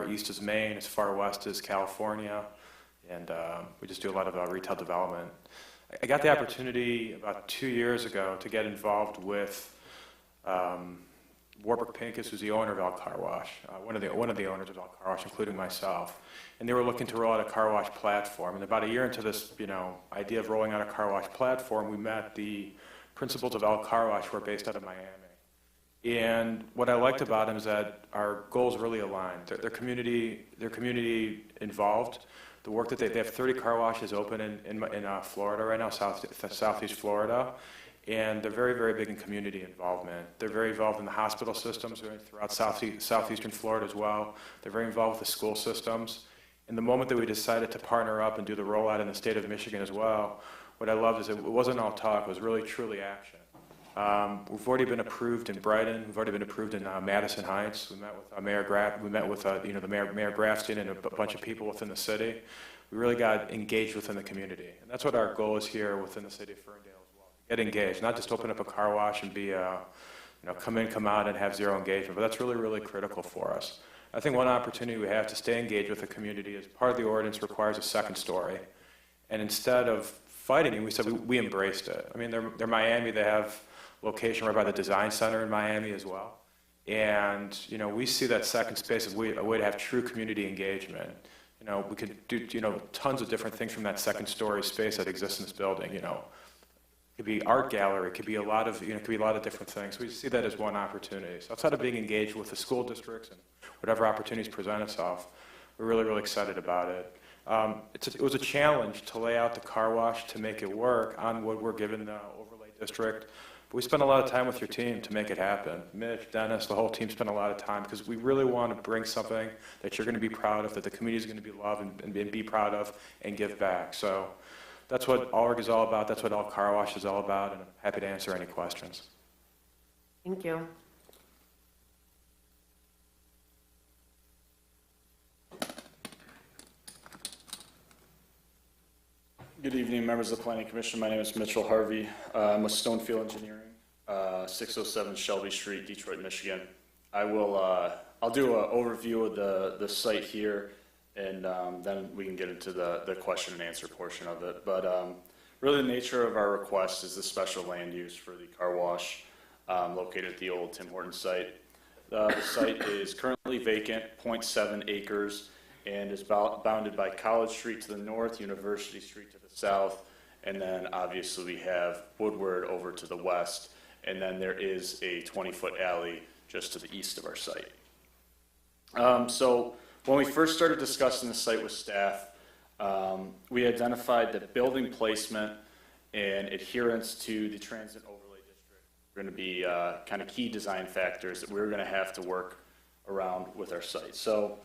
east as Maine, as far west as California, and we just do a lot of retail development. I got the opportunity about 2 years ago to get involved with Warburg Pincus, who's the owner of El Car Wash, one of the owners of El Car Wash, including myself. And they were looking to roll out a car wash platform. And about a year into this, idea of rolling out a car wash platform, we met the principals of El Car Wash, who are based out of Miami. And what I liked about them is that our goals really aligned. They're community involved. The work that they have 30 car washes open in Florida right now, southeast Florida. And they're very, very big in community involvement. They're very involved in the hospital systems throughout southeastern Florida as well. They're very involved with the school systems. And the moment that we decided to partner up and do the rollout in the state of Michigan as well, what I loved is it wasn't all talk, it was really, truly action. We've already been approved in Brighton. We've already been approved in Madison Heights. We met with Mayor Grafstein and a bunch of people within the city. We really got engaged within the community. And that's what our goal is here within the city of Ferndale. Get engaged, not just open up a car wash and be, come in, come out and have zero engagement, but that's really, really critical for us. I think one opportunity we have to stay engaged with the community is part of the ordinance requires a second story. And instead of fighting, we said we embraced it. I mean, they're Miami, they have location right by the design center in Miami as well. And, we see that second space as a way to have true community engagement. We could do, tons of different things from that second story space that exists in this building, It could be art gallery. It could be a lot of, different things. We see that as one opportunity. So outside of being engaged with the school districts and whatever opportunities present itself, we're really, really excited about it. It was a challenge to lay out the car wash to make it work on Woodward, given the overlay district. But we spent a lot of time with your team to make it happen. Mitch, Dennis, the whole team spent a lot of time because we really want to bring something that you're going to be proud of, that the community is going to be loved and be proud of and give back. So that's what ALRG is all about. That's what El Car Wash is all about, and I'm happy to answer any questions. Thank you. Good evening, members of the Planning Commission. My name is Mitchell Harvey. I'm with Stonefield Engineering, 607 Shelby Street, Detroit, Michigan. I'll do an overview of the site here, and then we can get into the question and answer portion of it. But really the nature of our request is the special land use for the car wash located at the old Tim Hortons site. The site is currently vacant, 0.7 acres, and is bounded by College Street to the north, University Street to the south, and then obviously we have Woodward over to the west, and then there is a 20-foot alley just to the east of our site. So when we first started discussing the site with staff, we identified that building placement and adherence to the transit overlay district were going to be kind of key design factors that we were going to have to work around with our site. So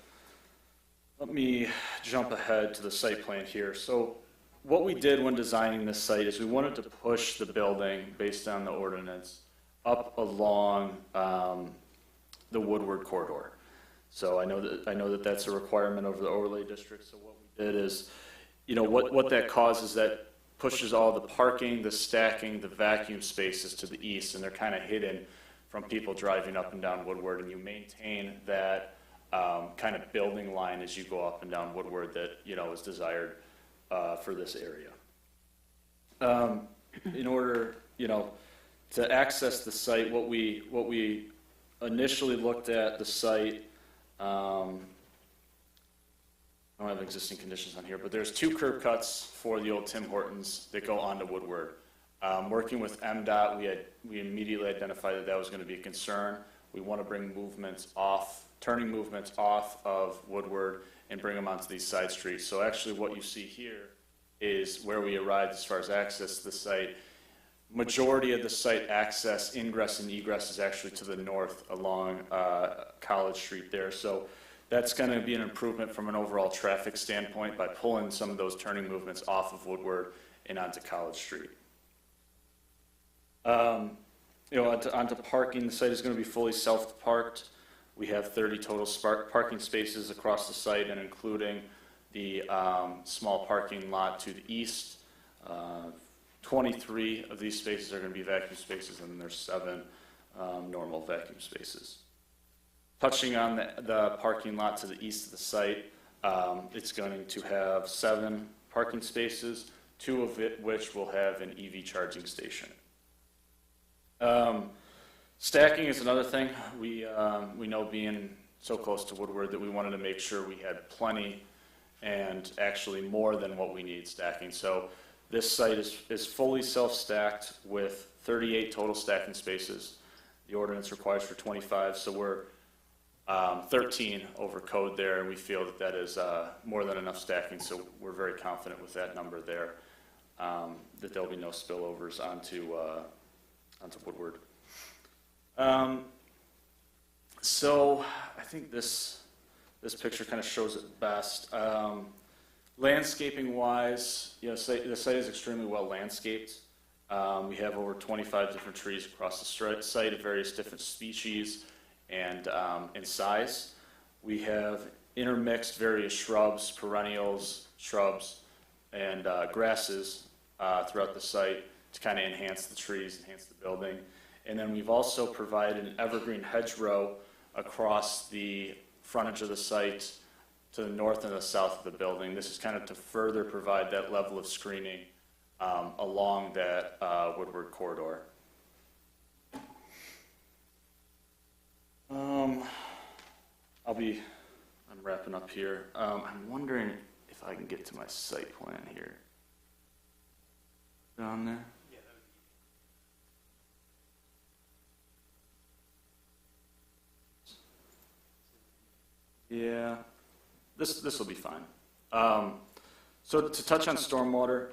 let me jump ahead to the site plan here. So what we did when designing this site is we wanted to push the building based on the ordinance up along the Woodward corridor. So I know that that's a requirement over the overlay district. So what we did is, what that causes, that pushes all the parking, the stacking, the vacuum spaces to the east, and they're kind of hidden from people driving up and down Woodward, and you maintain that kind of building line as you go up and down Woodward that is desired for this area. In order to access the site, what we initially looked at the site. I don't have existing conditions on here, but there's 2 curb cuts for the old Tim Hortons that go onto Woodward. Working with MDOT, we immediately identified that was going to be a concern. We want to bring turning movements off of Woodward and bring them onto these side streets. So actually what you see here is where we arrived as far as access to the site. Majority of the site access, ingress and egress, is actually to the north along College Street there. So that's going to be an improvement from an overall traffic standpoint by pulling some of those turning movements off of Woodward and onto College Street. Onto parking, the site is going to be fully self-parked. We have 30 total parking spaces across the site, and including the small parking lot to the east. 23 of these spaces are going to be vacuum spaces, and there's 7 normal vacuum spaces. Touching on the parking lot to the east of the site, it's going to have 7 parking spaces, 2 of which will have an EV charging station. Stacking is another thing. We know, being so close to Woodward, that we wanted to make sure we had plenty and actually more than what we need stacking. So this site is fully self-stacked with 38 total stacking spaces. The ordinance requires for 25, so we're 13 over code there, and we feel that that is more than enough stacking, so we're very confident with that number there, that there'll be no spillovers onto Woodward. So I think this picture kind of shows it best. Landscaping wise, the site is extremely well landscaped. We have over 25 different trees across the site of various different species and in size. We have intermixed various shrubs, perennials, shrubs, and grasses throughout the site to kind of enhance the trees, enhance the building. And then we've also provided an evergreen hedgerow across the frontage of the site to the north and the south of the building. This is kind of to further provide that level of screening along that Woodward corridor. I'm wrapping up here. I'm wondering if I can get to my site plan here. Down there? Yeah, this will be fine. So to touch on stormwater,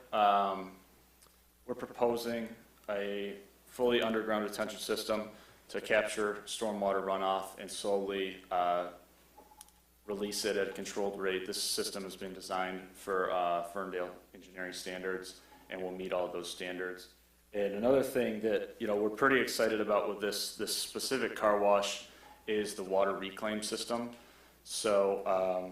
we're proposing a fully underground detention system to capture stormwater runoff and slowly release it at a controlled rate. This system has been designed for Ferndale engineering standards and will meet all of those standards. And another thing that we're pretty excited about with this specific car wash is the water reclaim system. So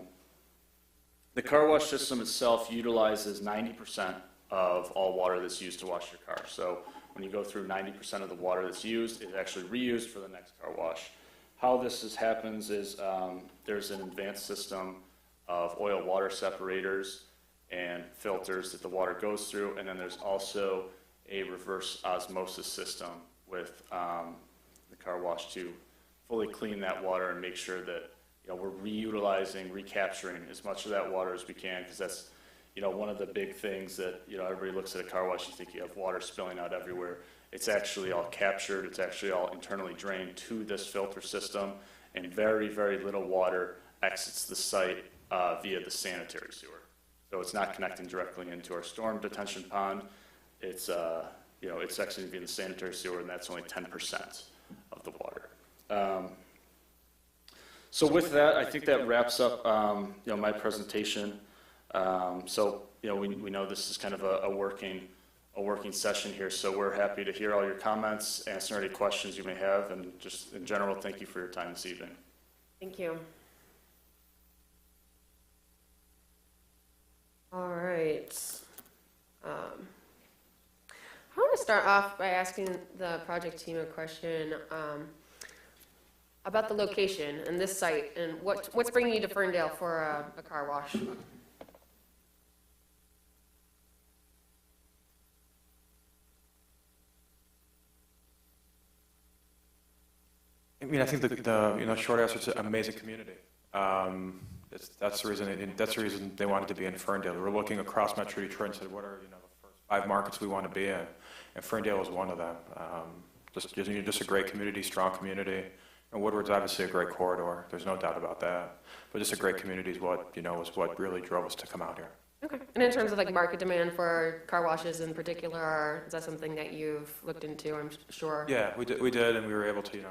the car wash system itself utilizes 90% of all water that's used to wash your car. So when you go through 90% of the water that's used, it's actually reused for the next car wash. How this happens is there's an advanced system of oil water separators and filters that the water goes through, and then there's also a reverse osmosis system with the car wash to fully clean that water and make sure that we're reutilizing, recapturing as much of that water as we can, because that's one of the big things that everybody looks at a car wash, you think you have water spilling out everywhere. It's actually all captured. It's actually all internally drained to this filter system, and very, very little water exits the site via the sanitary sewer. So it's not connecting directly into our storm detention pond. It's it's exiting via the sanitary sewer, and that's only 10% of the water. So with that, I think that wraps up my presentation. So we know this is kind of a working session here, so we're happy to hear all your comments, answer any questions you may have, and just in general, thank you for your time this evening. Thank you. All right. I want to start off by asking the project team a question about the location and this site, and what's bringing you to Ferndale for a car wash? I mean, I think the short answer is an amazing community. That's the reason they wanted to be in Ferndale. We were looking across Metro Detroit and said, what are the first 5 markets we want to be in? And Ferndale was one of them. Just a great community, strong community. And Woodward's obviously a great corridor. There's no doubt about that. But just a great community is what was what really drove us to come out here. Okay. And in terms of market demand for car washes in particular, is that something that you've looked into? I'm sure. Yeah, we did, and we were able to.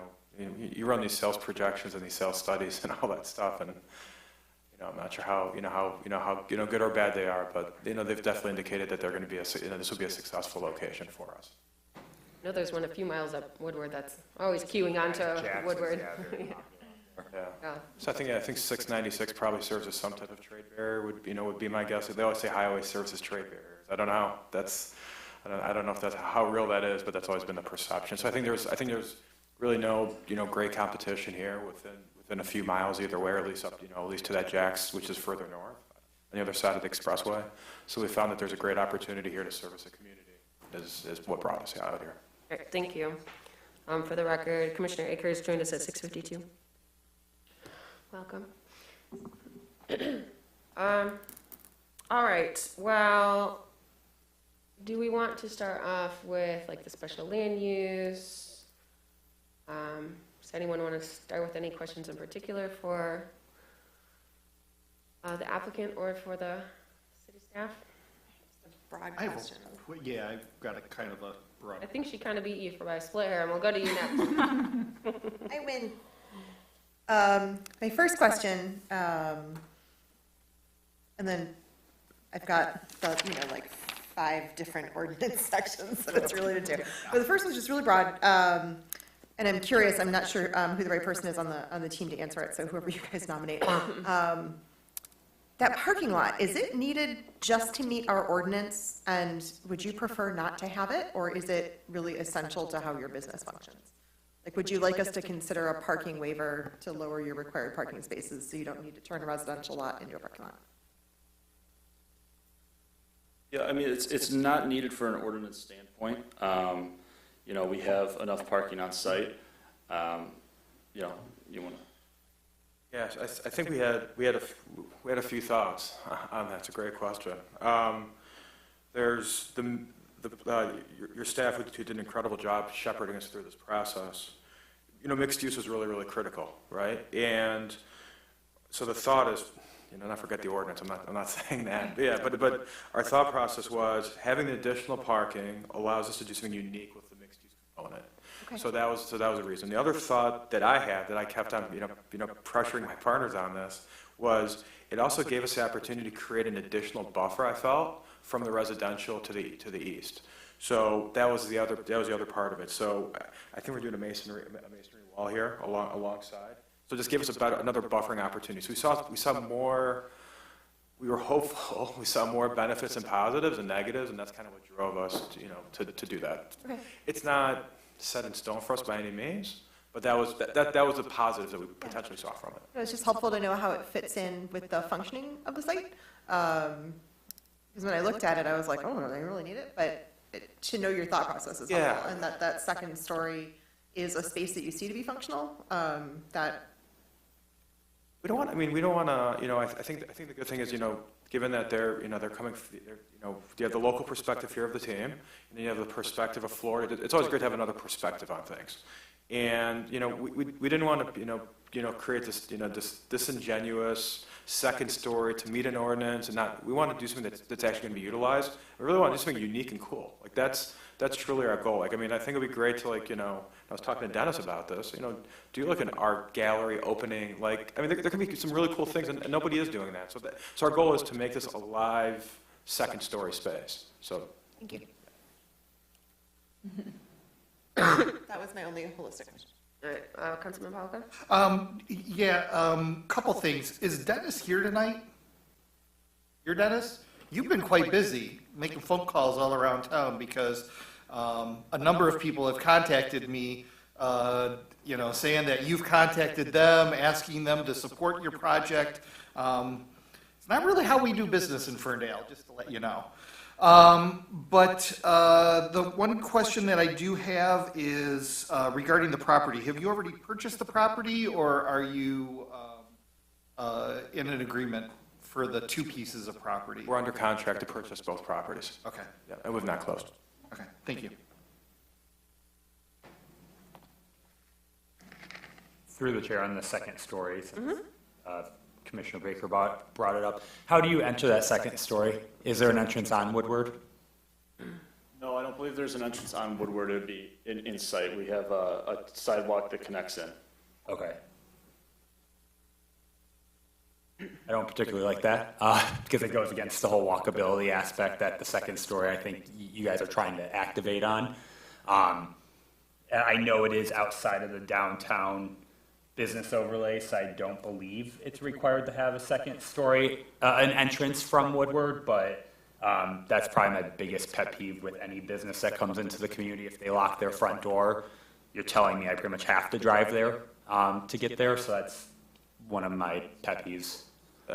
You run these sales projections and these sales studies and all that stuff, and I'm not sure how good or bad they are, but they've definitely indicated that they're going to be this will be a successful location for us. I know there's one a few miles up Woodward that's always queuing onto Woodward. Yeah. So I think 696 probably serves as some type of trade barrier. Would be my guess. They always say highway serves as trade barriers. I don't know. I don't know if that's how real that is, but that's always been the perception. So I think there's really no great competition here within within a few miles either way, or at least up, at least to that Jack's, which is further north, on the other side of the expressway. So we found that there's a great opportunity here to service the community, is what brought us out here. All right, thank you. For the record, Commissioner Akers joined us at 6:52. Welcome. All right, well, do we want to start off with like the special land use? Does anyone want to start with any questions in particular for the applicant or for the city staff? Just a broad question. Yeah, I've got a kind of a broad. I think she kind of beat you by a split hair, and we'll go to you next. I win. My first question, and then I've got the, like 5 different ordinance sections that it's related to. But the first one's just really broad, and I'm curious. I'm not sure who the right person is on the team to answer it. So whoever you guys nominate. That parking lot, is it needed just to meet our ordinance, and would you prefer not to have it, or is it really essential to how your business functions? Like, would you like us to consider a parking waiver to lower your required parking spaces so you don't need to turn a residential lot into a parking lot? Yeah, I mean, it's not needed for an ordinance standpoint. We have enough parking on site. You want to? Yes, I think we had a few thoughts on that. It's a great question. There's your staff who did an incredible job shepherding us through this process. Mixed use is really, really critical, right? And so the thought is, not forget the ordinance. I'm not saying that. Yeah, but our thought process was having the additional parking allows us to do something unique with the mixed use component. Okay. So that was a reason. The other thought that I had that I kept on, pressuring my partners on this was it also gave us the opportunity to create an additional buffer, I felt, from the residential to the east. So that was the other part of it. So I think we're doing a masonry wall here alongside. So just give us another buffering opportunity. So we saw more. We were hopeful. We saw more benefits and positives and negatives, and that's kind of what drove us, to do that. Okay. It's not set in stone for us by any means, but that was the positives that we potentially saw from it. It's just helpful to know how it fits in with the functioning of the site. Because when I looked at it, I was like, oh, do they really need it? But to know your thought process is helpful, and that second story is a space that you see to be functional. That we don't want. We don't want to. I think the good thing is, given that they're coming. You have the local perspective here of the team, and then you have the perspective of Florida. It's always great to have another perspective on things. And we didn't want to create this this disingenuous second story to meet an ordinance, and we want to do something that's actually going to be utilized. We really want to do something unique and cool. Like that's truly our goal. I think it'd be great to I was talking to Dennis about this. Do an art gallery opening. There can be some really cool things, and nobody is doing that. So our goal is to make this a live second story space. So thank you. That was my only holistic question. All right, Councilman Palka? Couple things. Is Dennis here tonight? You're Dennis? You've been quite busy making phone calls all around town because a number of people have contacted me, saying that you've contacted them, asking them to support your project. It's not really how we do business in Ferndale, just to let you know. But the one question that I do have is regarding the property. Have you already purchased the property, or are you in an agreement for the 2 pieces of property? we're under contract to purchase both properties. Okay. Yeah, and we've not closed. Okay. Thank you. Through the chair on the second story, since Commissioner Baker brought it up. How do you enter that second story? Is there an entrance on Woodward? No, I don't believe there's an entrance on Woodward. It would be in sight. We have a sidewalk that connects in. Okay. I don't particularly like that because it goes against the whole walkability aspect that the second story I think you guys are trying to activate on. And I know it is outside of the downtown business overlay, so I don't believe it's required to have a second story, an entrance from Woodward, but that's probably my biggest pet peeve with any business that comes into the community. If they lock their front door, you're telling me I pretty much have to drive there to get there, so one of my pet peeves.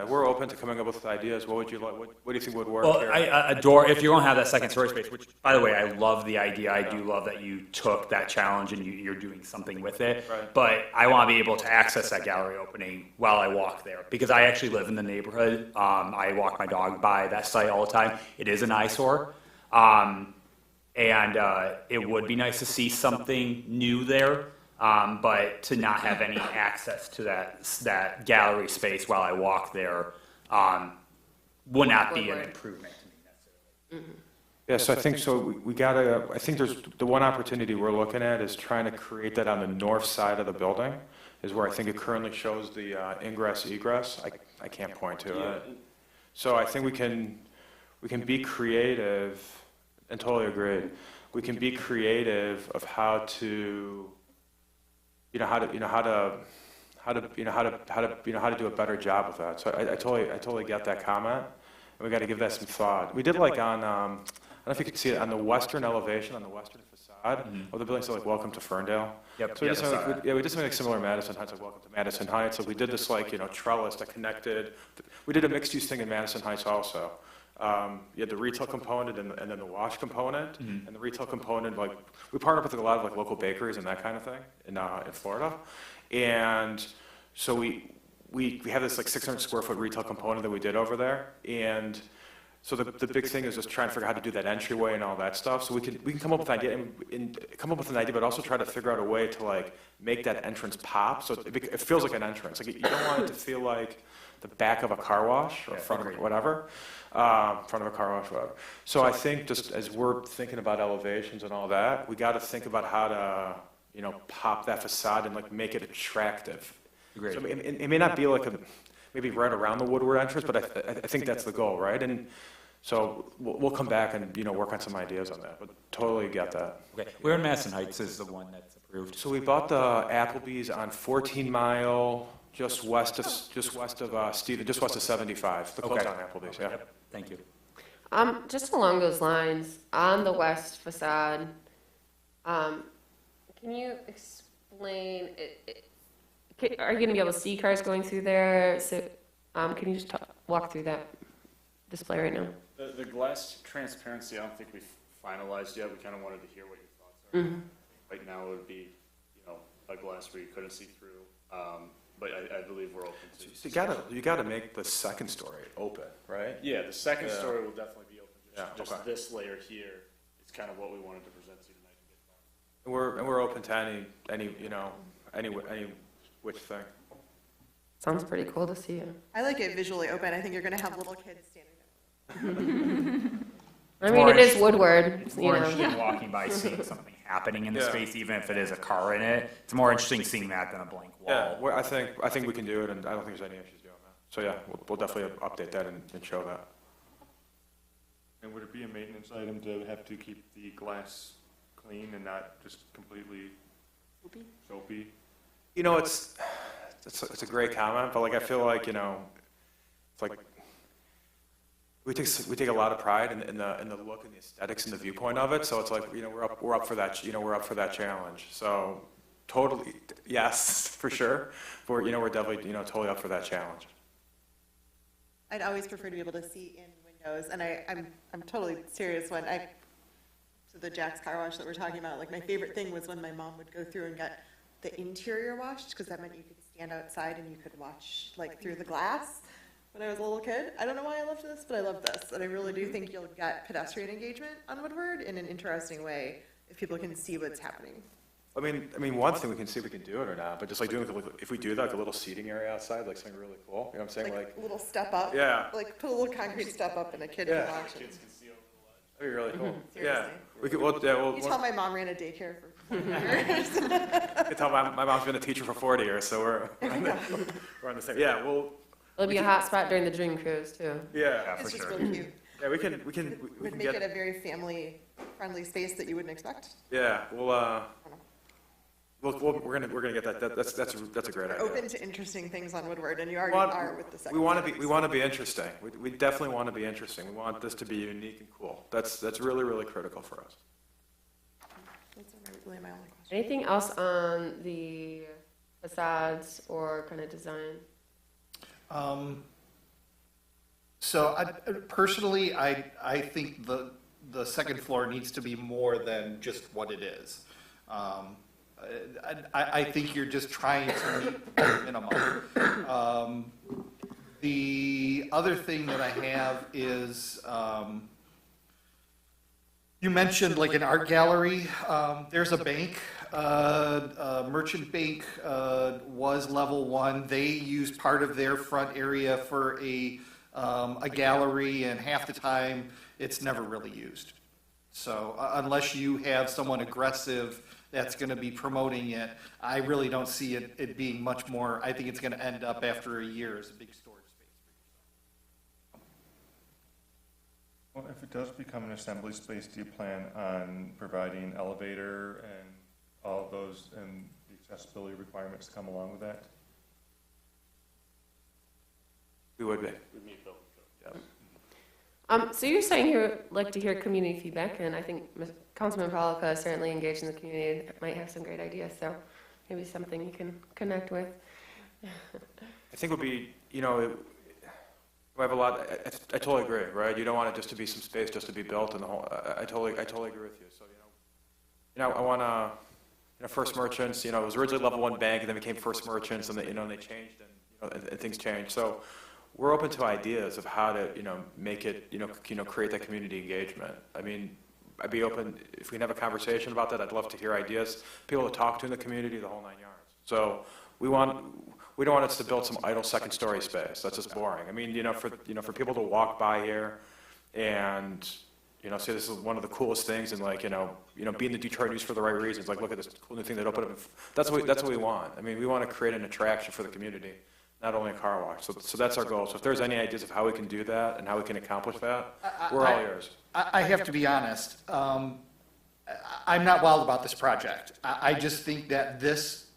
We're open to coming up with ideas. What would you like? What do you think would work Well, here? I adore, if you're gonna have that second story space, which, by the way, I love the idea. I do love that you took that challenge and you're doing something with it. Right. But I want to be able to access that gallery opening while I walk there, because I actually live in the neighborhood. I walk my dog by that site all the time. It is an eyesore. It would be nice to see something new there. But to not have any access to that gallery space while I walk there would not be an improvement to me necessarily. Yeah, so I think so. We gotta. I think there's the one opportunity we're looking at is trying to create that on the north side of the building, is where I think it currently shows the ingress egress. I can't point to it. So I think we can be creative, and totally agreed. We can be creative of how to how to do a better job with that. So I totally get that comment, and we got to give that some thought. We did like on I don't know if you could see it on the western elevation, on the western facade of the building. So like welcome to Ferndale. Yep. So we did something we did something like similar in Madison Heights, like welcome to Madison Heights. So we did this like trellis that connected. We did a mixed use thing in Madison Heights also. You had the retail component and then the wash component, and the retail component, like, we partnered with a lot of like local bakeries and that kind of thing in Florida. And so we have this like 600 square foot retail component that we did over there. And so the big thing is just trying to figure out how to do that entryway and all that stuff. So we can come up with an idea and come up with an idea, but also try to figure out a way to like make that entrance pop. So it feels like an entrance. Like you don't want it to feel like the back of a car wash or front of whatever. Front of a car wash, whatever. So I think just as we're thinking about elevations and all that, we got to think about how to, pop that facade and like make it attractive. Agreed. So it may not be like maybe right around the Woodward entrance, but I think that's the goal, right? And so we'll come back and work on some ideas on that. But totally get that. Okay. Where in Madison Heights is the one that's approved? So we bought the Applebee's on 14 Mile, just west of 75. The close down Applebee's, yeah. Yep. Thank you. Just along those lines, on the west facade, can you explain, are you going to be able to see cars going through there? So, can you just walk through that display right now? The glass transparency, I don't think we've finalized yet. We kind of wanted to hear what your thoughts are. Right now, it would be, a glass where you couldn't see through. But I believe we're open to. So you gotta make the second story open, right? Yeah, the second story will definitely be open. Just okay. this layer here is kind of what we wanted to present to you tonight. And we're open to any which thing. Sounds pretty cool to see you. I like it visually open. I think you're going to have little kids standing there. I mean, it is Woodward, It's more interesting walking by seeing something happening in the space, even if it is a car in it. It's more interesting seeing that than a blank wall. Yeah, I think we can do it, and I don't think there's any issues doing that. So yeah, we'll definitely update that and show that. And would it be a maintenance item to have to keep the glass clean and not just completely soapy? It's a great comment, but like I feel like it's like we take a lot of pride in the look and the aesthetics and the viewpoint of it. So it's like we're up for that we're up for that challenge. So totally yes, for sure. We're definitely totally up for that challenge. I'd always prefer to be able to see in windows, and I'm totally serious when so the Jack's Car Wash that we're talking about, like my favorite thing was when my mom would go through and get the interior washed, because that meant you could stand outside and you could watch like through the glass when I was a little kid. I don't know why I loved this, but I love this, and I really do think you'll get pedestrian engagement on Woodward in an interesting way if people can see what's happening. I mean, one thing we can see if we can do it or not, but just like doing if we do that, like a little seating area outside, like something really cool. You know what I'm saying? Like a little step up. Yeah. Like put a little concrete step up and a kid Yeah. can watch it. That'd be really cool. Seriously. Yeah. We could. We'll You tell my mom ran a daycare for 40 years. I can tell my mom's been a teacher for 40 years, so we're on the same. Yeah. It'll be a hot spot during the Dream Cruise too. Yeah. It's just really cute. Yeah. We can Would make it a very family-friendly space that you wouldn't expect. Yeah. We're gonna get that. That's a great idea. Open to interesting things on Woodward, and you already are with the second. We want to be interesting. We definitely want to be interesting. We want this to be unique and cool. That's really, really critical for us. That's really my only question. Anything else on the facades or kind of design? So personally, I think the second floor needs to be more than just what it is. I think you're just trying to meet the minimum. The other thing that I have is, you mentioned like an art gallery. There's a bank, Merchant Bank was level 1. They use part of their front area for a gallery, and half the time it's never really used. So unless you have someone aggressive that's going to be promoting it, I really don't see it being much more. I think it's going to end up after a year as a big storage space. Well, if it does become an assembly space, do you plan on providing elevator and all of those and the accessibility requirements that come along with that? We would be. So you're saying you'd like to hear community feedback, and I think Councilman Polika is certainly engaged in the community, might have some great ideas, so maybe something you can connect with. I think it would be, we have a lot, I totally agree, right? You don't want it just to be some space just to be built and the whole, I totally agree with you. So, I want to, First Merchants, it was originally level 1 bank and then became First Merchants, and they, and they changed and things changed. So we're open to ideas of how to, make it, create that community engagement. I mean, I'd be open, if we can have a conversation about that, I'd love to hear ideas, people to talk to in the community, the whole 9 yards. So we don't want us to build some idle second story space. That's just boring. I mean, for people to walk by here and, say this is one of the coolest things, and like, be in the Detroit news for the right reasons. Like, look at this cool new thing that opened up. That's what we want. I mean, we want to create an attraction for the community, not only a car wash. So that's our goal. So if there's any ideas of how we can do that and how we can accomplish that, we're all ears. I have to be honest. I'm not wild about this project. I just think that this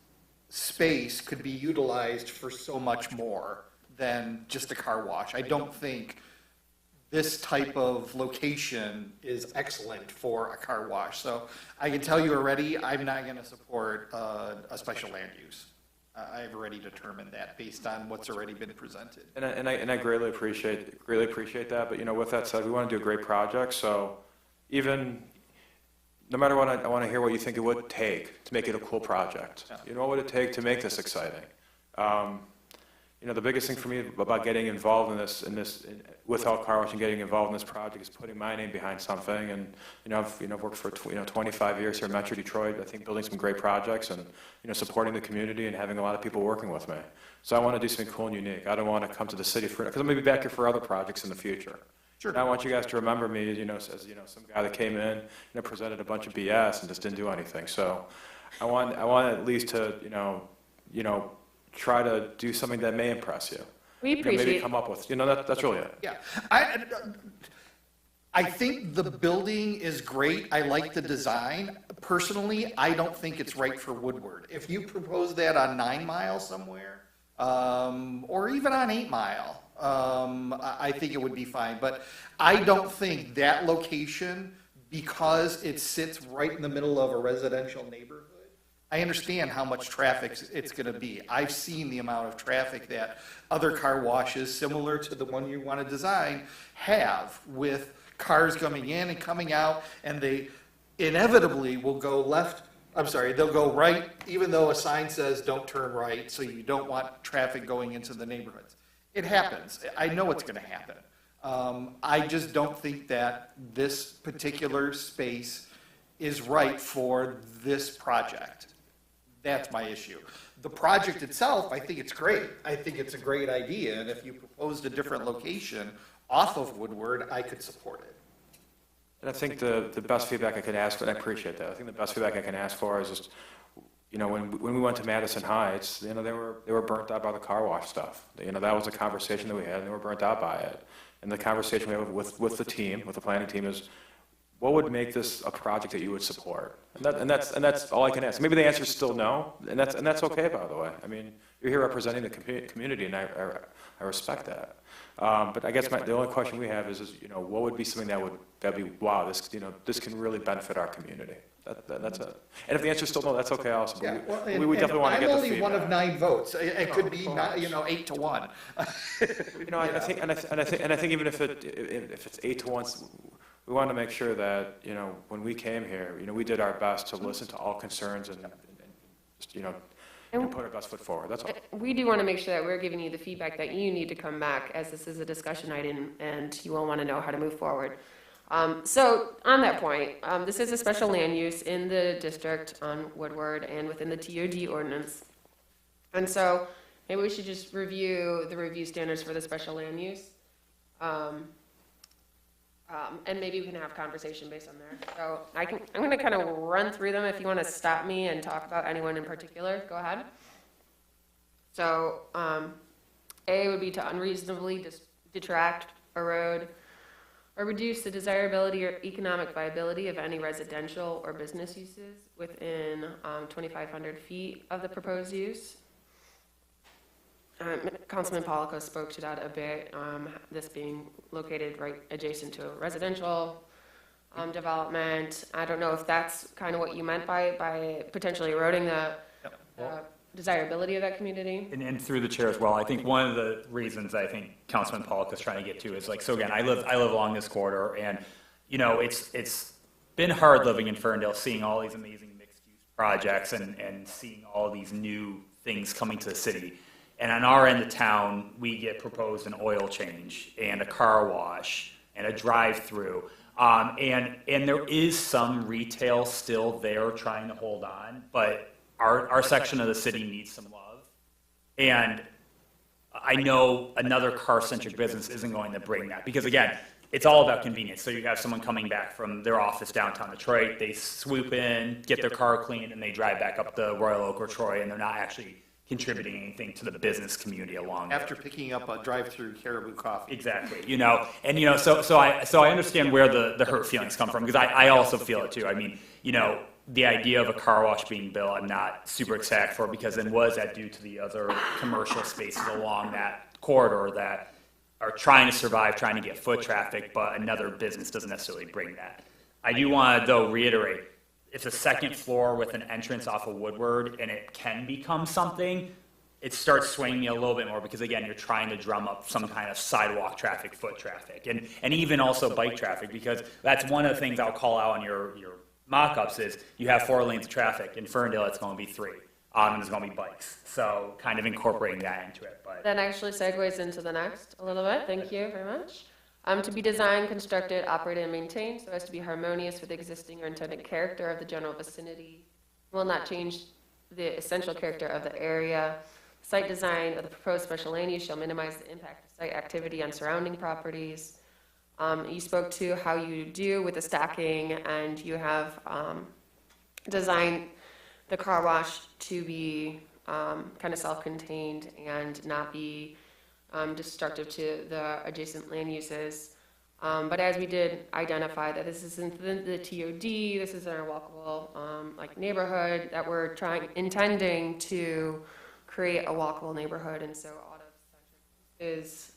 space could be utilized for so much more than just a car wash. I don't think this type of location is excellent for a car wash. So I can tell you already, I'm not going to support a special land use. I've already determined that based on what's already been presented. And I greatly appreciate that. But with that said, we want to do a great project. So even no matter what, I want to hear what you think it would take to make it a cool project. What would it take to make this exciting? The biggest thing for me about getting involved in this with Health Car Wash and getting involved in this project is putting my name behind something. And I've worked for 25 years here in Metro Detroit. I think building some great projects and supporting the community and having a lot of people working with me. So I want to do something cool and unique. I don't want to come to the city for, because I'm going to be back here for other projects in the future. Sure. And I want you guys to remember me, as some guy that came in, presented a bunch of BS and just didn't do anything. So I want at least to, try to do something that may impress you. We appreciate. Maybe come up with, that's really it. Yeah, I think the building is great. I like the design. Personally, I don't think it's right for Woodward. If you propose that on 9 Mile somewhere, or even on 8 Mile, I think it would be fine. But I don't think that location, because it sits right in the middle of a residential neighborhood, I understand how much traffic it's going to be. I've seen the amount of traffic that other car washes, similar to the one you want to design, have, with cars coming in and coming out, and they inevitably will go they'll go right, even though a sign says don't turn right, so you don't want traffic going into the neighborhoods. It happens. I know it's going to happen. I just don't think that this particular space is right for this project. That's my issue. The project itself, I think it's great. I think it's a great idea, and if you proposed a different location off of Woodward, I could support it. And I think the best feedback I could ask for, and I appreciate that, I think the best feedback I can ask for is just, when we went to Madison Heights, they were burnt out by the car wash stuff. That was a conversation that we had, and they were burnt out by it. And the conversation we have with the team, with the planning team, is what would make this a project that you would support? And that's all I can ask. Maybe the answer is still no, and that's okay, by the way. I mean, you're here representing the community, and I respect that. But I guess the only question we have is what would be something that'd be, wow, this can really benefit our community. That's it. And if the answer is still no, that's okay also. Yeah, But well, we definitely want to get the I'm only one of feedback. 9 votes. It could be, 8-1. You know, I think even if it's 8-1, we want to make sure that, when we came here, we did our best to listen to all concerns and just, and put our best foot forward. That's all. We do want to make sure that we're giving you the feedback that you need to come back, as this is a discussion item, and you will want to know how to move forward. So on that point, this is a special land use in the district on Woodward and within the TOD ordinance. And so maybe we should just review the review standards for the special land use. And maybe we can have conversation based on there. So I'm going to kind of run through them. If you want to stop me and talk about anyone in particular, go ahead. So A would be to unreasonably detract, erode, or reduce the desirability or economic viability of any residential or business uses within 2,500 feet of the proposed use. Councilman Pollico spoke to that a bit, this being located right adjacent to a residential development. I don't know if that's kind of what you meant by potentially eroding the desirability of that community. And through the chair as well, I think one of the reasons I think Councilman Pollock is trying to get to is so again, I live along this corridor, and it's been hard living in Ferndale, seeing all these amazing mixed use projects and seeing all these new things coming to the city. And on our end of town, we get proposed an oil change and a car wash and a drive-through. And there is some retail still there trying to hold on, but our section of the city needs some love. And I know another car-centric business isn't going to bring that, because again, it's all about convenience. So you have someone coming back from their office downtown Detroit, they swoop in, get their car cleaned, and they drive back up the Royal Oak or Troy, and they're not actually contributing anything to the business community along there. After picking up a drive-through Caribou Coffee. Exactly, so I understand where the hurt feelings come from, because I also feel it too. I mean, the idea of a car wash being built, I'm not super ecstatic for, because then was that due to the other commercial spaces along that corridor that are trying to survive, trying to get foot traffic, but another business doesn't necessarily bring that. I do want to, though, reiterate, it's a second floor with an entrance off of Woodward, and it can become something. It starts swaying me a little bit more, because again, you're trying to drum up some kind of sidewalk traffic, foot traffic, and even also bike traffic, because that's one of the things I'll call out on your mock-ups is you have 4 lanes of traffic. In Ferndale, it's going to be 3, and there's going to be bikes. So kind of incorporating that into it. But That actually segues into the next a little bit. Thank you very much. To be designed, constructed, operated, and maintained so as to be harmonious with the existing or intended character of the general vicinity. Will not change the essential character of the area. Site design of the proposed special land use shall minimize the impact of site activity on surrounding properties. You spoke to how you do with the stacking, and you have designed the car wash to be kind of self-contained and not be destructive to the adjacent land uses. But as we did identify that this isn't the TOD, this is in our walkable neighborhood, that we're intending to create a walkable neighborhood, and so auto-centric is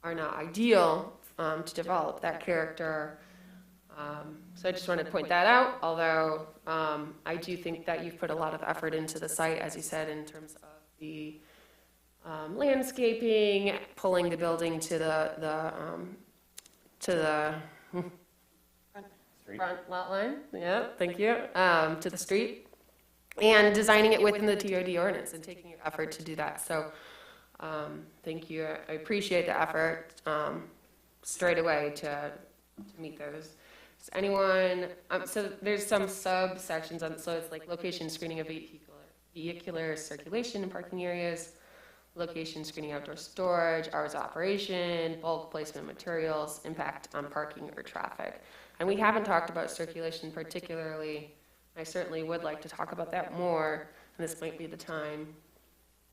are not ideal to develop that character. So I just wanted to point that out, although I do think that you've put a lot of effort into the site, as you said, in terms of the landscaping, pulling the building to the front lot line. Yeah, thank you. To the street, and designing it within the TOD ordinance and taking your effort to do that. So thank you. I appreciate the effort straight away to meet those. Does anyone? So there's some subsections on. So it's like location screening of vehicular circulation in parking areas. Location screening outdoor storage, hours of operation, bulk placement materials, impact on parking or traffic. And we haven't talked about circulation particularly. I certainly would like to talk about that more, and this might be the time.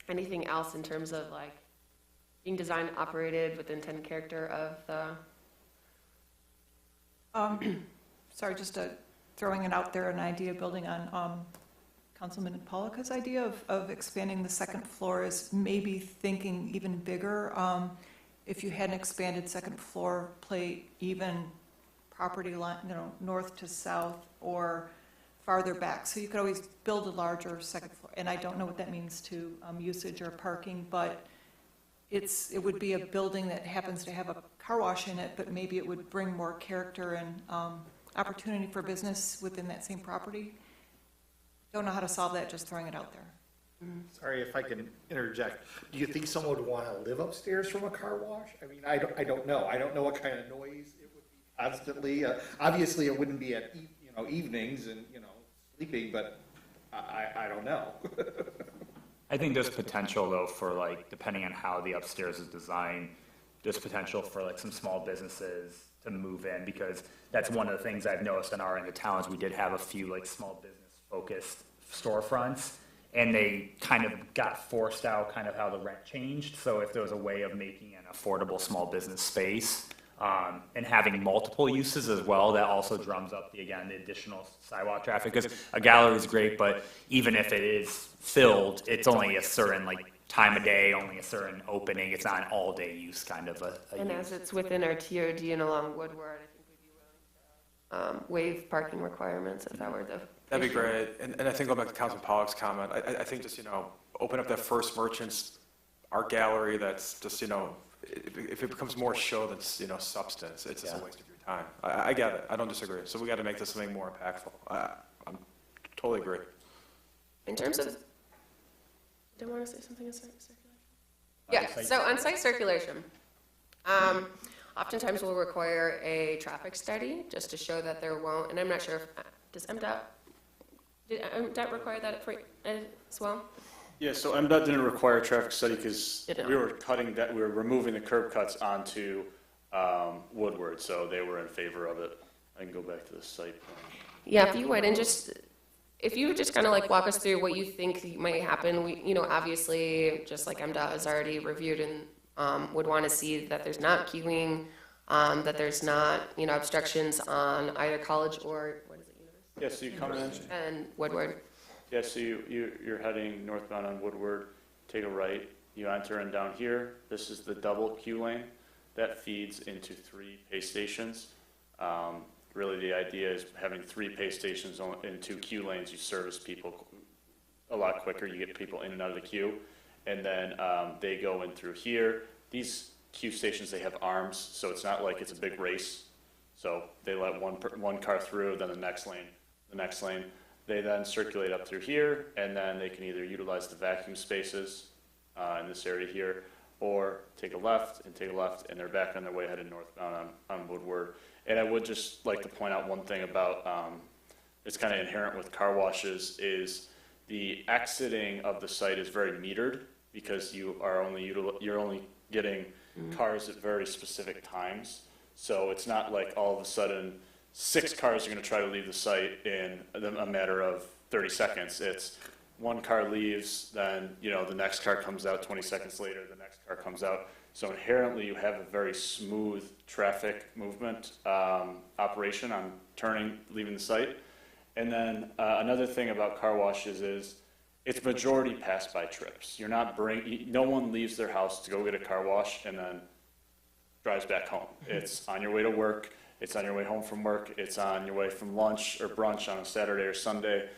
Anything else in terms of being designed and operated with the intended character of the... Sorry, just throwing it out there, an idea building on Councilman Pollica's idea of expanding the second floor is maybe thinking even bigger. If you had an expanded second floor plate, even property line, north to south or farther back. So you could always build a larger second floor. And I don't know what that means to usage or parking, but it would be a building that happens to have a car wash in it, but maybe it would bring more character and opportunity for business within that same property. Don't know how to solve that, just throwing it out there. Sorry if I can interject. Do you think someone would want to live upstairs from a car wash? I mean, I don't know. I don't know what kind of noise it would be constantly. Obviously, it wouldn't be at evenings and sleeping, but I don't know. I think there's potential though for like, depending on how the upstairs is designed, there's potential for like some small businesses to move in, because that's one of the things I've noticed in our end of town is we did have a few like small business focused storefronts, and they kind of got forced out kind of how the rent changed. So if there was a way of making an affordable small business space and having multiple uses as well, that also drums up the additional sidewalk traffic, because a gallery is great, but even if it is filled, it's only a certain like time of day, only a certain opening. It's not an all day use kind of a And use. as it's within our TOD and along Woodward, I think we'd be willing to waive parking requirements if that were the. That'd be great. And I think going back to Councilman Pollock's comment, I think just, open up that first merchant's art gallery that's just, if it becomes more show than, substance, it's just a waste of your time. I get it. I don't disagree. So we got to make this something more impactful. I'm totally agree. In terms of, do you want to say something on circulation? Yeah, so on site circulation, oftentimes we'll require a traffic study just to show that there won't, and I'm not sure if, does did MDOT require that for as well? Yeah, so MDOT didn't require a traffic study because Didn't. we were removing the curb cuts onto Woodward, so they were in favor of it. I can go back to the site plan. Yeah, if you would, and if you would just kind of like walk us through what you think might happen. We, obviously, just like MDOT has already reviewed and would want to see that there's not queuing, that there's not, obstructions on either College or, what is it, University? Yeah, so you come in, And Woodward. yeah, so you're heading northbound on Woodward, take a right, you enter in down here. This is the double queue lane that feeds into 3 pay stations. Really, the idea is having 3 pay stations in 2 queue lanes. You service people a lot quicker. You get people in and out of the queue. And then they go in through here. These queue stations, they have arms, so it's not like it's a big race. So they let one car through, then the next lane. They then circulate up through here, and then they can either utilize the vacuum spaces in this area here, or take a left, and they're back on their way headed northbound on Woodward. And I would just like to point out one thing about, it's kind of inherent with car washes, is the exiting of the site is very metered, because you're only getting cars at very specific times. So it's not like all of a sudden 6 cars are going to try to leave the site in a matter of 30 seconds. It's one car leaves, then the next car comes out 20 seconds later, the next car comes out. So inherently you have a very smooth traffic movement operation on leaving the site. And then another thing about car washes is it's majority pass-by trips. No one leaves their house to go get a car wash and then drives back home. It's on your way to work. It's on your way home from work. It's on your way from lunch or brunch on a Saturday or Sunday.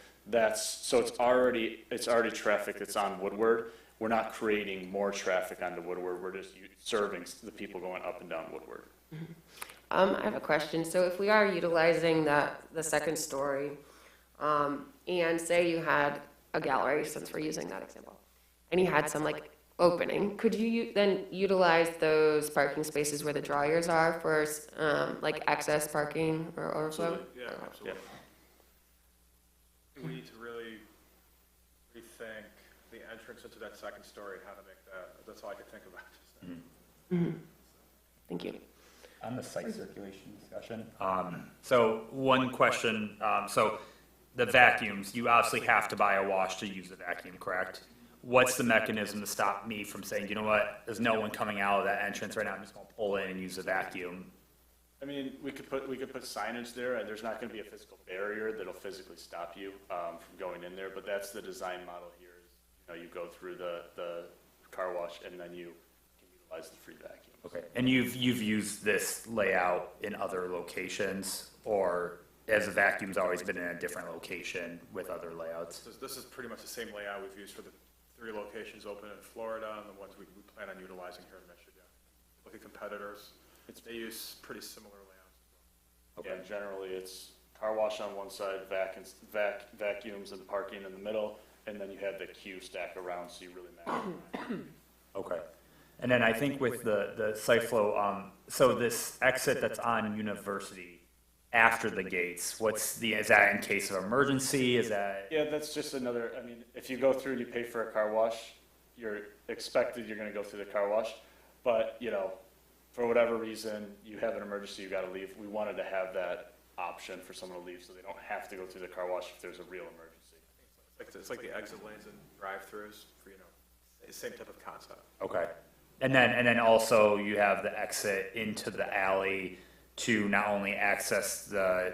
So it's already traffic that's on Woodward. We're not creating more traffic onto Woodward. We're just serving the people going up and down Woodward. I have a question. So if we are utilizing the second story, and say you had a gallery, since we're using that example, and you had some like opening, could you then utilize those parking spaces where the dryers are for like excess parking or overflow? Yeah, absolutely. We need to really rethink the entrance into that second story and how to make that's all I could think about. Thank you. On the site circulation discussion, so one question, so the vacuums, you obviously have to buy a wash to use the vacuum, correct? What's the mechanism to stop me from saying, you know what, there's no one coming out of that entrance right now, I'm just gonna pull in and use the vacuum? I mean, we could put signage there, and there's not going to be a physical barrier that'll physically stop you from going in there. But that's the design model here. Is you go through the car wash, and then you can utilize the free vacuum. Okay, and you've used this layout in other locations, or as a vacuum's always been in a different location with other layouts? This is pretty much the same layout we've used for the 3 locations open in Florida and the ones we plan on utilizing here in Michigan. Look at competitors, they use pretty similar layouts. Yeah, generally it's car wash on one side, vacuums and parking in the middle, and then you have the queue stack around, so you really maximize. Okay. And then I think with the site flow, so this exit that's on University after the gates, is that in case of emergency? Is that? Yeah, that's just another, I mean, if you go through and you pay for a car wash, you're gonna go through the car wash, but, you know, for whatever reason, you have an emergency, you gotta leave. We wanted to have that option for someone to leave, so they don't have to go through the car wash if there's a real emergency. It's like the exit lanes and drive-throughs for, you know, same type of concept. Okay. And then also you have the exit into the alley to not only access the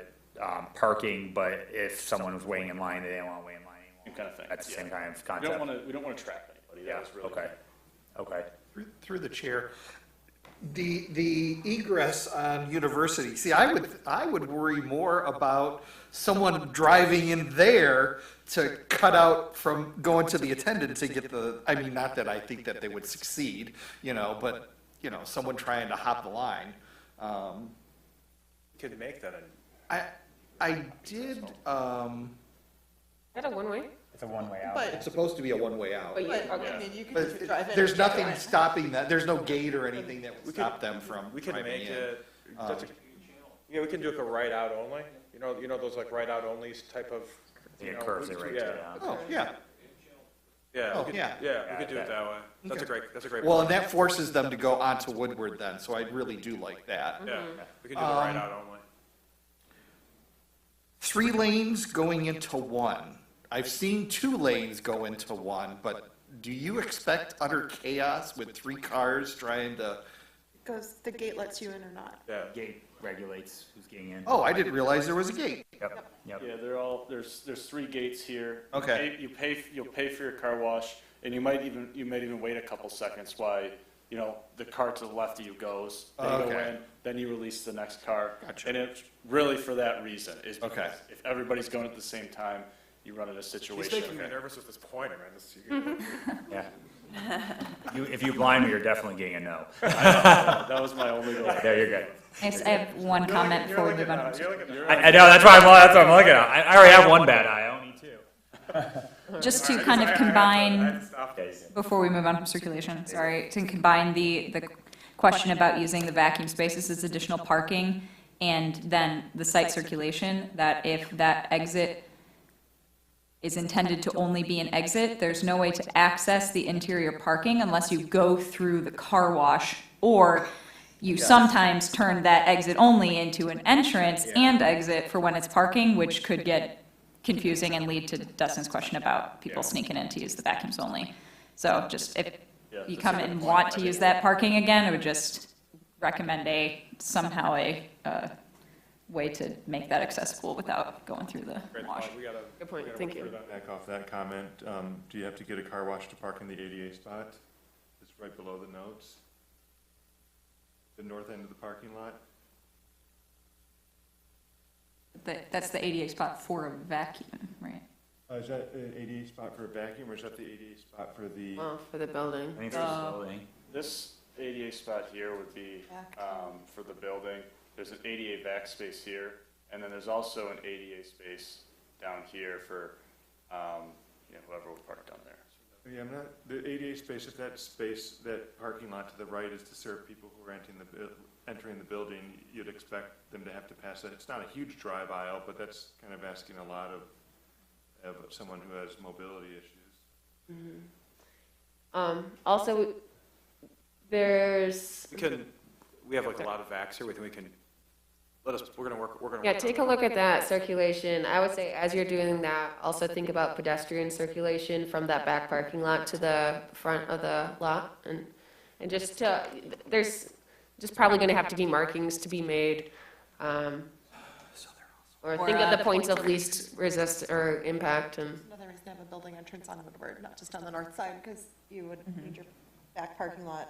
parking, but if someone was waiting in line, they didn't want to wait in line anymore. Same kind of thing. That's the yeah. same kind of We concept. don't wanna trap anybody. Yeah, That was really. okay, okay. Through the chair, the egress on University, see, I would worry more about someone driving in there to cut out from going to the attendant to get I mean, not that I think that they would succeed, you know, but, you know, someone trying to hop the line. You could make that I did, Is that a one-way? It's a one-way out. But, it's supposed to be a one-way out. But you, but, okay. I mean, you could But just drive in. there's and drive nothing out. stopping that, there's no gate or anything that would stop them from We can driving make in. it, yeah, we can do like a right out only, you know those like right out only type of, you It know, curves it right to yeah. the, Oh, yeah. Yeah, Oh, we could, yeah. yeah, we could do it that way. That's a Okay. great. Well, point. and that forces them to go onto Woodward then, so I really do like that. Yeah, we can do the right out only. 3 lanes going into 1. I've seen 2 lanes go into 1, but do you expect utter chaos with 3 cars trying to? Goes, the gate lets you in or not. Yeah. gate regulates who's getting in. Oh, I didn't realize there was a gate. Yep, yep. Yeah, there's 3 gates here. Okay. You'll pay for your car wash, and you might even wait a couple seconds while, you know, the car to the left of you goes. They go Okay. in, then you release the next car. Gotcha. And it's really for that reason, is because Okay. if everybody's going at the same time, you run into a He's situation. making me nervous with this pointer, man. Yeah. If you blind me, you're definitely getting a no. That was my only goal. There, you're good. I have one comment before we move on. I know, that's what I'm looking at. I already have one bad eye, I don't need 2. Just to kind of combine, Okay. before we move on from circulation, sorry, to combine the question about using the vacuum spaces as additional parking, and then the site circulation, that if that exit is intended to only be an exit, there's no way to access the interior parking unless you go through the car wash, or you sometimes turn that exit only into an entrance and exit for when it's parking, which could get confusing and lead to Dustin's question about people sneaking in to use the vacuums only. So just if you come in and want to use that parking again, I would just recommend somehow a way to make that accessible without going through the wash. Good point, thank you. Back off that comment, do you have to get a car wash to park in the ADA spot? It's right below the notes. The north end of the parking lot? That's the ADA spot for a vacuum, right? Is that an ADA spot for a vacuum, or is that the ADA spot for the? Well, for the building. I think it's the building. This ADA spot here would be for the building. There's an ADA vac space here, and then there's also an ADA space down here for, you know, whoever would park down there. Yeah, the ADA space, if that space, that parking lot to the right is to serve people who are entering the building, you'd expect them to have to pass that. It's not a huge drive aisle, but that's kind of asking a lot of someone who has mobility issues. Also, We have like a lot of vacs here, we think we can, we're gonna work. yeah, take a look at that circulation. I would say as you're doing that, also think about pedestrian circulation from that back parking lot to the front of the lot. And just there's just probably gonna have to be markings to be made. Or think of the points of least resist or impact and. Another reason to have a building entrance on Woodward, not just on the north side, because you would need your back parking lot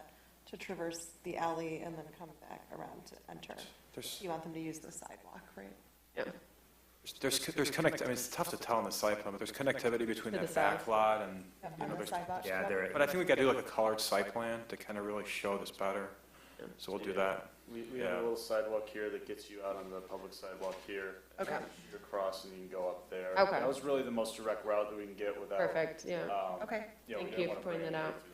to traverse the alley and then come back around to enter. There's, You want them to use the sidewalk, right? Yeah. there's connect, I mean, it's tough to tell on the site plan, but there's connectivity between To the that back south. lot and, you On know, the there's, sidewalk? Yeah, there, but I think we gotta do like a colored site plan to kind of really show this better. So we'll do that. We have Yeah. a little sidewalk here that gets you out on the public sidewalk here. Okay. You cross and you can go up there. Okay. That was really the most direct route that we can get without. Perfect, yeah. Okay. Yeah, we Thank didn't you wanna for pointing bring that out. anybody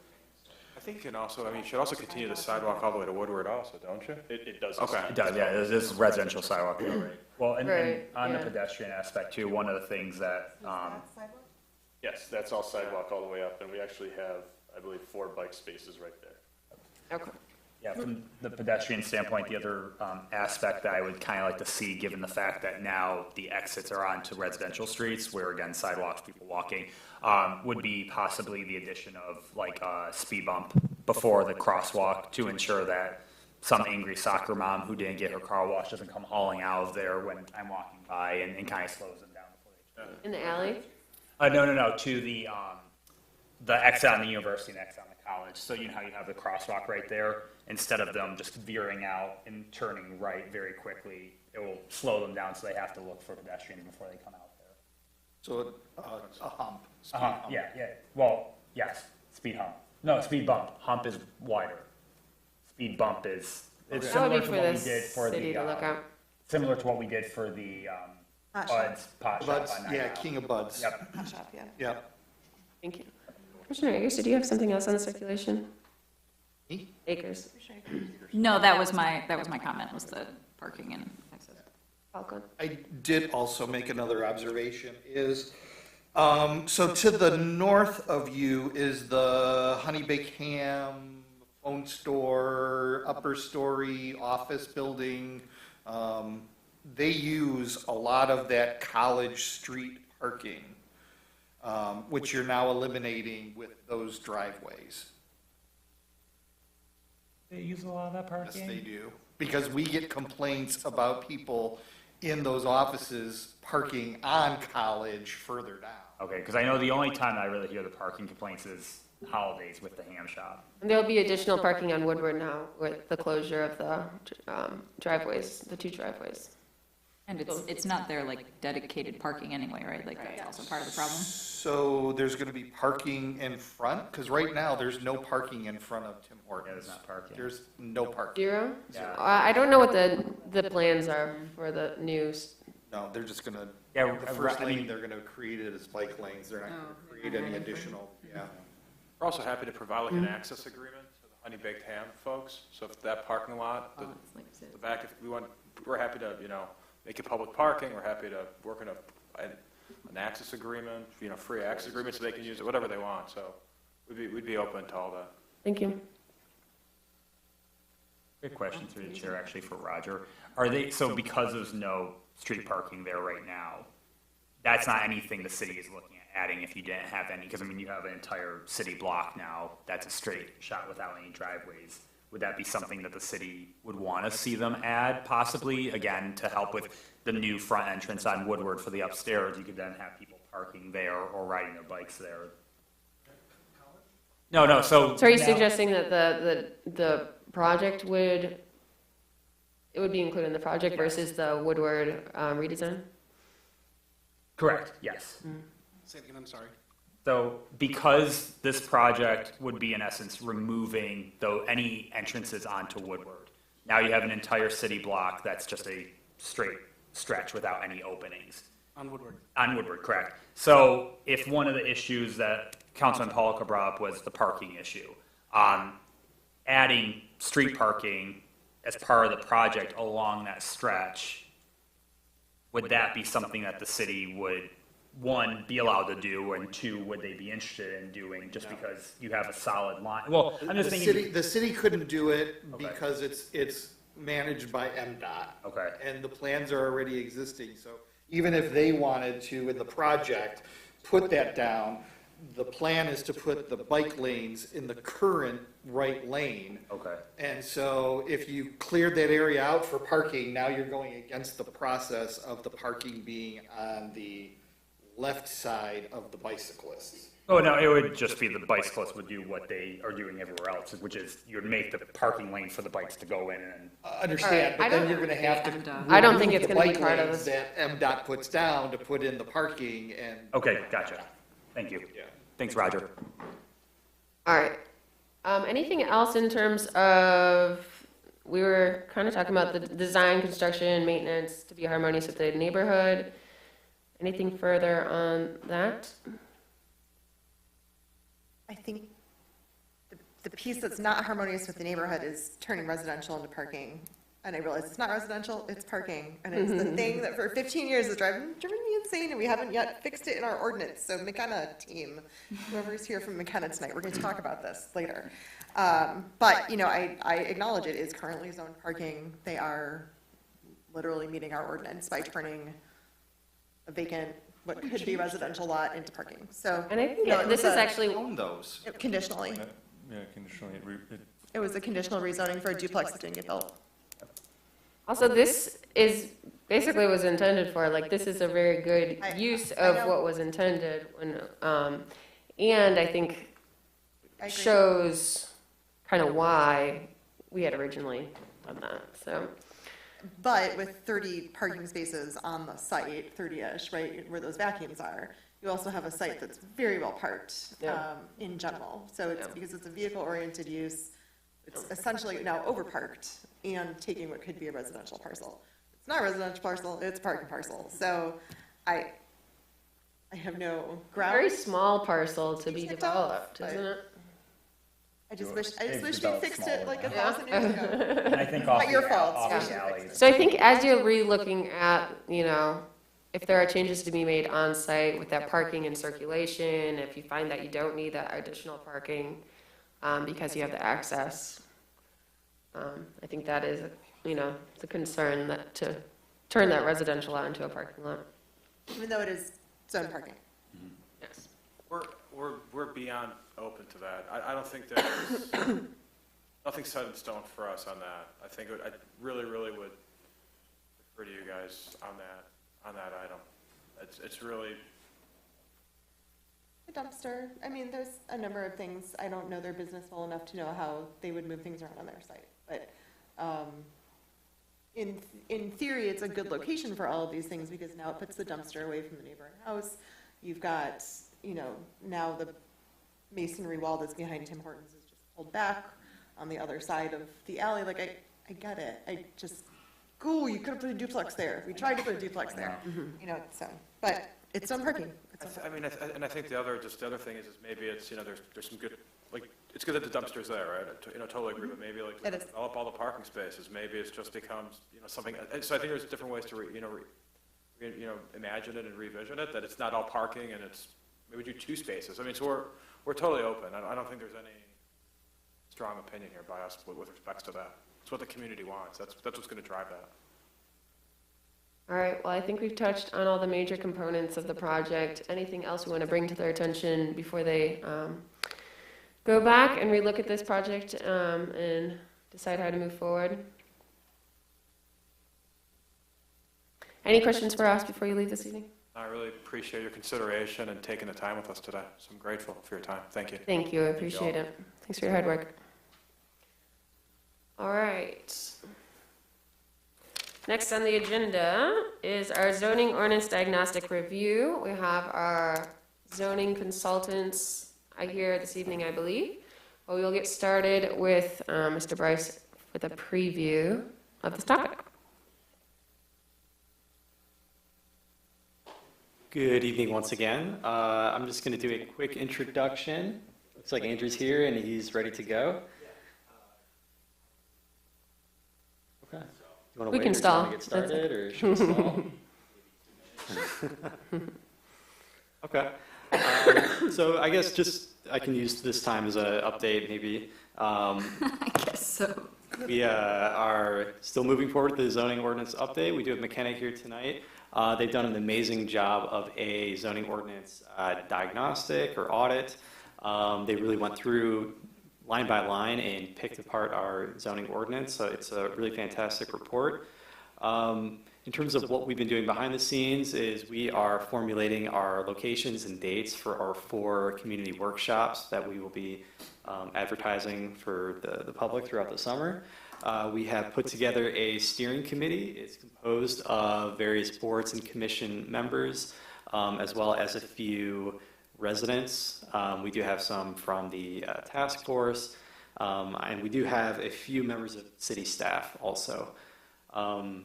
I think you can also, I mean, you should also continue the sidewalk all the way to Woodward also, don't you? through. It does. Okay. it does, yeah, this is residential sidewalk, right? Well, and Right, on the yeah. pedestrian aspect too, one of the things that, Sidewalk? Yes, that's all sidewalk all the way up, and we actually have, I believe, 4 bike spaces right there. Okay. yeah, from the pedestrian standpoint, the other aspect that I would kind of like to see, given the fact that now the exits are onto residential streets, where again, sidewalks, people walking, would be possibly the addition of like a speed bump before the crosswalk to ensure that some angry soccer mom who didn't get her car washed doesn't come hauling out of there when I'm walking by and kind of slows them down before they. In the alley? No, to the exit on the university and exit on the college. So you know how you have the crosswalk right there? Instead of them just veering out and turning right very quickly, it will slow them down so they have to look for pedestrians before they come out there. So a hump. speed hump. Yeah. Well, yes, speed hump. No, speed bump. Hump is wider. Speed bump is, it's That would similar be to for what the we did for city the, to look at. similar to what we did for the Hot shop. Bud's pot shop Buds, on 9 yeah, Mile. King of Buds. Yep. Hot shop, yeah. Yeah. Thank you. Commissioner Akers, did you have something else on the circulation? Me? Acres. No, that was my comment, was the parking and access. Falcon. I did also make another observation is, so to the north of you is the Honey Baked Ham phone store, upper story office building. They use a lot of that College Street parking, which you're now eliminating with those driveways. They use a lot of that Yes, they do. Because we get complaints about people in those offices parking on College further down. Okay, because I know the only time I really hear the parking complaints is holidays with the ham shop. And there'll be additional parking on Woodward now with the closure of the driveways, the 2 driveways. And it's not their like dedicated parking anyway, right? Like that's also part of the problem. So there's gonna be parking in front, because right now, there's no parking in front of Tim Yeah, Hortons. there's not parking. There's no parking. 0? Yeah. I don't know what the plans are for the news. No, they're just gonna, Yeah, the first I mean- lane, they're gonna create it as bike lanes. They're not gonna create any additional, yeah. We're also happy to provide like an access agreement to the Honey Baked Ham folks. So if that parking lot, the back, if we want, we're happy to, you know, make it public parking. We're happy to work in an access agreement, you know, free access agreement so they can use it, whatever they want. So we'd be open to all that. Thank you. Good question through the chair, actually, for Roger. Are they, so because there's no street parking there right now, that's not anything the city is looking at adding if you didn't have any? Because, I mean, you have an entire city block now that's a straight shot without any driveways. Would that be something that the city would want to see them add, possibly, again, to help with the new front entrance on Woodward for the upstairs? You could then have people parking there or riding their bikes there. No, so. So are you now- suggesting that the project would, it would be included in the project versus the Woodward redesign? Correct, yes. Say it again, I'm sorry. So because this project would be in essence removing any entrances onto Woodward, now you have an entire city block that's just a straight stretch without any openings. On Woodward. On Woodward, correct. So if one of the issues that Councilman Polika brought up was the parking issue, adding street parking as part of the project along that stretch, would that be something that the city would, one, be allowed to do, and 2, would they be interested in doing, just because you have a solid line? Well, I'm just thinking. The city couldn't do it Okay. because it's managed by MDOT. Okay. And the plans are already existing, so even if they wanted to, in the project, put that down, the plan is to put the bike lanes in the current right lane. Okay. And so if you cleared that area out for parking, now you're going against the process of the parking being on the left side of the bicyclists. Oh, no, it would just be the bicyclists would do what they are doing everywhere else, which is you'd make the parking lane for the bikes to go in and. Understand, I but then don't- you're gonna have to. I don't think remove it's the gonna be bike part of lanes this. That MDOT puts down to put in the parking and. Okay, gotcha. Thank you. Yeah. Thanks, Roger. All right. Anything else in terms of, we were kind of talking about the design, construction, maintenance to be harmonious with the neighborhood. Anything further on that? I think the piece that's not harmonious with the neighborhood is turning residential into parking. And I realize it's not residential, it's parking. And it's the thing that for 15 years is driving me insane, and we haven't yet fixed it in our ordinance. So McKenna team, whoever's here from McKenna tonight, we're going to talk about this later. But, you know, I acknowledge it is currently zoned parking. They are literally meeting our ordinance by turning a vacant, what could be residential lot into parking. So, And I think you know, it this was is a- actually, Own those. conditionally. Yeah, conditionally, It was a conditional rezoning for a duplex that didn't get built. also this is basically was intended for, like, this is a very good use I of know. what was intended when, and I think I agree. shows kind of why we had originally done that, so. But with 30 parking spaces on the site, 30-ish, right, where those vacuums are, you also have a site that's very well parked Yeah. in general. So it's Yeah. because it's a vehicle-oriented use, it's essentially now overparked and taking what could be a residential parcel. It's not a residential parcel, it's a parking parcel. So I have no ground. Very small parcel to be It's picked up, developed, but- isn't it? I just wish They've we developed fixed smaller it like now. 1,000 years ago. And I think off Not your the, fault, off it's the your alley. So I think as you're re-looking at, you know, if there are changes to be made on site with that parking and circulation, if you find that you don't need that additional parking, because you have the access, I think that is, you know, the concern that to turn that residential lot into a parking lot. Even though it is zone parking. Yes. We're beyond open to that. I don't think there's nothing set in stone for us on that. I think I really would refer to you guys on that item. It's really, A dumpster, I mean, there's a number of things, I don't know their business well enough to know how they would move things around on their site, but, in theory, it's a good location for all of these things, because now it puts the dumpster away from the neighboring house. You've got, you know, now the masonry wall that's behind Tim Hortons is just pulled back on the other side of the alley, like, I get it, I just, cool, you could have put a duplex there, we tried to put a duplex there, you know, so, but it's zone parking. It's zone I mean, and I think the other thing is maybe it's, you know, there's some good, like, it's good that the dumpster's there, right? You know, totally agree, but maybe like, It is. develop all the parking spaces, maybe it just becomes, you know, something, so I think there's different ways to, imagine it and revision it, that it's not all parking and it's, maybe do 2 spaces. I mean, so we're totally open. I don't think there's any strong opinion here by us with respects to that. It's what the community wants. That's what's going to drive that. All right, well, I think we've touched on all the major components of the project. Anything else we want to bring to their attention before they go back and relook at this project and decide how to move forward? Any questions for us before you leave this evening? I really appreciate your consideration and taking the time with us today. So I'm grateful for your time. Thank you. Thank you, I appreciate it. Thanks for your hard work. All right. Next on the agenda is our zoning ordinance diagnostic review. We have our zoning consultants here this evening, I believe. Well, we'll get started with Mr. Bryce with a preview of this topic. Good evening once again. I'm just going to do a quick introduction. Looks like Andrew's here and he's ready to go. Okay. You want to We wait can or do you stall. want to get started or should we stall? Okay. So I guess just I can use this time as an update maybe. I guess so. We are still moving forward with the zoning ordinance update. We do have McKenna here tonight. They've done an amazing job of a zoning ordinance diagnostic or audit. They really went through line by line and picked apart our zoning ordinance. So it's a really fantastic report. In terms of what we've been doing behind the scenes is we are formulating our locations and dates for our 4 community workshops that we will be advertising for the public throughout the summer. We have put together a steering committee. It's composed of various boards and commission members, as well as a few residents. We do have some from the task force, and we do have a few members of city staff also. I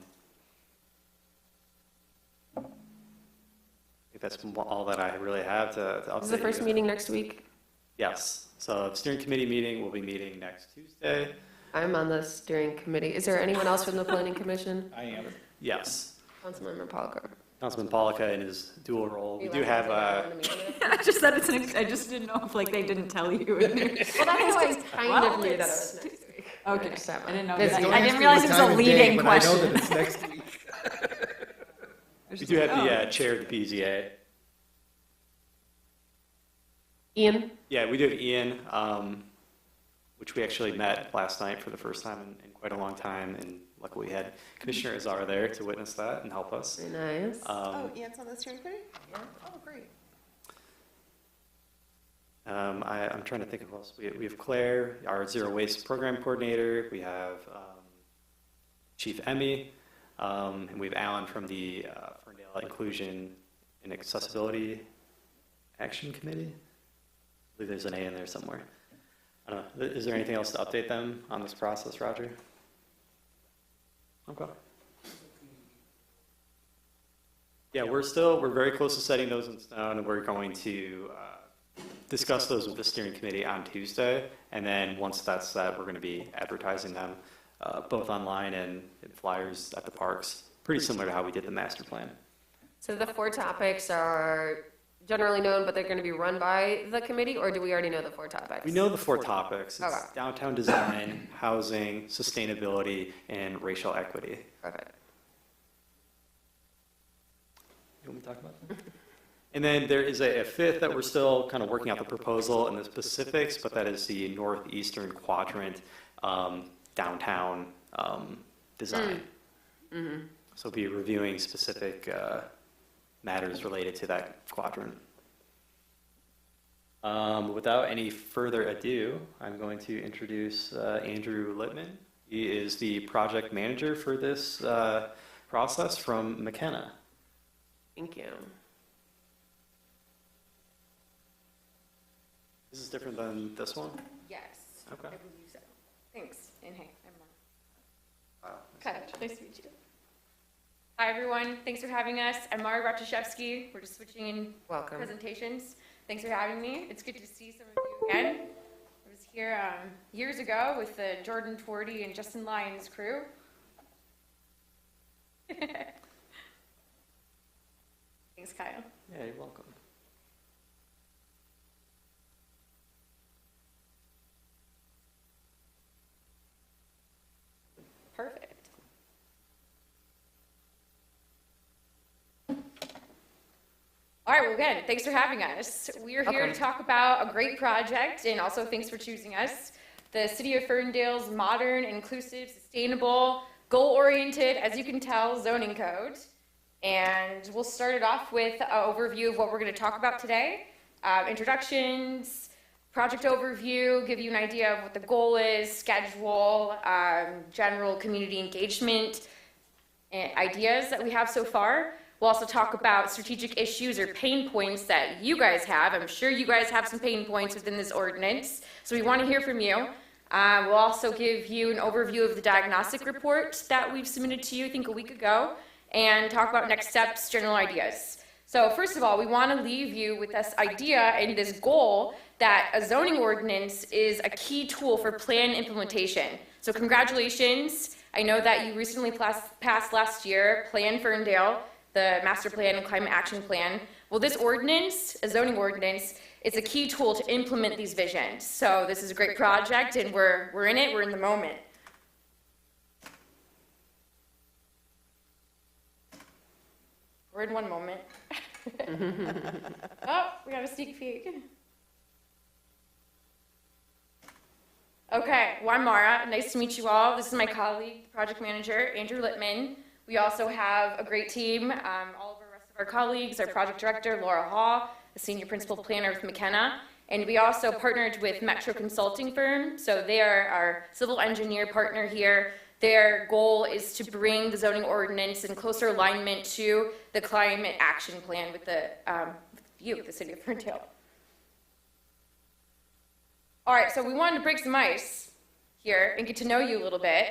think that's all that I really have to update This is the first you. meeting next week. Yes. So the steering committee meeting will be meeting next Tuesday. I'm on the steering committee. Is there anyone else from the planning commission? I am. Yes. Councilmember Palker. Councilman Polika in his dual role. We do have, I just said I just didn't know if like they didn't tell you. Well, that's why I kind Well, of knew that it it's- was next week. Okay, Just that I one. didn't know. Busy. I didn't realize it was a leading But I know question. that it's next week. we do have the chair of the PZA. Ian? Yeah, we do have Ian, which we actually met last night for the first time in quite a long time, and luckily we had Commissioner Azar there to witness that and help us. Very nice. Oh, Ian's on the steering committee? Yeah. Oh, great. I'm trying to think of who else. We have Claire, our zero waste program coordinator. We have Chief Emmy, and we have Alan from the Ferndale Inclusion and Accessibility Action Committee. I believe there's an A in there somewhere. I don't know. Is there anything else to update them on this process, Roger? Okay. Yeah, we're very close to setting those in stone, and we're going to discuss those with the steering committee on Tuesday. And then once that's set, we're going to be advertising them both online and in flyers at the parks, pretty similar to how we did the master plan. So the 4 topics are generally known, but they're going to be run by the committee, or do we already know the 4 topics? We know the 4 topics. It's Okay. downtown design, housing, sustainability, and racial equity. Perfect. You want me to talk about that? And then there is a 5th that we're still kind of working out the proposal and the specifics, but that is the northeastern quadrant downtown design. Mm-hmm. So we'll be reviewing specific matters related to that quadrant. Without any further ado, I'm going to introduce Andrew Littman. He is the project manager for this process from McKenna. Thank you. This is different than this one? Yes. Okay. I believe so. Thanks. And hey, I'm Mara. Wow. Kyle, nice to meet you. Hi, everyone. Thanks for having us. I'm Mara Ratuszewski. We're just switching in Welcome. presentations. Thanks for having me. It's good to see some of you again. I was here years ago with the Jordan Twardy and Justin Lyons crew. Thanks, Kyle. Yeah, you're welcome. Perfect. All right, well, again, thanks for having us. We are here to talk about a great project, and also thanks for choosing us. The City of Ferndale's modern, inclusive, sustainable, goal-oriented, as you can tell, zoning code. And we'll start it off with an overview of what we're going to talk about today. Introductions, project overview, give you an idea of what the goal is, schedule, general community engagement, and ideas that we have so far. We'll also talk about strategic issues or pain points that you guys have. I'm sure you guys have some pain points within this ordinance, so we want to hear from you. We'll also give you an overview of the diagnostic report that we've submitted to you, I think, a week ago, and talk about next steps, general ideas. So first of all, we want to leave you with this idea and this goal that a zoning ordinance is a key tool for plan implementation. So congratulations. I know that you recently passed last year, Plan Ferndale, the Master Plan and Climate Action Plan. Well, this ordinance, a zoning ordinance, it's a key tool to implement these visions. So this is a great project, and we're in it, we're in the moment. We're in one moment. Oh, we got a sneak peek. Okay, well, I'm Mara. Nice to meet you all. This is my colleague, project manager, Andrew Littman. We also have a great team, all of the rest of our colleagues, our project director, Laura Hall, the senior principal planner with McKenna, and we also partnered with Metro Consulting Firm, so they are our civil engineer partner here. Their goal is to bring the zoning ordinance in closer alignment to the climate action plan with the city of Ferndale. All right, so we wanted to break some ice here and get to know you a little bit.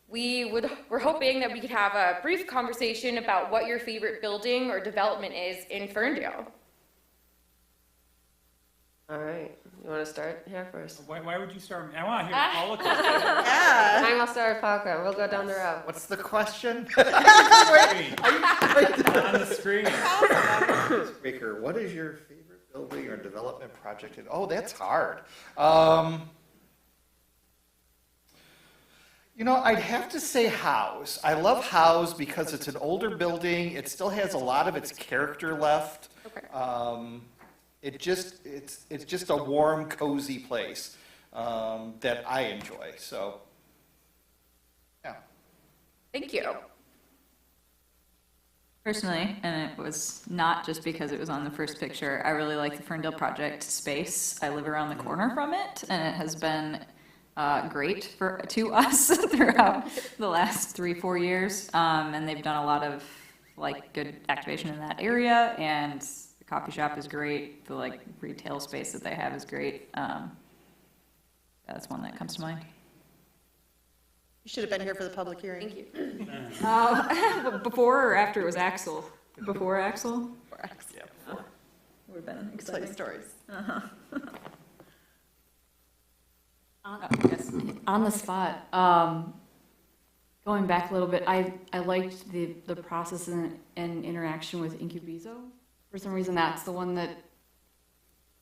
We're hoping that we could have a brief conversation about what your favorite building or development is in Ferndale. All right, you want to start here first? Why would you start? I want to hear all of this. Yeah. I will start with Falco. We'll go down the road. What's the question? On the screen. Baker, what is your favorite building or development project? Oh, that's hard. I'd have to say House. I love House because it's an older building. It still has a lot of its character left. Okay. It's just a warm, cozy place that I enjoy. So, yeah. Thank you. Personally, and it was not just because it was on the first picture, I really like the Ferndale Project space. I live around the corner from it, and it has been great to us throughout the last 3-4 years. And they've done a lot of good activation in that area, and the coffee shop is great. The retail space that they have is great. That's one that comes to mind. You should have been here for the public hearing. Thank you. Before or after it was Axel? Before Axel? Yeah. Would have been Tell you exciting. stories. Yes. On the spot, going back a little bit, I liked the process and interaction with Incubizo. For some reason, that's the one that,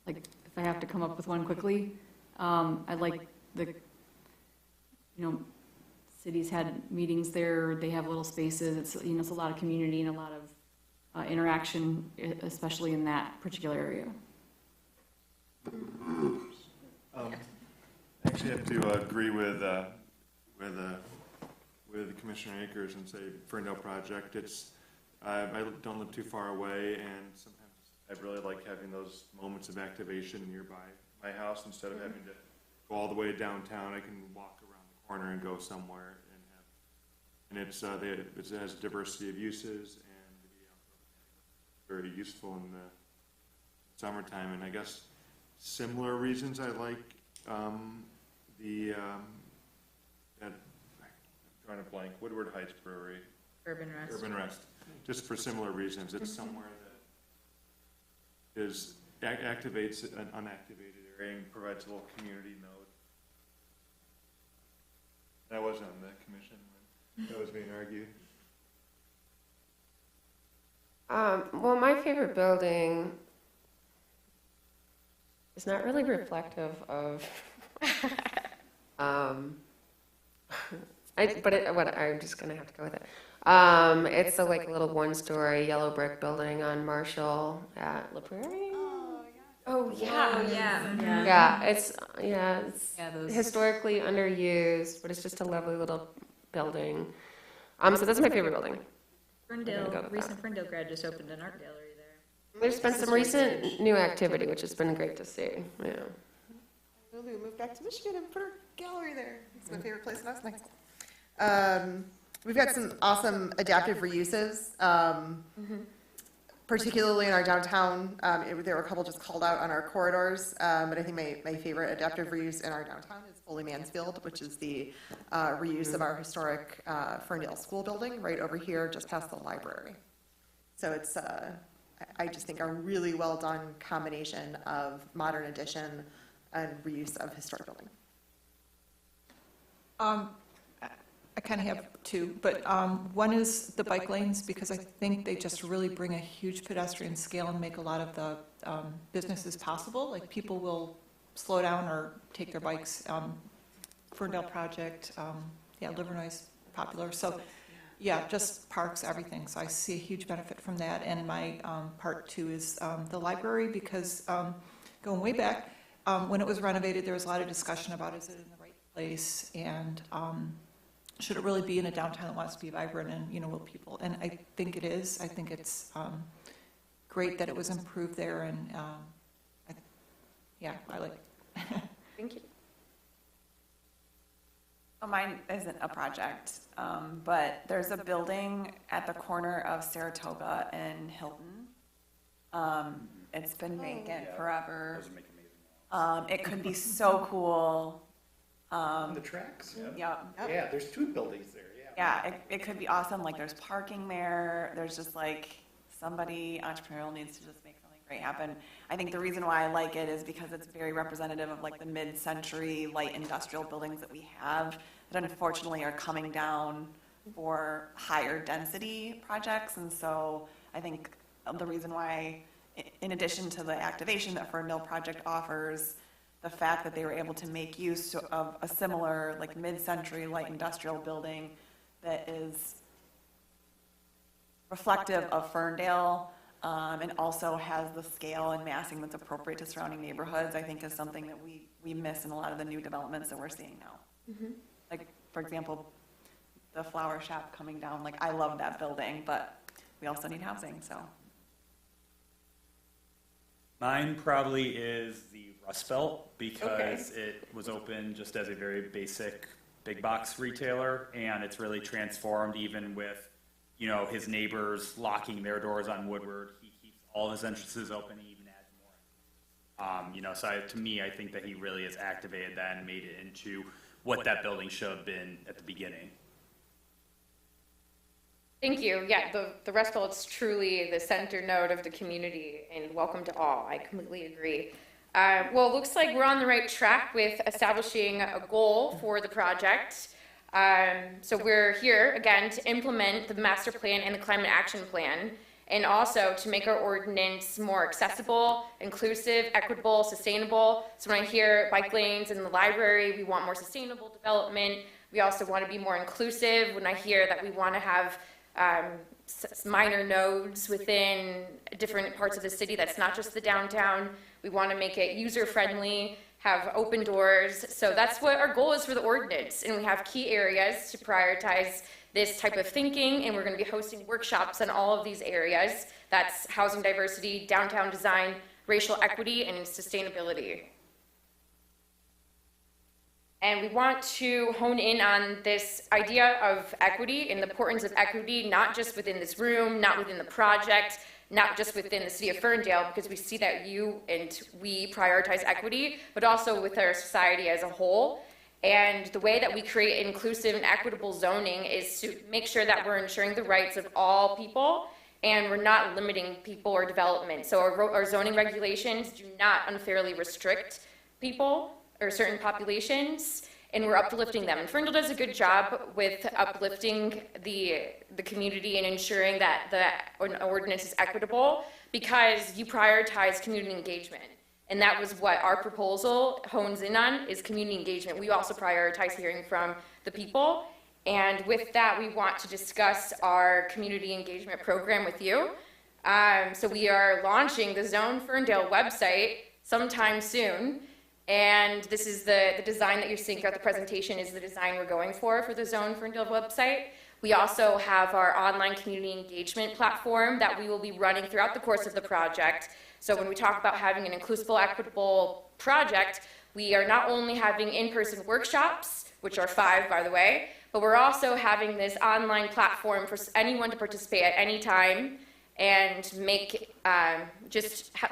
if I have to come up with one quickly, I like cities had meetings there, they have little spaces, it's a lot of community and a lot of interaction, especially in that particular area. I actually have to agree with Commissioner Akers and say Ferndale Project. I don't live too far away, and sometimes I really like having those moments of activation nearby my house instead of having to go all the way downtown. I can walk around the corner and go somewhere and it has a diversity of uses, and very useful in the summertime. And I guess similar reasons I like I'm drawing a blank. Woodward Heights Brewery. Urban Rest. Urban Rest. Just for similar reasons. It's somewhere that activates an unactivated area and provides a little community node. That wasn't on the commission when that was being argued. Well, my favorite building is not really reflective of, I'm just gonna have to go with it. It's a little one-story yellow brick building on Marshall at La Prairie. Oh, yeah. Yeah, it's those- historically underused, but it's just a lovely little building. So that's my favorite building. Recent Ferndale grad just opened an art gallery there. There's been some recent new activity, which has been great to see. Yeah. We moved back to Michigan and put our gallery there. It's my favorite place in Austin. We've got some awesome adaptive reuses, particularly in our downtown. There were a couple just called out on our corridors, but I think my favorite adaptive reuse in our downtown is Foley Mansfield, which is the reuse of our historic Ferndale School building right over here, just past the library. So it's, I just think, a really well done combination of modern addition and reuse of historic building. I kind of have two, but one is the bike lanes, because I think they just really bring a huge pedestrian scale and make a lot of the businesses possible. Like, people will slow down or take their bikes. Ferndale Project, Livernois popular. So, yeah, just parks, everything. So I see a huge benefit from that. And my part two is the library, because going way back, when it was renovated, there was a lot of discussion about, is it in the right place? And should it really be in a downtown that wants to be vibrant and, you know, will people? And I think it is. I think it's great that it was improved there, and yeah, I like it. Thank you. Well, mine isn't a project, but there's a building at the corner of Saratoga and Hilton. It's been vacant forever. Those make amazing. It could be so cool. The tracks? Yeah, Yeah, there's 2 buildings there, yeah, it could be awesome. Like, there's parking there. There's just like somebody entrepreneurial needs to just make something great happen. I think the reason why I like it is because it's very representative of like the mid-century light industrial buildings that we have that unfortunately are coming down for higher density projects. And so I think the reason why, in addition to the activation that Ferndale project offers, the fact that they were able to make use of a similar like mid-century light industrial building that is reflective of Ferndale, and also has the scale and massing that's appropriate to surrounding neighborhoods, I think is something that we miss in a lot of the new developments that we're seeing now. Like, for example, the flower shop coming down, like, I love that building, but we also need housing, so. Mine probably is the Rust Belt, because it was open just as a very basic big box retailer, and it's really transformed, even with, you know, his neighbors locking their doors on Woodward. He keeps all his entrances open, he even adds more. You know, so to me, I think that he really has activated that and made it into what that building should have been at the beginning. Thank you. Yeah, the Rust Belt's truly the center node of the community, and welcome to all. I completely agree. Well, it looks like we're on the right track with establishing a goal for the project. So we're here, again, to implement the master plan and the climate action plan, and also to make our ordinance more accessible, inclusive, equitable, sustainable. So when I hear bike lanes in the library, we want more sustainable development. We also want to be more inclusive. When I hear that we want to have minor nodes within different parts of the city, that's not just the downtown. We want to make it user-friendly, have open doors. So that's what our goal is for the ordinance. And we have key areas to prioritize this type of thinking, and we're going to be hosting workshops on all of these areas. That's housing diversity, downtown design, racial equity, and sustainability. And we want to hone in on this idea of equity and the importance of equity, not just within this room, not within the project, not just within the city of Ferndale, because we see that you and we prioritize equity, but also with our society as a whole. And the way that we create inclusive and equitable zoning is to make sure that we're ensuring the rights of all people, and we're not limiting people or development. So our zoning regulations do not unfairly restrict people or certain populations, and we're uplifting them. And Ferndale does a good job with uplifting the community and ensuring that the ordinance is equitable, because you prioritize community engagement. And that was what our proposal hones in on, is community engagement. We also prioritize hearing from the people. And with that, we want to discuss our community engagement program with you. So we are launching the Zone Ferndale website sometime soon. And this is the design that you're seeing throughout the presentation is the design we're going for the Zone Ferndale website. We also have our online community engagement platform that we will be running throughout the course of the project. So when we talk about having an inclusive, equitable project, we are not only having in-person workshops, which are 5, by the way, but we're also having this online platform for anyone to participate at any time and make,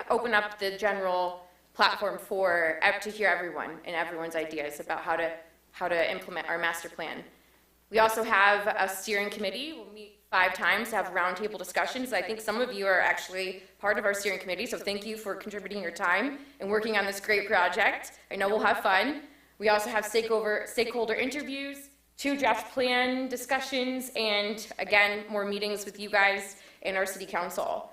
open up the general platform to hear everyone and everyone's ideas about how to implement our master plan. We also have a steering committee. We'll meet 5 times to have roundtable discussions. I think some of you are actually part of our steering committee, so thank you for contributing your time and working on this great project. I know we'll have fun. We also have stakeholder interviews, 2 draft plan discussions, and again, more meetings with you guys and our city council.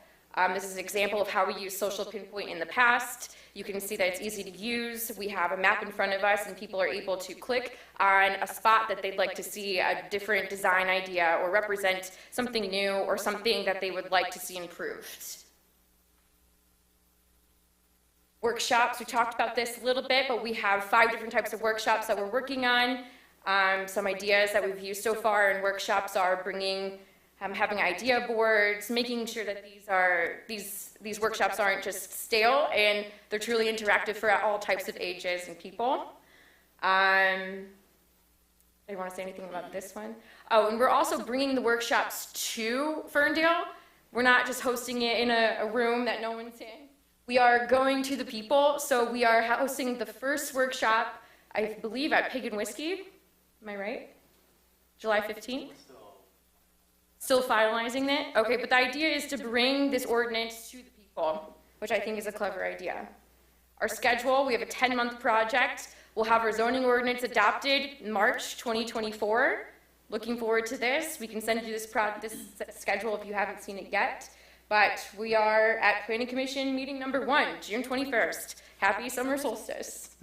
This is an example of how we use Social Pinpoint in the past. You can see that it's easy to use. We have a map in front of us, and people are able to click on a spot that they'd like to see a different design idea or represent something new or something that they would like to see improved. Workshops, we talked about this a little bit, but we have 5 different types of workshops that we're working on. Some ideas that we've used so far in workshops are bringing, having idea boards, making sure that these workshops aren't just stale and they're truly interactive for all types of ages and people. I want to say anything about this one. Oh, and we're also bringing the workshops to Ferndale. We're not just hosting it in a room that no one's in. We are going to the people, so we are hosting the first workshop, I believe, at Pig and Whiskey. Am I right? July 15th? Still finalizing it? Okay, but the idea is to bring this ordinance to the people, which I think is a clever idea. Our schedule, we have a 10-month project. We'll have our zoning ordinance adopted in March 2024. Looking forward to this. We can send you this schedule if you haven't seen it yet. But we are at Planning Commission meeting number 1, June 21st. Happy summer solstice.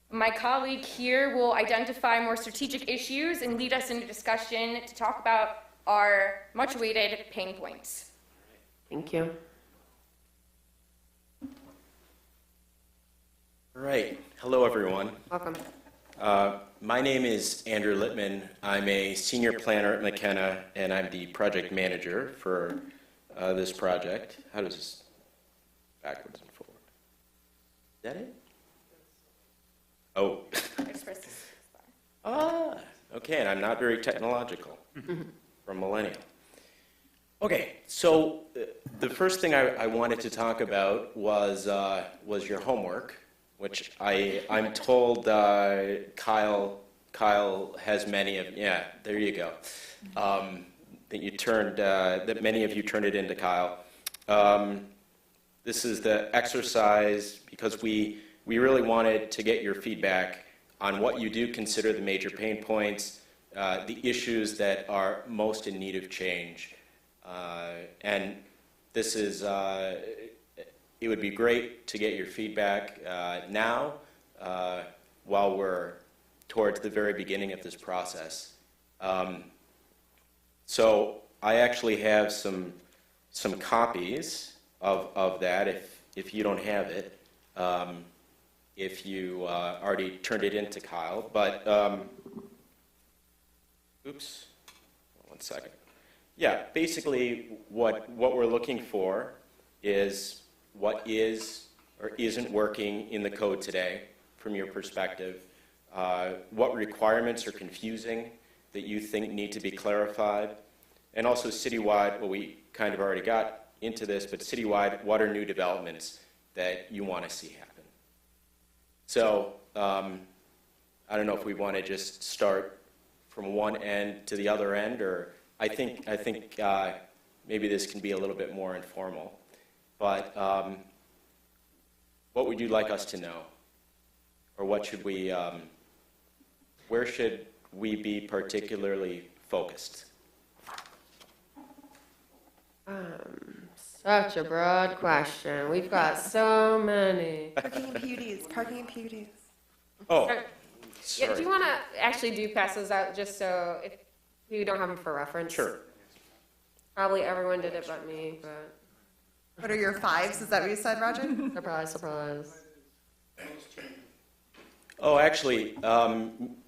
My colleague here will identify more strategic issues and lead us into discussion to talk about our much-awaited pain points. Thank you. All right. Hello, everyone. Welcome. My name is Andrew Littman. I'm a senior planner at McKenna, and I'm the project manager for this project. How does this backwards and forward? Is that it? Oh. Okay, and I'm not very technological. From millennial. Okay, so the first thing I wanted to talk about was your homework, which I'm told Kyle has many of. Yeah, there you go. That many of you turned it into Kyle. This is the exercise because we really wanted to get your feedback on what you do consider the major pain points, the issues that are most in need of change. And this is, it would be great to get your feedback now while we're towards the very beginning of this process. So I actually have some copies of that if you don't have it. If you already turned it in to Kyle, but oops, one second. Yeah, basically what we're looking for is what is or isn't working in the code today from your perspective, what requirements are confusing that you think need to be clarified, and also citywide, well, we kind of already got into this, but citywide, what are new developments that you want to see happen? So I don't know if we want to just start from one end to the other end, or I think maybe this can be a little bit more informal. But what would you like us to know, or what should we? Where should we be particularly focused? Such a broad question. We've got so many. Parking and PUDs. Oh, Yeah, sorry. do you want to actually pass those out just so if you don't have them for reference? Sure. Probably everyone did it but me, but What are your 5s? Is that what you said, Roger? surprise, surprise. Oh, actually,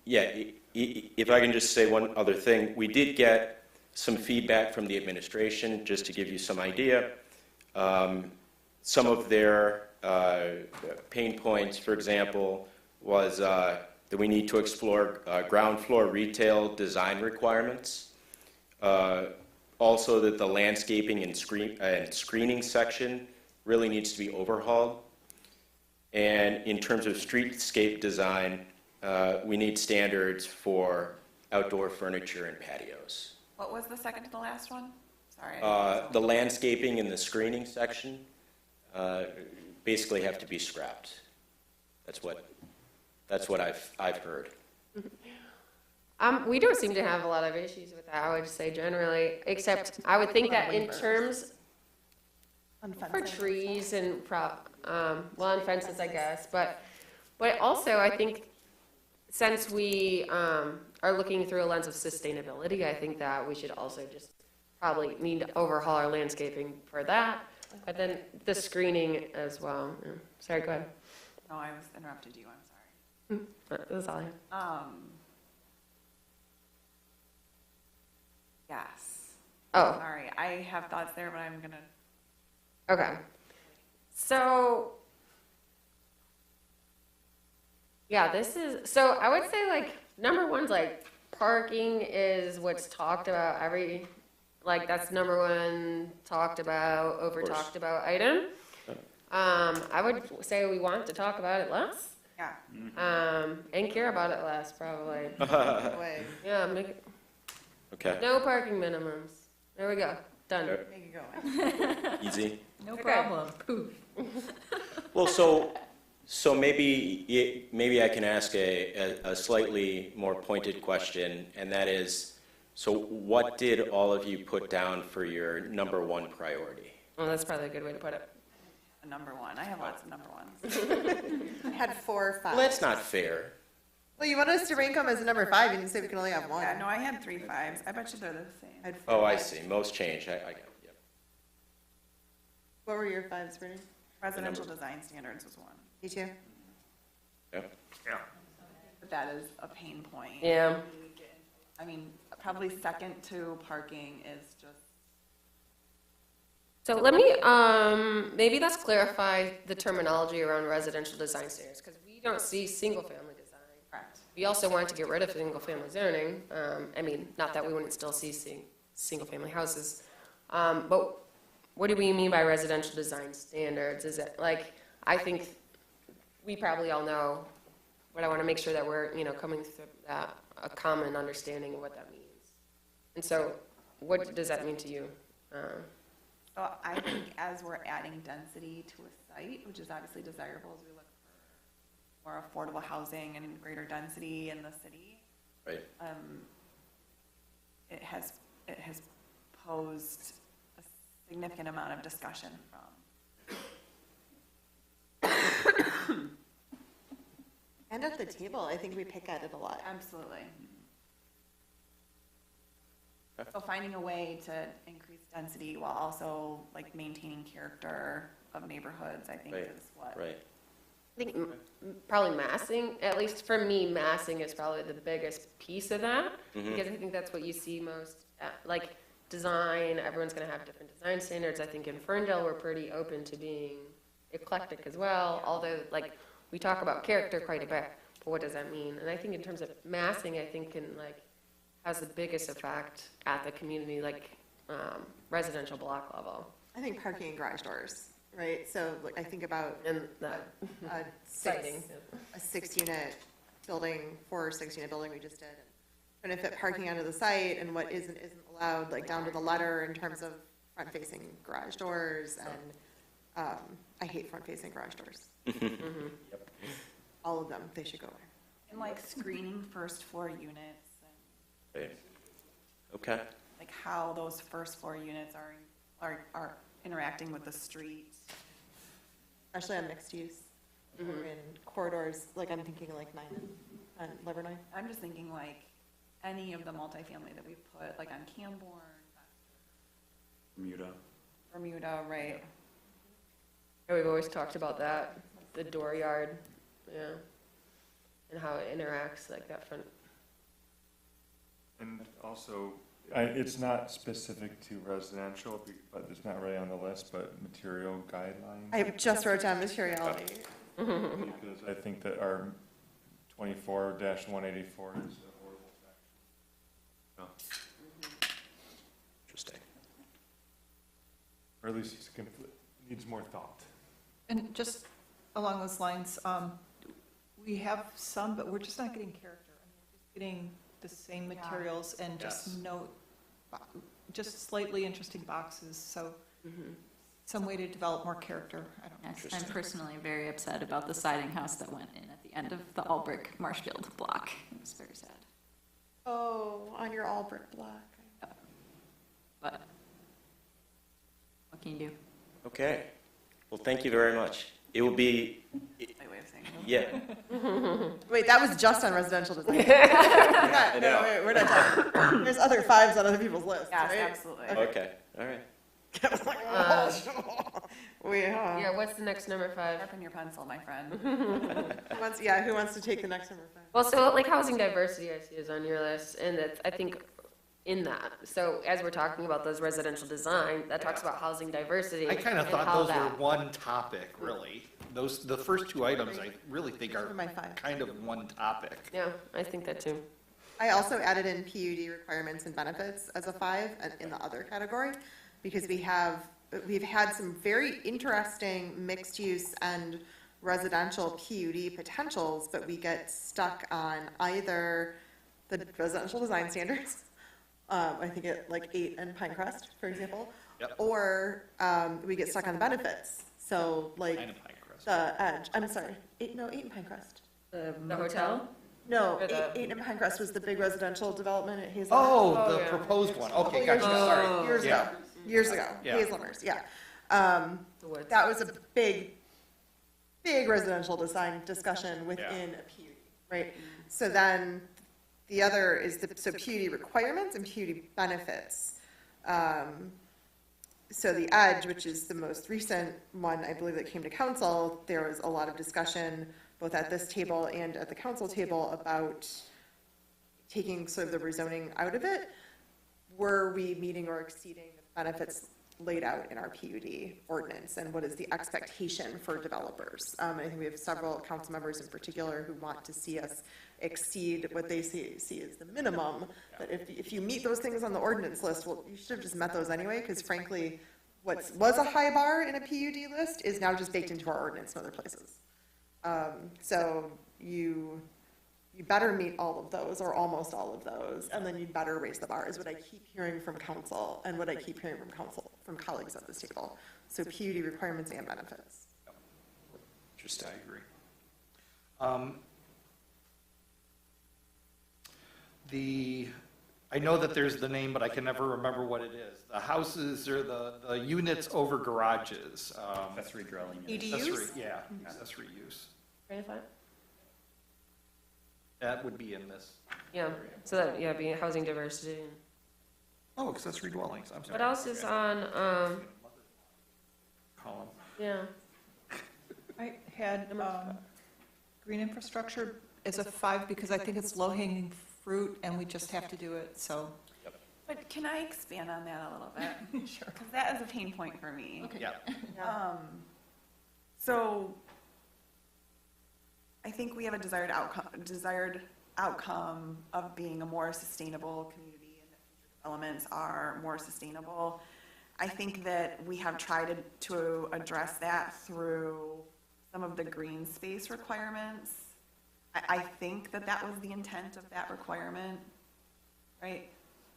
yeah, if I can just say one other thing. We did get some feedback from the administration, just to give you some idea. Some of their pain points, for example, was that we need to explore ground floor retail design requirements. Also that the landscaping and screening section really needs to be overhauled. And in terms of streetscape design, we need standards for outdoor furniture and patios. What was the second to the last one? Sorry. The landscaping and the screening section basically have to be scrapped. That's what I've heard. We don't seem to have a lot of issues with that, I would say generally, except I would think that in terms for trees and lawn fences, I guess, but also I think since we are looking through a lens of sustainability, I think that we should also just probably need to overhaul our landscaping for that, but then the screening as well. Yeah. Sorry, go ahead. No, I was interrupted you, I'm sorry. That's all I have. Yes. Oh, Sorry, I have thoughts there, but I'm gonna. okay. So, yeah, so I would say like, number one's like, parking is what's talked about that's number one talked about, over talked about item. I would say we want to talk about it less. Yeah. And care about it less, probably. Way. Yeah, make it, Okay, no parking minimums. There we go, done. Make it go. easy. No problem. Well, so maybe I can ask a slightly more pointed question, and that is, so what did all of you put down for your number one priority? Well, that's probably a good way to put it. A number one. I have lots of number ones. I had 4 or 5. Well, that's not fair. Well, you want us to rank them as a number 5, and you say we can only have one. Yeah, no, I had 3 5s. I bet you they're the same. I had 4 Oh, I 5s. see. Most change. I get it. Yep. What were your 5s, Brittany? Residential design standards was one. You too? Yep. But that is a pain point. Yeah. I mean, probably second to parking is just. So let me, maybe let's clarify the terminology around residential design standards, because we don't see single-family design. Correct. We also want to get rid of single-family zoning. I mean, not that we wouldn't still see single-family houses. But what do we mean by residential design standards? Is it like, I think we probably all know, but I want to make sure that we're, coming through that, a common understanding of what that means. And so, what does that mean to you? So I think as we're adding density to a site, which is obviously desirable as we look for more affordable housing and greater density in the city, Right. it has posed a significant amount of discussion from. And at the table, I think we pick at it a lot. Absolutely. So finding a way to increase density while also like maintaining character of neighborhoods, I think Right. is what. Right. I think probably massing, at least for me, massing is probably the biggest piece of that, because I think that's what you see most, like design, everyone's gonna have different design standards. I think in Ferndale, we're pretty open to being eclectic as well, although like, we talk about character quite a bit, but what does that mean? And I think in terms of massing, I think has the biggest effect at the community, residential block level. I think parking and garage doors, right? So like, I think about And the a siting. 6-unit building, 4 or 6-unit building we just did. Trying to fit parking onto the site and what is and isn't allowed, like down to the letter in terms of front-facing garage doors. And I hate front-facing garage doors. All of them, they should go away. And like screening first floor units and Right. Okay. like how those first floor units are interacting with the street. Especially on mixed use or in corridors, like I'm thinking like 9 and Liver 9. I'm just thinking like any of the multifamily that we've put, like on Camborne, Bermuda, right? Yeah, we've always talked about that, the dooryard, yeah, and how it interacts, like that front. And also, it's not specific to residential, but it's not really on the list, but material guidelines. I just wrote down materiality. Because I think that our 24-184 is a horrible section. Interesting. Or at least needs more thought. And just along those lines, we have some, but we're just not getting character. I mean, we're just getting the same materials and just just slightly interesting boxes, so some way to develop more character. I don't know. Yes, I'm personally very upset about the siding house that went in at the end of the all brick Marshfield block. It was very sad. Oh, on your all brick block. But what can you do? Okay. Well, thank you very much. It will be, My way of saying it. yeah. Wait, that was just on residential design. I know. Wait, we're not done. There's other 5s on other people's lists, Yes, right? absolutely. Okay. All right. Yeah, what's the next number 5? Sharpen your pencil, my friend. Who wants to take the next number 5? Well, so like housing diversity, I see is on your list, and that's, I think, in that. So as we're talking about those residential design, that talks about housing diversity. I kind of and thought how those that- were one topic, really. The first two items, I really think are My 5. kind of one topic. Yeah, I think that too. I also added in PUD requirements and benefits as a 5 and in the other category, because we've had some very interesting mixed use and residential PUD potentials, but we get stuck on either the residential design standards, I think at like 8 and Pinecrest, for example, Yep. or we get stuck on the benefits. So like Kind of Pinecrest. the Edge, I'm sorry, 8 and Pinecrest. The hotel? No, Or the- 8 and Pinecrest was the big residential development at Hazelhurst. Oh, the yeah. proposed one. Okay, Couple gotcha, years sorry. ago, years Yeah. ago, years ago, Yeah. Hazelhurst, yeah. The woods. That was a big residential design discussion within a PUD, right? So then, the other is so PUD requirements and PUD benefits. So the Edge, which is the most recent one, I believe that came to council, there was a lot of discussion, both at this table and at the council table, about taking sort of the rezoning out of it. Were we meeting or exceeding the benefits laid out in our PUD ordinance, and what is the expectation for developers? I think we have several council members in particular who want to see us exceed what they see as the minimum. But if you meet those things on the ordinance list, well, you should have just met those anyway, because frankly, what was a high bar in a PUD list is now just baked into our ordinance in other places. So you better meet all of those, or almost all of those, and then you better raise the bar, is what I keep hearing from council, and what I keep hearing from colleagues at this table. So PUD requirements and benefits. Interesting. I agree. I know that there's the name, but I can never remember what it is. The houses or the units over garages. Accessory dwelling. EDUs? Accessory, yeah, accessory use. Train of thought? That would be in this. Yeah, so that, yeah, being housing diversity. Oh, accessory dwellings, I'm sorry. What else is on, Column. yeah, I had green infrastructure as a 5 because I think it's low-hanging fruit and we just have to do it, so. But can I expand on that a little bit? Sure. Because that is a pain point for me. Yeah. So I think we have a desired outcome of being a more sustainable community, and that future developments are more sustainable. I think that we have tried to address that through some of the green space requirements. I think that was the intent of that requirement, right?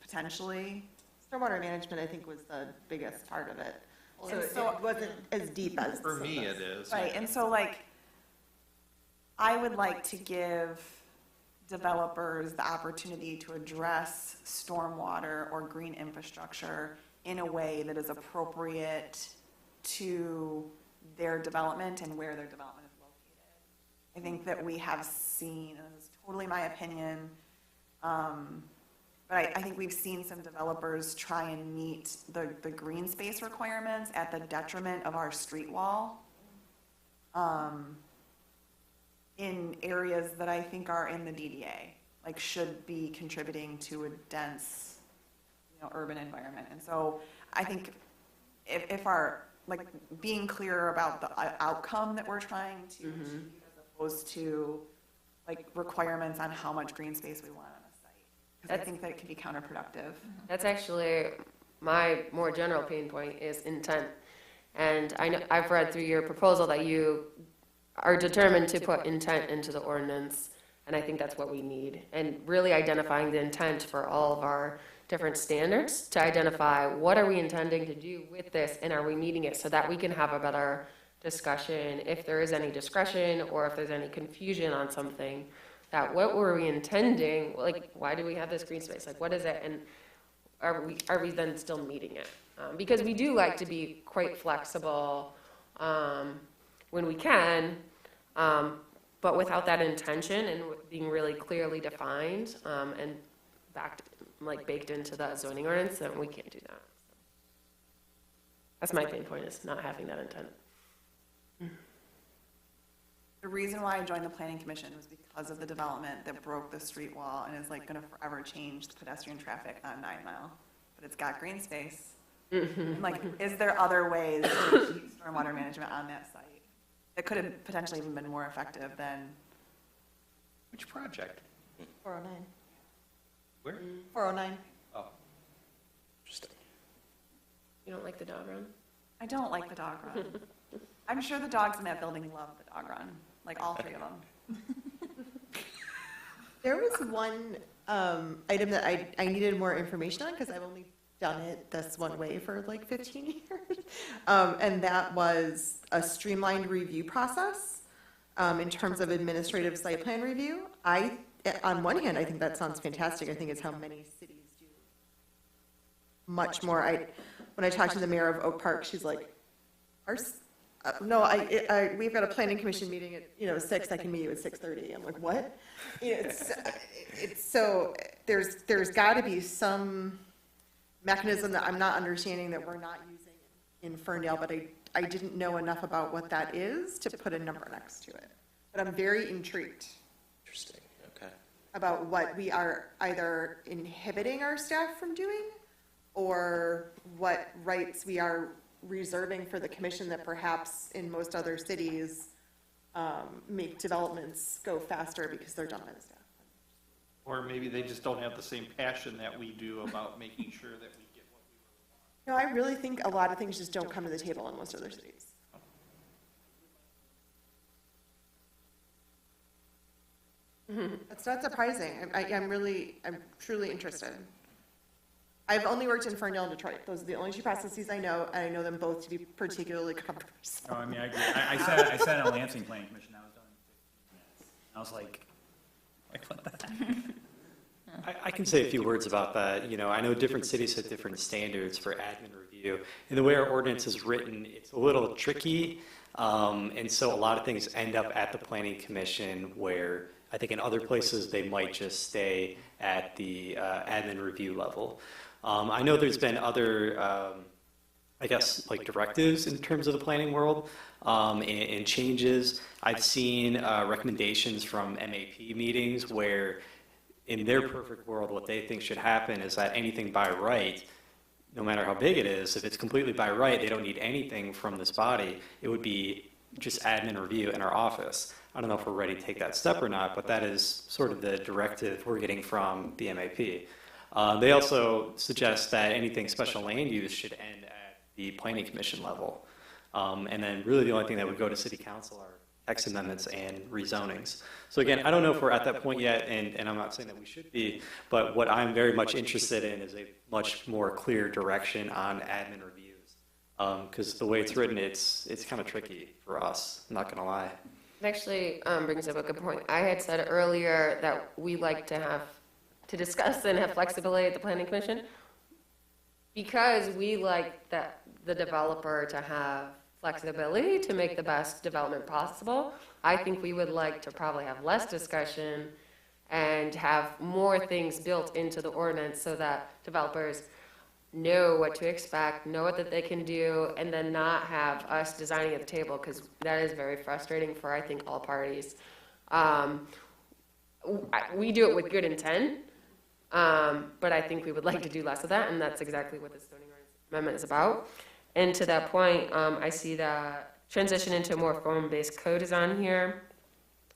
Potentially. Stormwater management, I think, was the biggest part of it. So And so- it wasn't as deep as. For me, it is. Right, and so like, I would like to give developers the opportunity to address stormwater or green infrastructure in a way that is appropriate to their development and where their development is located. I think that we have seen, and this is totally my opinion, but I think we've seen some developers try and meet the green space requirements at the detriment of our street wall. In areas that I think are in the DDA, like should be contributing to a dense, urban environment. And so I think if our, like, being clear about the outcome that we're trying to achieve as opposed to like requirements on how much green space we want on a site. Because I think that it can be counterproductive. that's actually my more general pain point is intent. And I know, I've read through your proposal that you are determined to put intent into the ordinance, and I think that's what we need. And really identifying the intent for all of our different standards to identify what are we intending to do with this, and are we meeting it, so that we can have a better discussion if there is any discretion or if there's any confusion on something, that what were we intending, like why do we have this green space, like what is it, and are we then still meeting it? Because we do like to be quite flexible when we can, but without that intention and being really clearly defined and baked into the zoning ordinance, then we can't do that. That's my pain point, is not having that intent. The reason why I joined the planning commission was because of the development that broke the street wall and is like gonna forever change the pedestrian traffic on 9 Mile. But it's got green space. Like, is there other ways to keep stormwater management on that site that could have potentially even been more effective than Which project? 409. Where? 409. Oh. Interesting. You don't like the dog run? I don't like the dog run. I'm sure the dogs in that building love the dog run, like all 3 of them. There was one item that I needed more information on because I've only done it this one way for like 15 years. And that was a streamlined review process in terms of administrative site plan review. On one hand, I think that sounds fantastic. I think it's how many cities do much more. When I talked to the mayor of Oak Park, she's like, we've got a planning commission meeting at 6. I can meet you at 6:30. I'm like, what? It's so there's got to be some mechanism that I'm not understanding that we're not using in Ferndale, but I didn't know enough about what that is to put a number next to it. But I'm very intrigued. Interesting. Okay. About what we are either inhibiting our staff from doing or what rights we are reserving for the commission that perhaps in most other cities make developments go faster because they're done by the staff. Or maybe they just don't have the same passion that we do about making sure that we get what we want. No, I really think a lot of things just don't come to the table in most other cities. That's not surprising. I'm truly interested. I've only worked in Ferndale and Detroit. Those are the only 2 processes I know, and I know them both to be particularly cumbersome. Oh, I mean, I agree. I sat on a Lansing Planning Commission. I was done in 15 minutes. I was like what the heck? I can say a few words about that. You know, I know different cities have different standards for admin review. And the way our ordinance is written, it's a little tricky. And so a lot of things end up at the planning commission where I think in other places they might just stay at the admin review level. I know there's been other, I guess, like directives in terms of the planning world and changes. I've seen recommendations from MAP meetings where in their perfect world, what they think should happen is that anything by right, no matter how big it is, if it's completely by right, they don't need anything from this body. It would be just admin review in our office. I don't know if we're ready to take that step or not, but that is sort of the directive we're getting from the MAP. They also suggest that anything special land use should end at the planning commission level. And then really the only thing that would go to city council are text amendments and rezonings. So again, I don't know if we're at that point yet, and I'm not saying that we should be, but what I'm very much interested in is a much more clear direction on admin reviews. Because the way it's written, it's kind of tricky for us, I'm not gonna lie. It actually brings up a good point. I had said earlier that we like to discuss and have flexibility at the planning commission because we like the developer to have flexibility to make the best development possible. I think we would like to probably have less discussion and have more things built into the ordinance so that developers know what to expect, know what that they can do, and then not have us designing at the table, because that is very frustrating for, I think, all parties. We do it with good intent, but I think we would like to do less of that, and that's exactly what this zoning amendment is about. And to that point, I see that transition into a more form-based code is on here.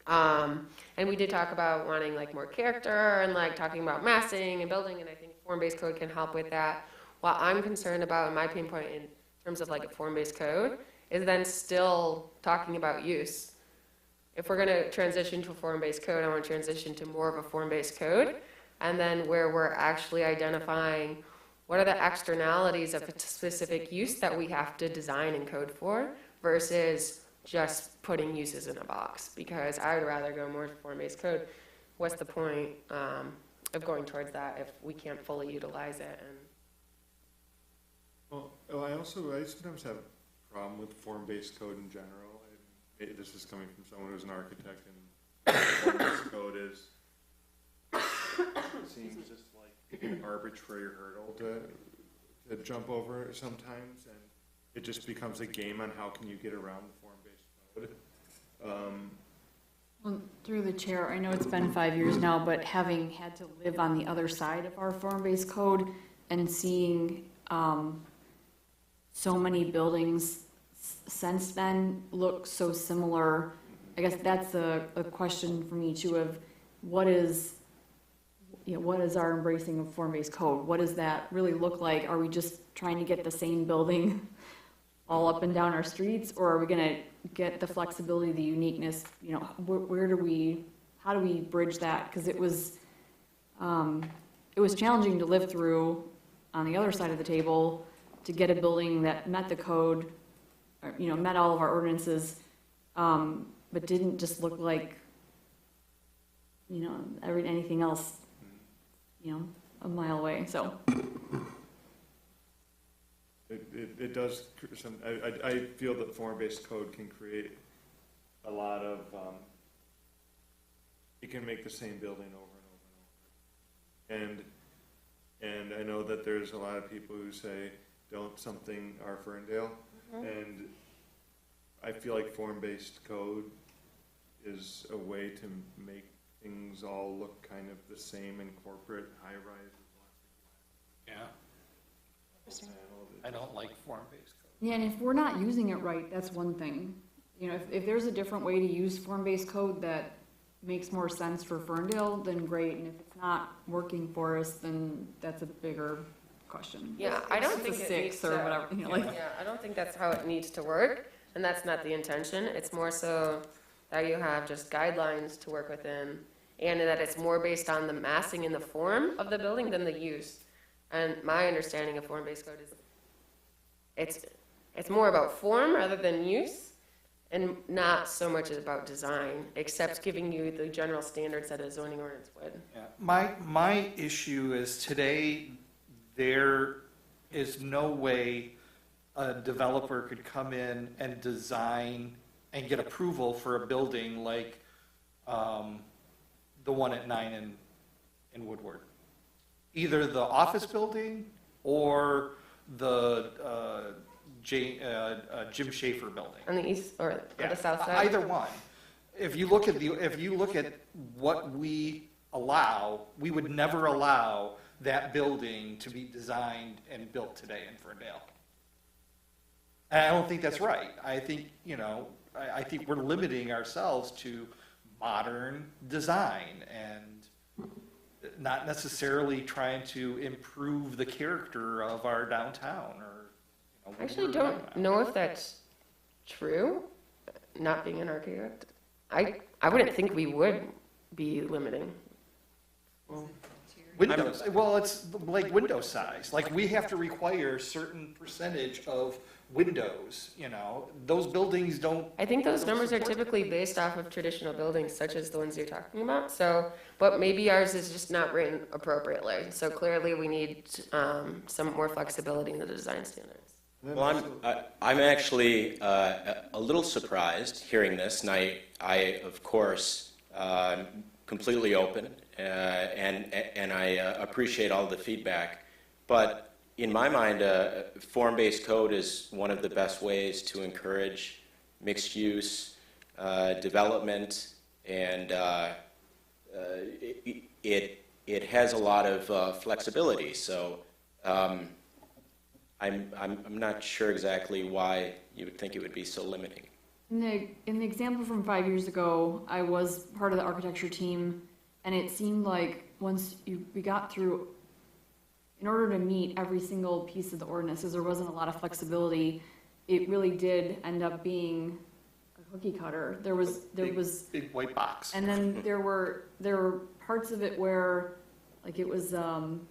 And we did talk about wanting like more character and like talking about massing and building, and I think form-based code can help with that. What I'm concerned about, and my pain point in terms of like a form-based code, is then still talking about use. If we're gonna transition to a form-based code, I want to transition to more of a form-based code, and then where we're actually identifying what are the externalities of a specific use that we have to design and code for versus just putting uses in a box, because I would rather go more form-based code. What's the point of going towards that if we can't fully utilize it? And Well, I sometimes have a problem with form-based code in general. This is coming from someone who's an architect, and form-based code seems just like an arbitrary hurdle to jump over sometimes. And it just becomes a game on how can you get around the form-based code. Well, through the chair, I know it's been 5 years now, but having had to live on the other side of our form-based code and seeing so many buildings since then look so similar, I guess that's a question for me too of what is our embracing of form-based code? What does that really look like? Are we just trying to get the same building all up and down our streets, or are we gonna get the flexibility, the uniqueness, how do we bridge that? Because it was challenging to live through on the other side of the table to get a building that met the code, or, met all of our ordinances, but didn't just look like, anything else, a mile away, so. It does, I feel that form-based code can create a lot of, it can make the same building over and over and over. And I know that there's a lot of people who say, don't something our Ferndale. And I feel like form-based code is a way to make things all look kind of the same in corporate high-rise. Yeah. I don't like form-based code. Yeah, and if we're not using it right, that's one thing. If there's a different way to use form-based code that makes more sense for Ferndale, then great. And if it's not working for us, then that's a bigger question. Yeah, I don't think it's a it six needs or to, whatever. yeah, I don't think that's how it needs to work, and that's not the intention. It's more so that you have just guidelines to work within, and that it's more based on the massing in the form of the building than the use. And my understanding of form-based code is it's more about form rather than use, and not so much about design, except giving you the general standards that a zoning ordinance would. My issue is today, there is no way a developer could come in and design and get approval for a building like the one at 9 in Woodward. Either the office building or the Jim Schaefer building. On the east or Yeah, the south side? either one. If you look at what we allow, we would never allow that building to be designed and built today in Ferndale. And I don't think that's right. I think, I think we're limiting ourselves to modern design and not necessarily trying to improve the character of our downtown or, I actually don't know if that's true, not being an architect. I wouldn't think we would be limiting. Windows, well, it's like window size. Like, we have to require a certain percentage of windows, those buildings don't. I think those numbers are typically based off of traditional buildings, such as the ones you're talking about. So, but maybe ours is just not written appropriately. So clearly, we need some more flexibility in the design standards. Well, I'm actually a little surprised hearing this, and I of course, completely open, and I appreciate all the feedback. But in my mind, form-based code is one of the best ways to encourage mixed-use development, and it has a lot of flexibility. So I'm not sure exactly why you would think it would be so limiting. In the example from 5 years ago, I was part of the architecture team, and it seemed like once we got through, in order to meet every single piece of the ordinances, there wasn't a lot of flexibility. It really did end up being a cookie cutter. There was big white box. And then there were parts of it where, like, it was not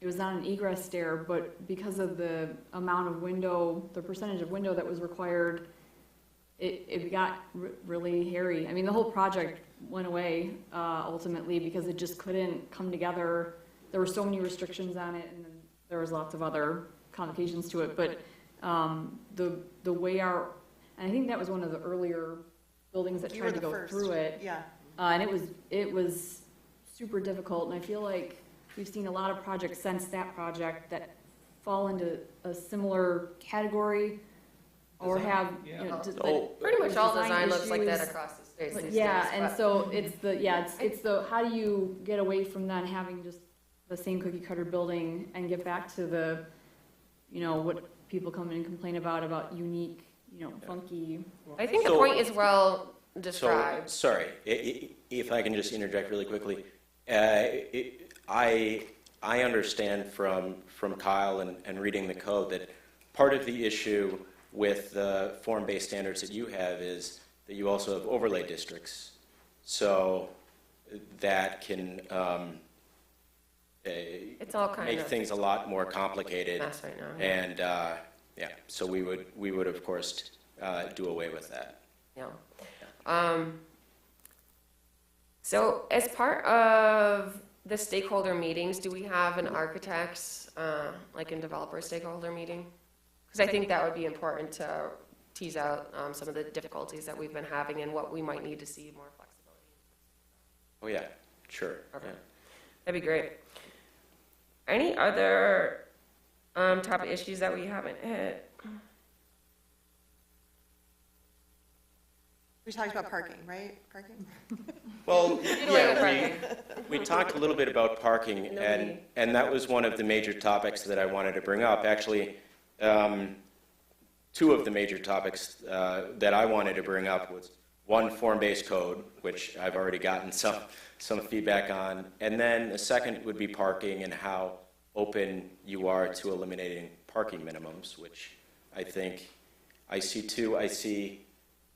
an egress stair, but because of the amount of window, the percentage of window that was required, it got really hairy. I mean, the whole project went away ultimately because it just couldn't come together. There were so many restrictions on it, and then there was lots of other complications to it. But the way and I think that was one of the earlier buildings that tried to go through it. Yeah. And it was super difficult, and I feel like we've seen a lot of projects since that project that fall into a similar category or have, Yeah. you know, just Oh, like. Pretty much all design design looks like that issues. across the states But these yeah, days, and but- so it's the, how do you get away from then having just the same cookie cutter building and get back to the, you know, what people come in and complain about unique, you know, funky. I think the So- point is well So, described. sorry, if I can just interject really quickly. I understand from Kyle and reading the code that part of the issue with the form-based standards that you have is that you also have overlay districts. So that can It's all kind make of things a lot more complicated. mess right now. And, yeah, so we would of course do away with that. Yeah. So as part of the stakeholder meetings, do we have an architects, like in developer stakeholder meeting? Because I think that would be important to tease out some of the difficulties that we've been having and what we might need to see more flexibility. Oh, yeah, sure. Okay. Yeah. That'd be great. Any other top issues that we haven't hit? We talked about parking, right? Parking? Well, Utilizing we talked a little bit about parking, Nobody- and that was one of the major topics that I wanted to bring up. Actually, two of the major topics that I wanted to bring up was one, form-based code, which I've already gotten some feedback on, and then the second would be parking and how open you are to eliminating parking minimums, which I think I see too. I see.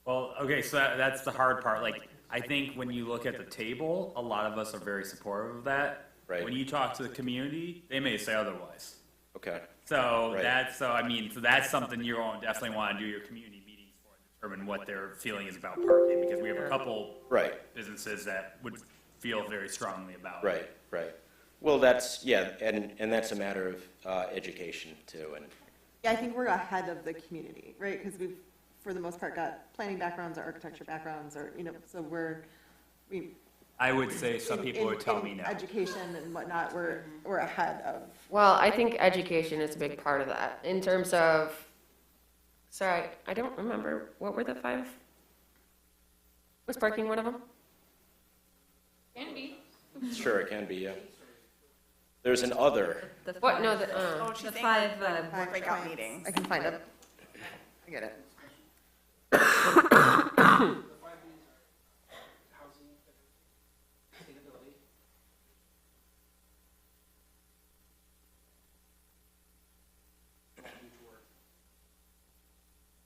Well, okay, so that's the hard part. Like, I think when you look at the table, a lot of us are very supportive of that. Right. When you talk to the community, they may say otherwise. Okay. So Right. so that's something you definitely want to do your community meetings for, and determine what their feeling is about parking, because we have a couple Right. businesses that would feel very strongly about it. Right. Right. Well, that's and that's a matter of education too, and. Yeah, I think we're ahead of the community, right? Because we've, for the most part, got planning backgrounds or architecture backgrounds, or, you know, so we. I would say some in- people in- would tell in me no. Education and whatnot, we're ahead of. Well, I think education is a big part of that in terms of, sorry, I don't remember, what were the 5? Was parking one of them? Can be. Sure, it can be, yeah. There's an other. What, no, Oh, she's The saying 5, like breakout meetings. I can find it. I get it.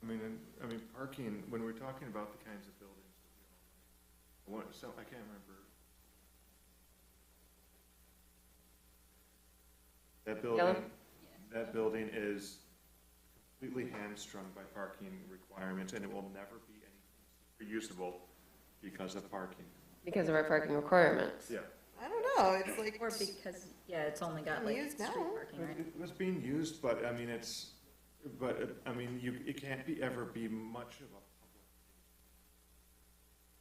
I mean, parking, when we're talking about the kinds of buildings, I can't remember. Yellow? That building is completely hamstrung by parking requirements, and it will never be anything usable because of parking. Because of our parking requirements. Yeah. I don't know, it's like. Or because, yeah, it's only got like Used street now. parking, right? It was being used, but I mean, it can't ever be much of a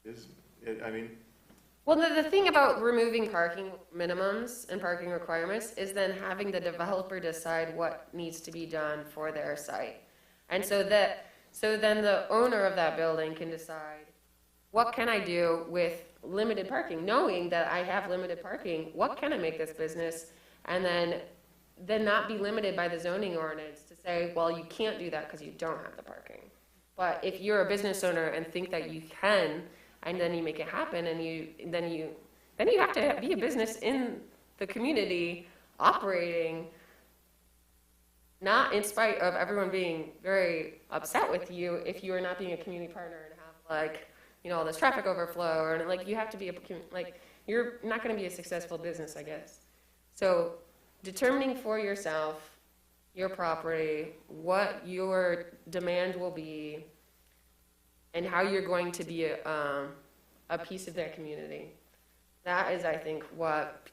public. I mean, Well, the thing about removing parking minimums and parking requirements is then having the developer decide what needs to be done for their site. And so then the owner of that building can decide, what can I do with limited parking? Knowing that I have limited parking, what can I make this business? And then not be limited by the zoning ordinance to say, well, you can't do that because you don't have the parking. But if you're a business owner and think that you can, and then you make it happen, and then you have to be a business in the community operating, not in spite of everyone being very upset with you if you are not being a community partner and have like, you know, all this traffic overflow, or like you have to be you're not going to be a successful business, I guess. So determining for yourself, your property, what your demand will be, and how you're going to be a piece of that community. That is, I think, what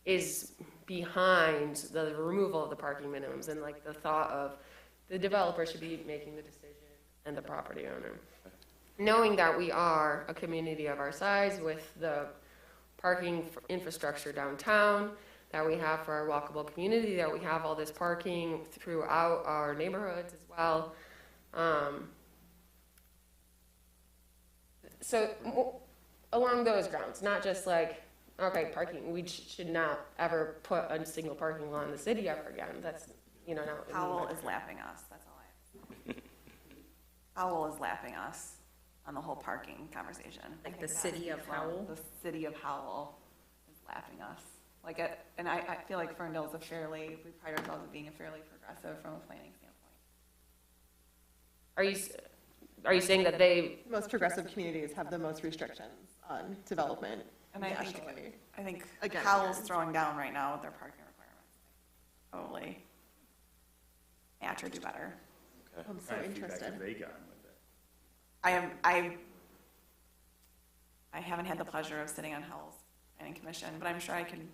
is behind the removal of the parking minimums, and like the thought of the developer should be making the decision and the property owner. Knowing that we are a community of our size with the parking infrastructure downtown that we have for our walkable community, that we have all this parking throughout our neighborhoods as well, So along those grounds, not just like, okay, parking, we should not ever put a single parking lot in the city ever again. That's, you know, not. Howell is lapping us, that's all I have to say. Howell is lapping us on the whole parking conversation. Like the city of Howell? The city of Howell is lapping us. Like, and I feel like Ferndale is we pride ourselves as being a fairly progressive from a planning standpoint. Are you saying that Most progressive communities have the most restrictions on development And nationally. I think Again, Howell's again. throwing down right now with their parking requirements. Probably match or do better. I'm so Kind of feedback interested. have they gotten with it? I haven't had the pleasure of sitting on Howell's planning commission, but I'm sure I can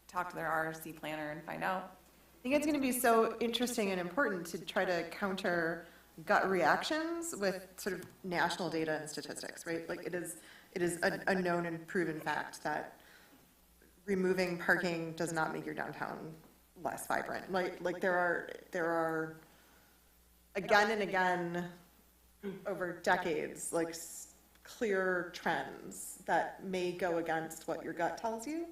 talk to their RRC planner and find out. I think it's going to be so interesting and important to try to counter gut reactions with sort of national data and statistics, right? Like it is a known and proven fact that removing parking does not make your downtown less vibrant. Like there are again and again over decades, like clear trends that may go against what your gut tells you.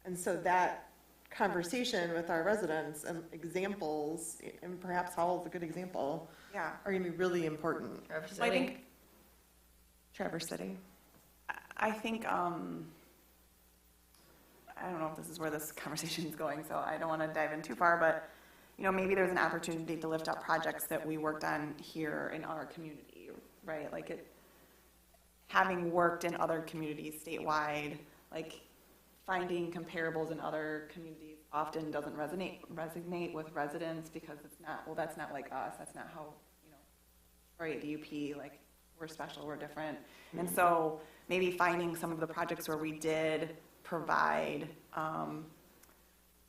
And so that conversation with our residents and examples, and perhaps Howell's a good example, Yeah. are going to be really important. I think, Traverse City. I think, I don't know if this is where this conversation is going, so I don't want to dive in too far, but, you know, maybe there's an opportunity to lift up projects that we worked on here in our community, right? Like having worked in other communities statewide, like finding comparables in other communities often doesn't resonate with residents because it's not, well, that's not like us, that's not how, you know, or at DUP, like, we're special, we're different. And so maybe finding some of the projects where we did provide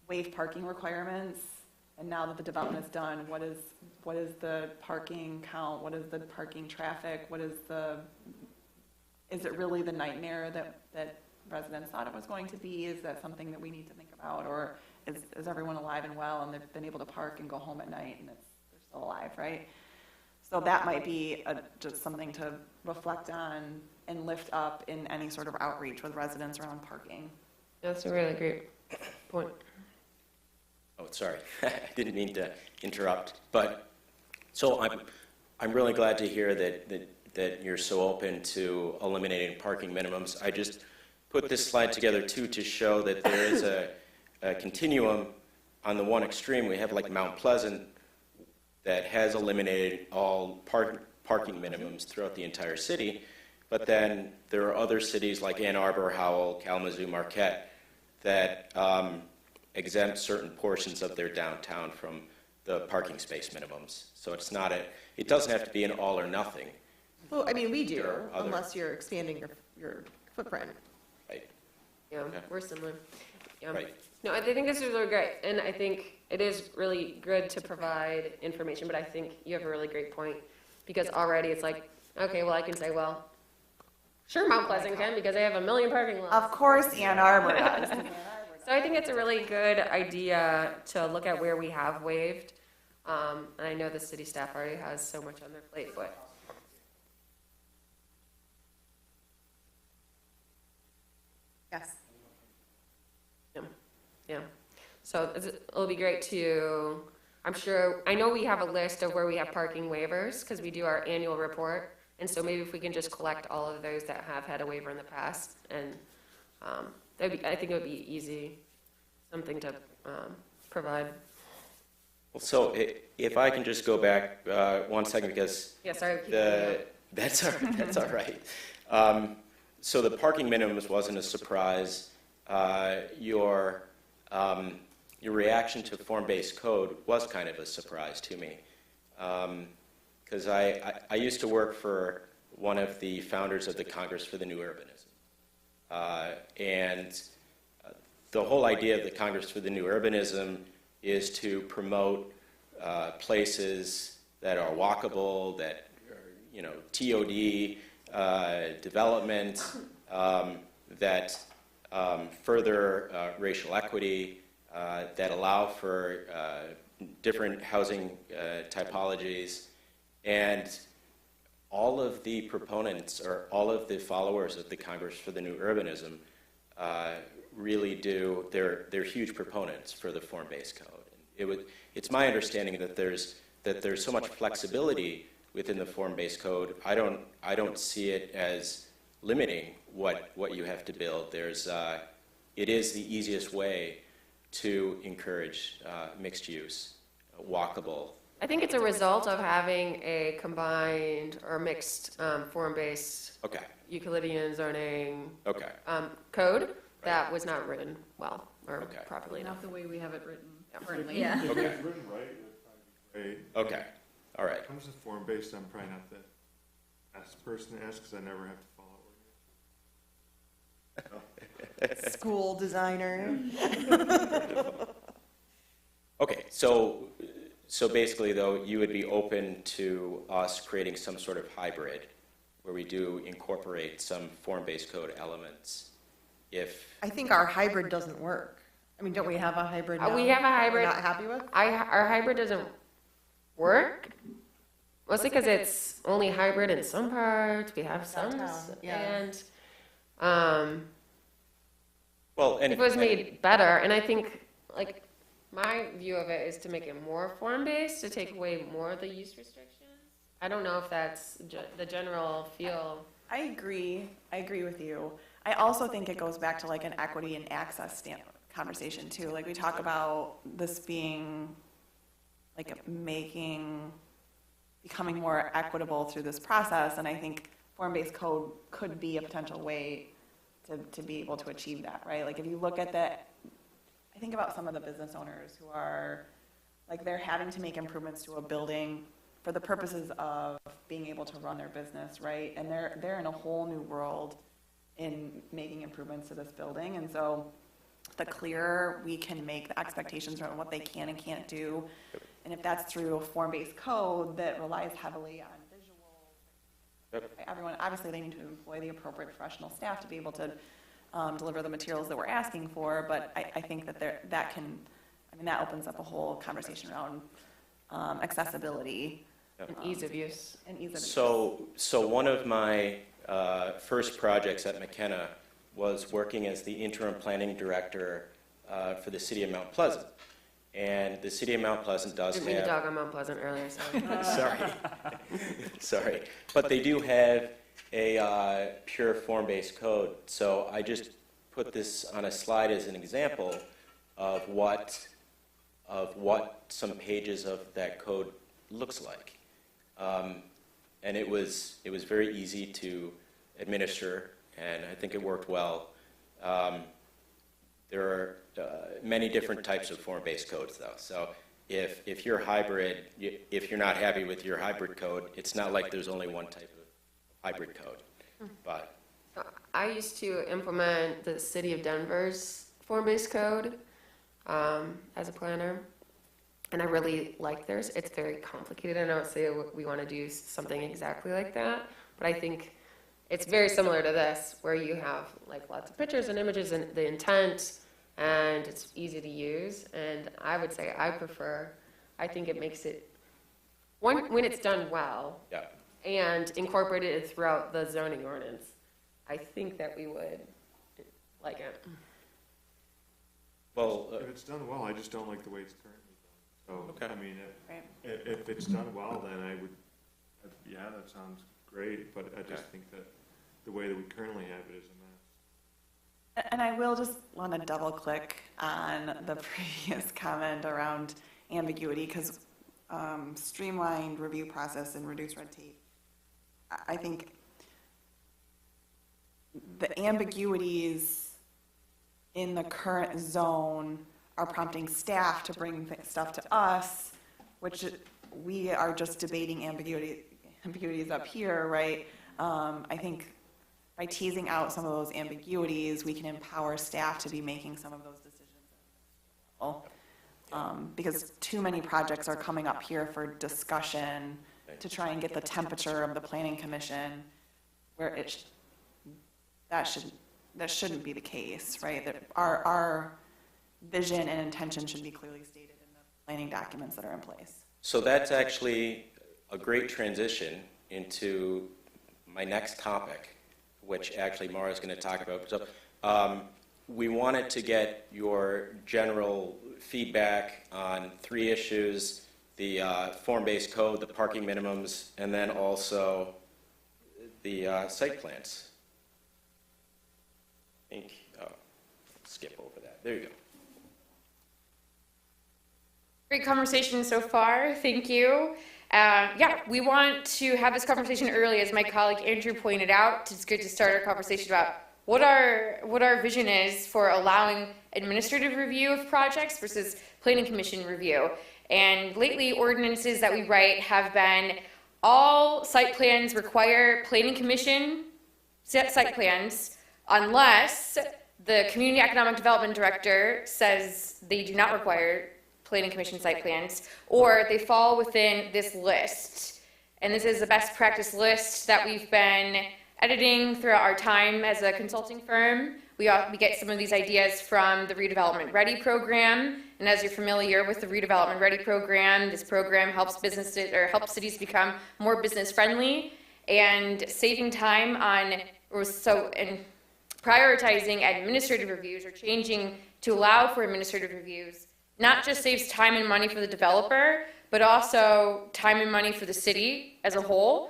waived parking requirements, and now that the development is done, what is the parking count, what is the parking traffic, is it really the nightmare that residents thought it was going to be? Is that something that we need to think about, or is everyone alive and well and they've been able to park and go home at night and they're still alive, right? So that might be just something to reflect on and lift up in any sort of outreach with residents around parking. That's a really great point. Oh, sorry, I didn't mean to interrupt, but, so I'm really glad to hear that you're so open to eliminating parking minimums. I just put this slide together too to show that there is a continuum. On the one extreme, we have like Mount Pleasant that has eliminated all parking minimums throughout the entire city, but then there are other cities like Ann Arbor, Howell, Kalamazoo, Marquette that exempt certain portions of their downtown from the parking space minimums. So it doesn't have to be an all or nothing. Well, I mean, we do, There are other- unless you're expanding your footprint. Right. Yeah, Okay. we're similar. Yeah. Right. No, I think this is really great, and I think it is really good to provide information, but I think you have a really great point, because already it's like, okay, well, I can say, well, sure, Mount Pleasant can, because they have 1 million parking lots. Of course Ann Arbor does. So I think it's a really good idea to look at where we have waived. And I know the city staff already has so much on their plate, but. Yes. Yeah. So it'll be great to, I know we have a list of where we have parking waivers, because we do our annual report. And so maybe if we can just collect all of those that have had a waiver in the past, and I think it would be easy, something to provide. Well, so if I can just go back 1 second, because Yeah, sorry. that's all right. So the parking minimums wasn't a surprise. Your reaction to form-based code was kind of a surprise to me, because I used to work for one of the founders of the Congress for the New Urbanism, and the whole idea of the Congress for the New Urbanism is to promote places that are walkable, that are, TOD development, that further racial equity, that allow for different housing typologies. And all of the proponents or all of the followers of the Congress for the New Urbanism really do, they're huge proponents for the form-based code. It's my understanding that there's so much flexibility within the form-based code. I don't see it as limiting what you have to build. It is the easiest way to encourage mixed use, walkable. I think it's a result of having a combined or mixed form-based Okay. Euclidean zoning Okay. code that was not written well or Okay. properly enough. Not the way we have it written currently. Yeah. If Okay. it's written right, it would probably be great. Okay. All right. When it comes to form-based, I'm probably not the best person to ask because I never have to follow ordinance. School designer. Okay. So basically, though, you would be open to us creating some sort of hybrid where we do incorporate some form-based code elements. If I think our hybrid doesn't work. I mean, don't we have a hybrid now? We have a that hybrid. We're not happy with? Our hybrid doesn't work, mostly because it's only hybrid in some parts. We have some, Downtown, yeah. and well, and it was made better. And I think, like, my view of it is to make it more form-based, to take away more of the use restrictions. I don't know if that's the general feel. I agree with you. I also think it goes back to like an equity and access conversation too. Like we talk about this being like becoming more equitable through this process, and I think form-based code could be a potential way to be able to achieve that, right? Like if you look at I think about some of the business owners who are, like they're having to make improvements to a building for the purposes of being able to run their business, right? And they're in a whole new world in making improvements to this building. And so the clearer we can make the expectations around what they can and can't do, and if that's through a form-based code that relies heavily on visuals, everyone, obviously they need to employ the appropriate professional staff to be able to deliver the materials that we're asking for, but I think that that opens up a whole conversation around accessibility. And ease of use. So one of my first projects at McKenna was working as the interim planning director for the city of Mount Pleasant. And the city of Mount Pleasant does Didn't have... mean to dog on Mount Pleasant earlier, sorry. Sorry. But they do have a pure form-based code. So I just put this on a slide as an example of what some pages of that code looks like. And it was very easy to administer, and I think it worked well. There are many different types of form-based codes, though. So if you're hybrid, if you're not happy with your hybrid code, it's not like there's only one type of hybrid code. But I used to implement the city of Denver's form-based code as a planner, and I really like theirs. It's very complicated. I don't say we want to do something exactly like that, but I think it's very similar to this, where you have like lots of pictures and images and the intent, and it's easy to use. And I would say I think it makes it, when it's done well, yeah. and incorporated throughout the zoning ordinance, I think that we would like it. Well, If it's done well, I just don't like the way it's currently done. So, Okay. I mean, Right. if it's done well, then I would, yeah, that sounds great, but I just think that the way that we currently have it is a mess. And I will just want to double click on the previous comment around ambiguity, because streamlined review process and reduced red tape. I think the ambiguities in the current zone are prompting staff to bring stuff to us, which we are just debating ambiguities up here, right? I think by teasing out some of those ambiguities, we can empower staff to be making some of those decisions. Because too many projects are coming up here for discussion to try and get the temperature of the planning commission, where that shouldn't be the case, right? That our vision and intention should be clearly stated in the planning documents that are in place. So that's actually a great transition into my next topic, which actually Mara's going to talk about. So we wanted to get your general feedback on 3 issues: the form-based code, the parking minimums, and then also the site plans. I think, skip over that. There you go. Great conversation so far. Thank you. Yeah, we want to have this conversation early, as my colleague Andrew pointed out. It's good to start our conversation about what our vision is for allowing administrative review of projects versus planning commission review. And lately, ordinances that we write have been all site plans require planning commission site plans unless the community economic development director says they do not require planning commission site plans, or they fall within this list. And this is a best practice list that we've been editing throughout our time as a consulting firm. We get some of these ideas from the Redevelopment Ready program. And as you're familiar with the Redevelopment Ready program, this program helps businesses or helps cities become more business friendly, and saving time on prioritizing administrative reviews or changing to allow for administrative reviews not just saves time and money for the developer, but also time and money for the city as a whole,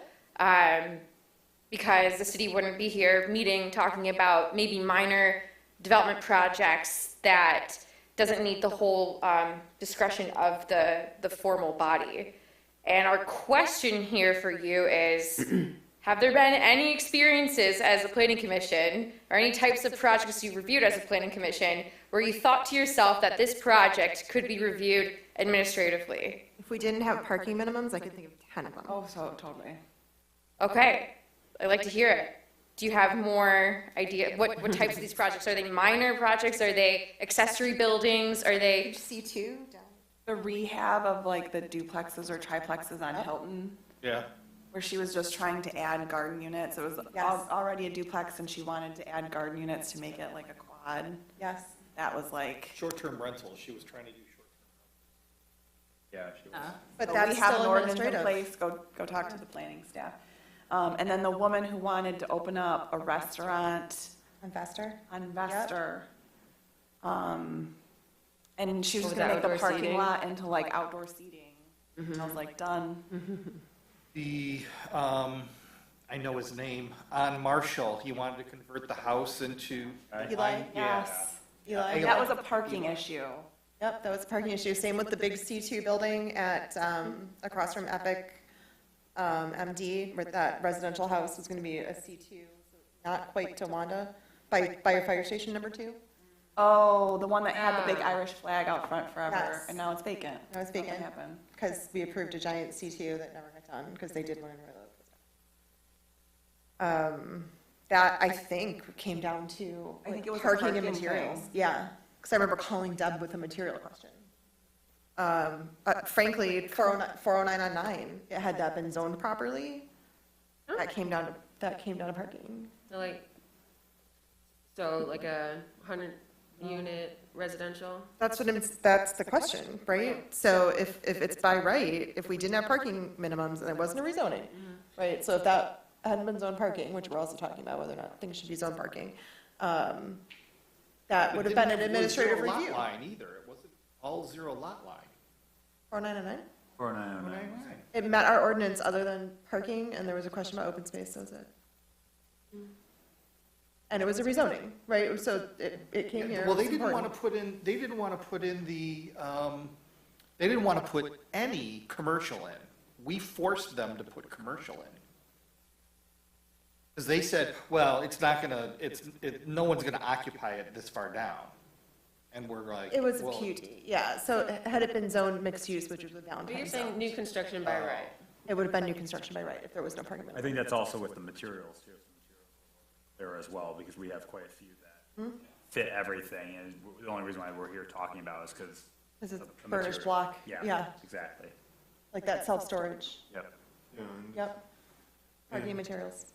because the city wouldn't be here meeting, talking about maybe minor development projects that doesn't need the whole discretion of the formal body. And our question here for you is, have there been any experiences as a planning commission or any types of projects you reviewed as a planning commission where you thought to yourself that this project could be reviewed administratively? If we didn't have parking minimums, I could think of 10 of them. Oh, so totally. Okay, I'd like to hear it. Do you have more idea? What types of these projects? Are they minor projects? Are they accessory buildings? Are they C2? The rehab of like the duplexes or triplexes on Hilton, Yeah. where she was just trying to add garden units. It was already a duplex and she wanted to add garden units to make it like a quad. Yes. That was like. Short-term rentals, she was trying to do Yeah, she was. But So that's we have still an ordinance in administrative. place, go talk to the planning staff. And then the woman who wanted to open up a restaurant Investor? on Vester. And she was Was gonna that make the outdoor parking seating? lot into like outdoor seating. And I was like, done. the, I know his name, on Marshall, he wanted to convert the house into. Eli? Yeah. Yes. Eli? That was a parking issue. Yep, that was a parking issue. Same with the big C2 building at, across from Epic MD, where that residential house was going to be a C2, not quite to Wanda, by your fire station number 2. Oh, the one that had the big Irish flag out front forever, Yes. and now it's vacant. Now it's vacant. Something happened. Because we approved a giant C2 that never got done, because they did one in Royal Oak. That, I think, came down to I think it was a parking and parking materials. thing. Yeah, because I remember calling Deb with a material question. Frankly, 409 it had that been zoned properly, that came down to parking. So like a 100-unit residential? That's the question, right? So if it's by right, if we didn't have parking minimums and it wasn't a rezoning, right? So if that hadn't been zoned parking, which we're also talking about whether or not things should be zoned parking, that would have been an administrative It wasn't review. zero lot line either, it wasn't all 0 lot line. 4909? 4909. It met our ordinance other than parking, and there was a question about open space, that was it. And it was a rezoning, right? So it came here. Well, they it's didn't want important. to put in, they didn't want to put in the, they didn't want to put any commercial in. We forced them to put commercial in. Because they said, well, it's not gonna, no one's gonna occupy it this far down. And we're like. It was a well, PUD, yeah, so had it been zoned mixed use, which was a But you're Valentine's saying zone, new construction by right? it would have been new construction by right if there was no parking I minimum. think that's also with the materials too. There as well, because we have quite a few that fit everything, and the only reason why we're here talking about is because. This is furnished block, yeah, Exactly. like that self-storage, Yep. yep. Parking and materials.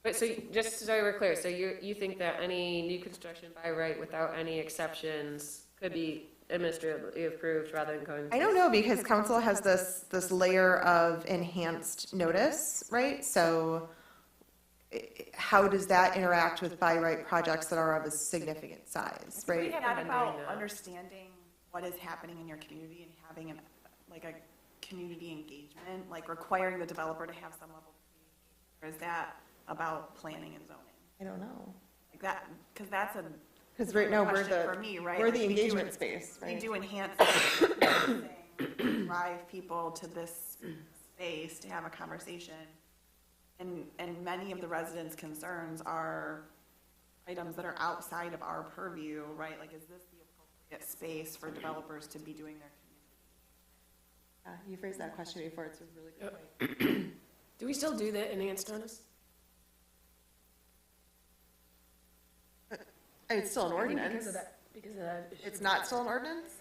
But so, just so we're clear, so you think that any new construction by right without any exceptions could be administratively approved rather than going? I don't know, because council has this layer of enhanced notice, right? So how does that interact with by right projects that are of a significant size, We right? have Haven't been about doing that. understanding what is happening in your community and having like a community engagement, like requiring the developer to have some level of community engagement? Or is that about planning and zoning? I don't know. Like that, because that's a Because right now, we're question for me, right? we're the Like, we do engagement it- space, We right? do enhance saying, drive people to this space to have a conversation. And many of the residents' concerns are items that are outside of our purview, right? Like, is this the appropriate space for developers to be doing their community? You've raised that question before, it's a really good point. Do we still do the enhanced notice? It's still an ordinance. Because of that issue. It's not still an ordinance?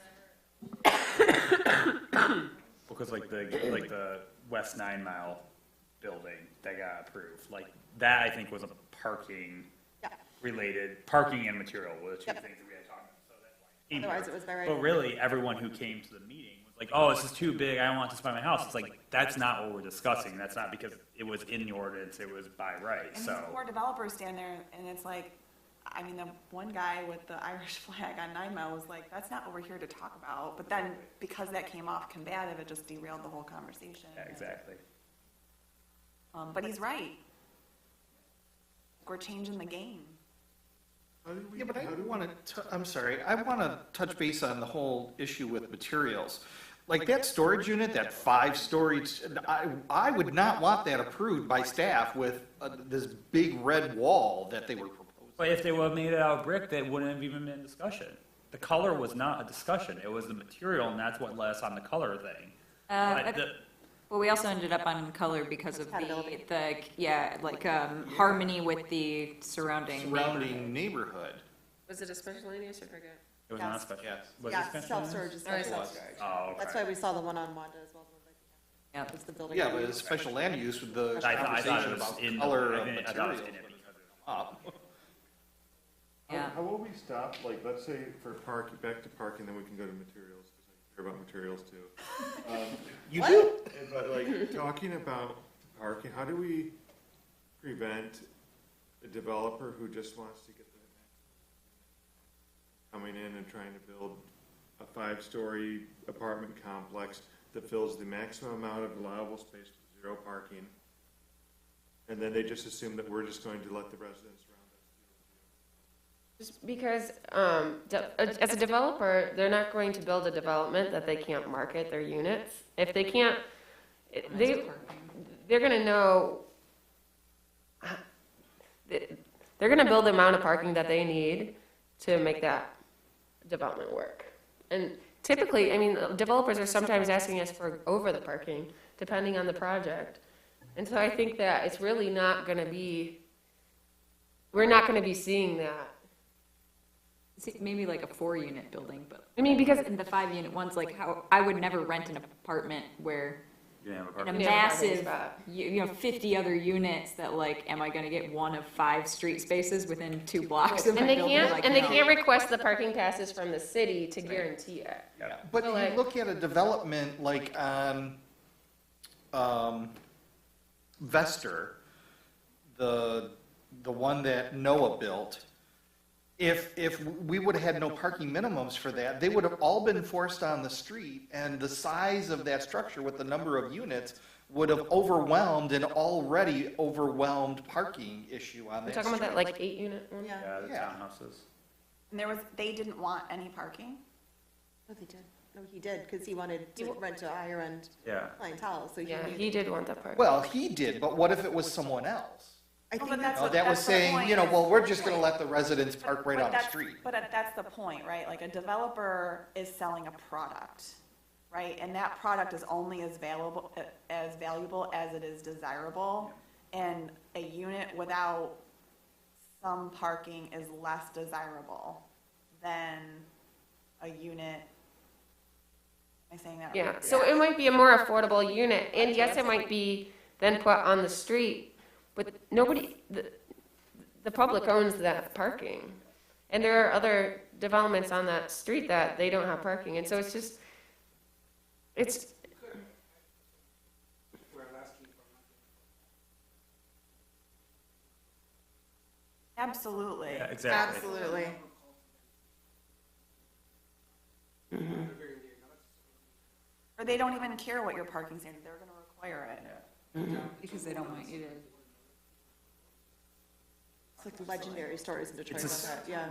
Because like the West 9 Mile building that got approved, like that I think was a parking Yeah. related, parking and material were the two things that we had talked about, so that's why it came Otherwise, here. it was by right. But really, everyone who came to the meeting was like, oh, this is too big, I don't want this by my house. It's like, that's not what we're discussing. That's not because it was in the ordinance, it was by right, And so. these poor developers stand there, and it's like, I mean, the one guy with the Irish flag on 9 Mile was like, that's not what we're here to talk about. But then, because that came off combative, it just derailed the whole conversation. Yeah, exactly. But he's right. We're changing the game. Yeah, but I want to, I'm sorry, I want to touch base on the whole issue with materials. Like that storage unit, that 5-story, I would not want that approved by staff with this big red wall that they were proposing. But if they would have made it out of brick, that wouldn't have even been a discussion. The color was not a discussion, it was the material, and that's what led us on the color thing. But Well, we also ended up on color because of harmony with the surrounding. Neighborhood. Was it a special land use or forget? It was not special. Yes. Was it Yeah, special? self-storage is Alright, special. self-storage. Oh, okay. That's why we saw the one on Wanda as well. Yeah. It's the building. Yeah, but it's special land use with the I thought conversation it was about in, color I of think- I thought it was materials in it would because of. come up. Yeah. How will we stop, like, let's say for back to parking, then we can go to materials, because I care about materials too. You do? But like, talking about parking, how do we prevent a developer who just wants to get the coming in and trying to build a 5-story apartment complex that fills the maximum amount of allowable space with 0 parking, and then they just assume that we're just going to let the residents around us Just because, as a developer, they're not going to build a development that they can't market their units. If they can't, they're gonna know, they're gonna build the amount of parking that they need to make that development work. And typically, I mean, developers are sometimes asking us for over the parking, depending on the project. And so I think that it's really not gonna be, we're not gonna be seeing that. Maybe like a 4-unit building, but. I mean, because in the 5-unit ones, like how, I would never rent an apartment where You didn't have a in a parking. Yeah, massive, spot. you know, 50 other units that like, am I gonna get one of 5 street spaces within 2 blocks of my And they building? can't, Like, and they no. can't request the parking passes from the city to guarantee it. But So, you like- look at a development like on Vester, the one that Noah built, if we would have had no parking minimums for that, they would have all been forced on the street, and the size of that structure with the number of units would have overwhelmed an already overwhelmed parking issue on We're that talking about that street. like 8-unit one? Yeah. Yeah, the Yeah. townhouses. And they didn't want any parking? No, they did. No, he did, because he wanted to rent to a higher end Yeah. clientele, so he Yeah, needed. he did want that part. Well, he did, but what if it was someone else? I Well, think but that's No, what- that was that's the saying, point. you know, well, we're just gonna let the residents park right But on the that's- street. But that's the point, right? Like a developer is selling a product, right? And that product is only as valuable as it is desirable. And a unit without some parking is less desirable than a unit. Am I saying that right? Yeah, so it might be a more affordable unit, and yes, it might be then put on the street, but nobody, the public owns that parking. And there are other developments on that street that they don't have parking, and so it's just, it's, Absolutely. Yeah, exactly. Absolutely. Or they don't even care what your parking standard, they're gonna require it. Because they don't want you to. It's like legendary stories in Detroit about that, yeah.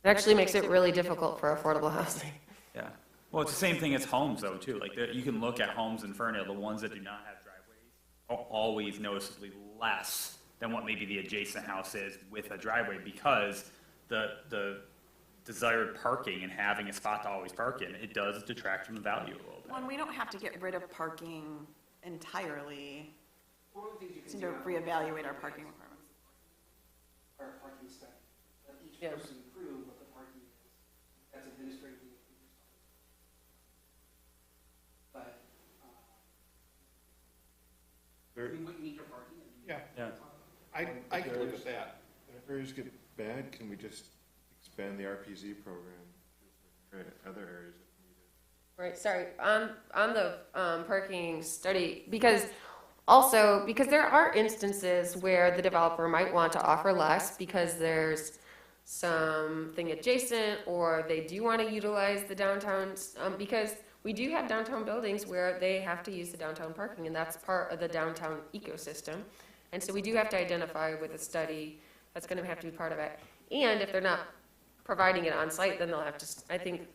it actually makes it really difficult for affordable housing. Yeah. Well, it's the same thing as homes, though, too. Like, you can look at homes in Ferndale, the ones that do not have driveways are always noticeably less than what maybe the adjacent house is with a driveway, because the desired parking and having a spot to always park in, it does detract from the value a little bit. Well, and we don't have to get rid of parking entirely. We just need to reevaluate our parking requirements. Our parking study, let each Yeah. person prove what the parking is. That's administratively. But, I mean, what you need for parking. Yeah. Yeah. I could live with that. And if areas get bad, can we just expand the RPZ program to other areas if needed? Right, sorry, on the parking study, because there are instances where the developer might want to offer less because there's something adjacent, or they do want to utilize the downtown, because we do have downtown buildings where they have to use the downtown parking, and that's part of the downtown ecosystem. And so we do have to identify with a study, that's gonna have to be part of it. And if they're not providing it on site, then they'll have to, I think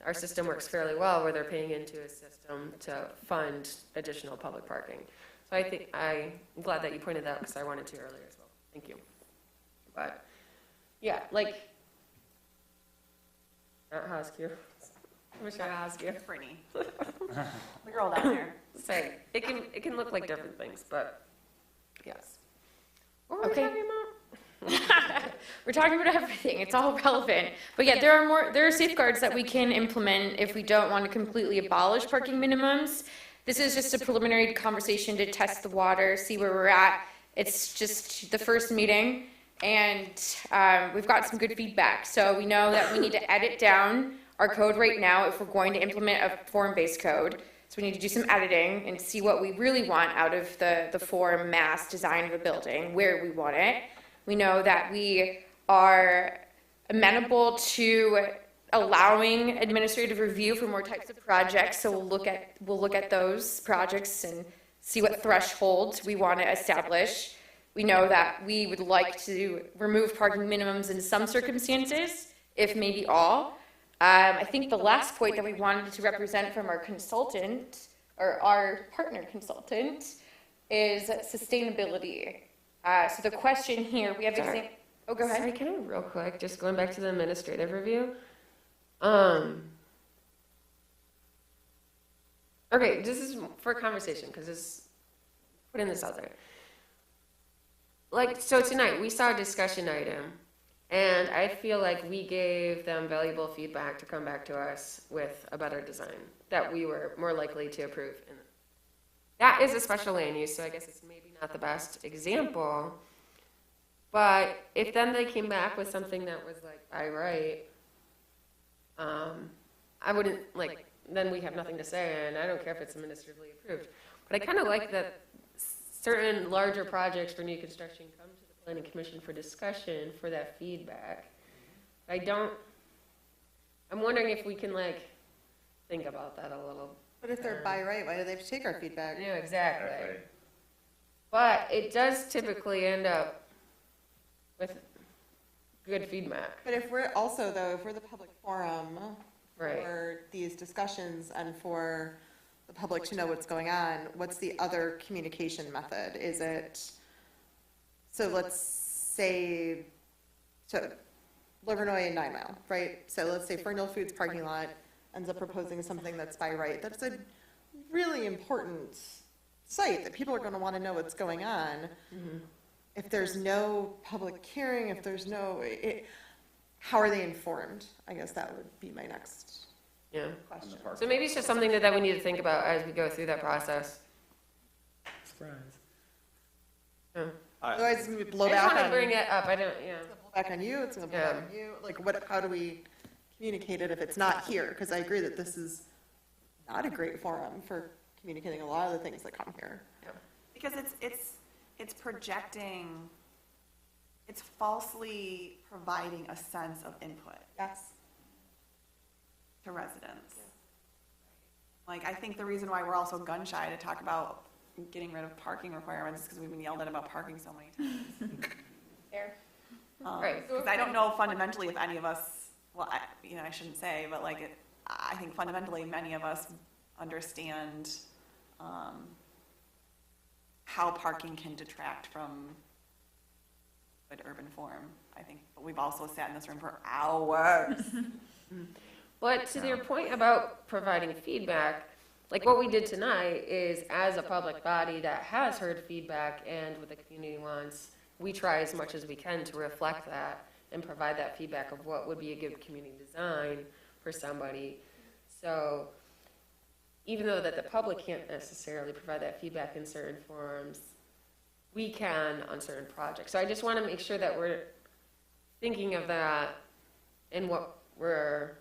our system works fairly well where they're paying into a system to fund additional public parking. So I think, I'm glad that you pointed that out because I wanted to earlier as well. Thank you. But, yeah, like, not ask you. I wish I asked you. Brittany. The girl down there. Say, it can look like different things, but, yes. What were we Okay. talking about? We're talking about everything. It's all relevant. But yeah, there are safeguards that we can implement if we don't want to completely abolish parking minimums. This is just a preliminary conversation to test the water, see where we're at. It's just the first meeting, and we've got some good feedback. So we know that we need to edit down our code right now if we're going to implement a form-based code. So we need to do some editing and see what we really want out of the form mass design of a building, where we want it. We know that we are amenable to allowing administrative review for more types of projects. So we'll look at those projects and see what thresholds we want to establish. We know that we would like to remove parking minimums in some circumstances, if maybe all. I think the last point that we wanted to represent from our consultant, or our partner consultant, is sustainability. So the question here, we have Sorry. oh, go ahead. Sorry, can I real quick, just going back to the administrative review? Okay, this is for conversation, because it's putting this out there. Like, so tonight, we saw a discussion item, and I feel like we gave them valuable feedback to come back to us with a better design that we were more likely to approve. And that is a special land use, so I guess it's maybe not the best example. But if then they came back with something that was like, by right, I wouldn't, like, then we have nothing to say, and I don't care if it's administratively approved. But I kind of like that certain larger projects for new construction come to the planning commission for discussion for that feedback. I'm wondering if we can, like, think about that a little. But if they're by right, why do they have to take our feedback? Yeah, exactly. But it does typically end up with good feedback. But if we're also, though, if we're the public forum Right. for these discussions and for the public to know what's going on, what's the other communication method? Is it, so let's say, so Livernois and 9 Mile, right? So let's say Ferndale Foods parking lot ends up proposing something that's by right. That's a really important site that people are going to want to know what's going on. Mm-hmm. If there's no public hearing, if there's no, how are they informed? I guess that would be my next Yeah. question. So maybe it's just something that we need to think about as we go through that process. Surprise. Yeah. Otherwise, we blow I just back want to on, bring it up, I don't, yeah. blow back on you, it's gonna blow back on you. Like, how do we communicate it if it's not here? Because I agree that this is not a great forum for communicating a lot of the things that come here. Because it's projecting, it's falsely providing a sense of input Yes. to residents. Like, I think the reason why we're also gun shy to talk about getting rid of parking requirements is because we've been yelled at about parking so many times. Fair. Right. Because I don't know fundamentally if any of us, well, I shouldn't say, but like, I think fundamentally many of us understand how parking can detract from good urban form. I think, but we've also sat in this room for hours. But to your point about providing feedback, like what we did tonight is, as a public body that has heard feedback and what the community wants, we try as much as we can to reflect that and provide that feedback of what would be a good community design for somebody. So even though that the public can't necessarily provide that feedback in certain forums, we can on certain projects. So I just want to make sure that we're thinking of that in what we're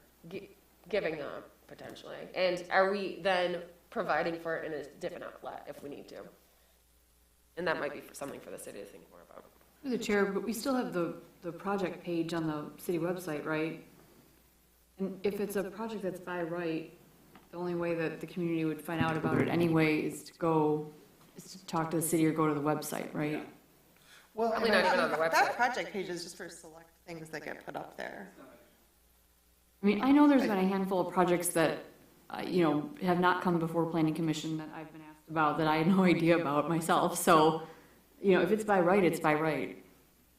giving them potentially. And are we then providing for it in a different outlet if we need to? And that might be something for the city to think more about. Through the chair, but we still have the project page on the city website, right? And if it's a project that's by right, the only way that the community would find out about it anyway is to talk to the city or go to the website, right? Well, Probably not even on the That website. project page is just for select things that get put up there. I mean, I know there's been a handful of projects that, have not come before planning commission that I've been asked about that I had no idea about myself. So, if it's by right, it's by right.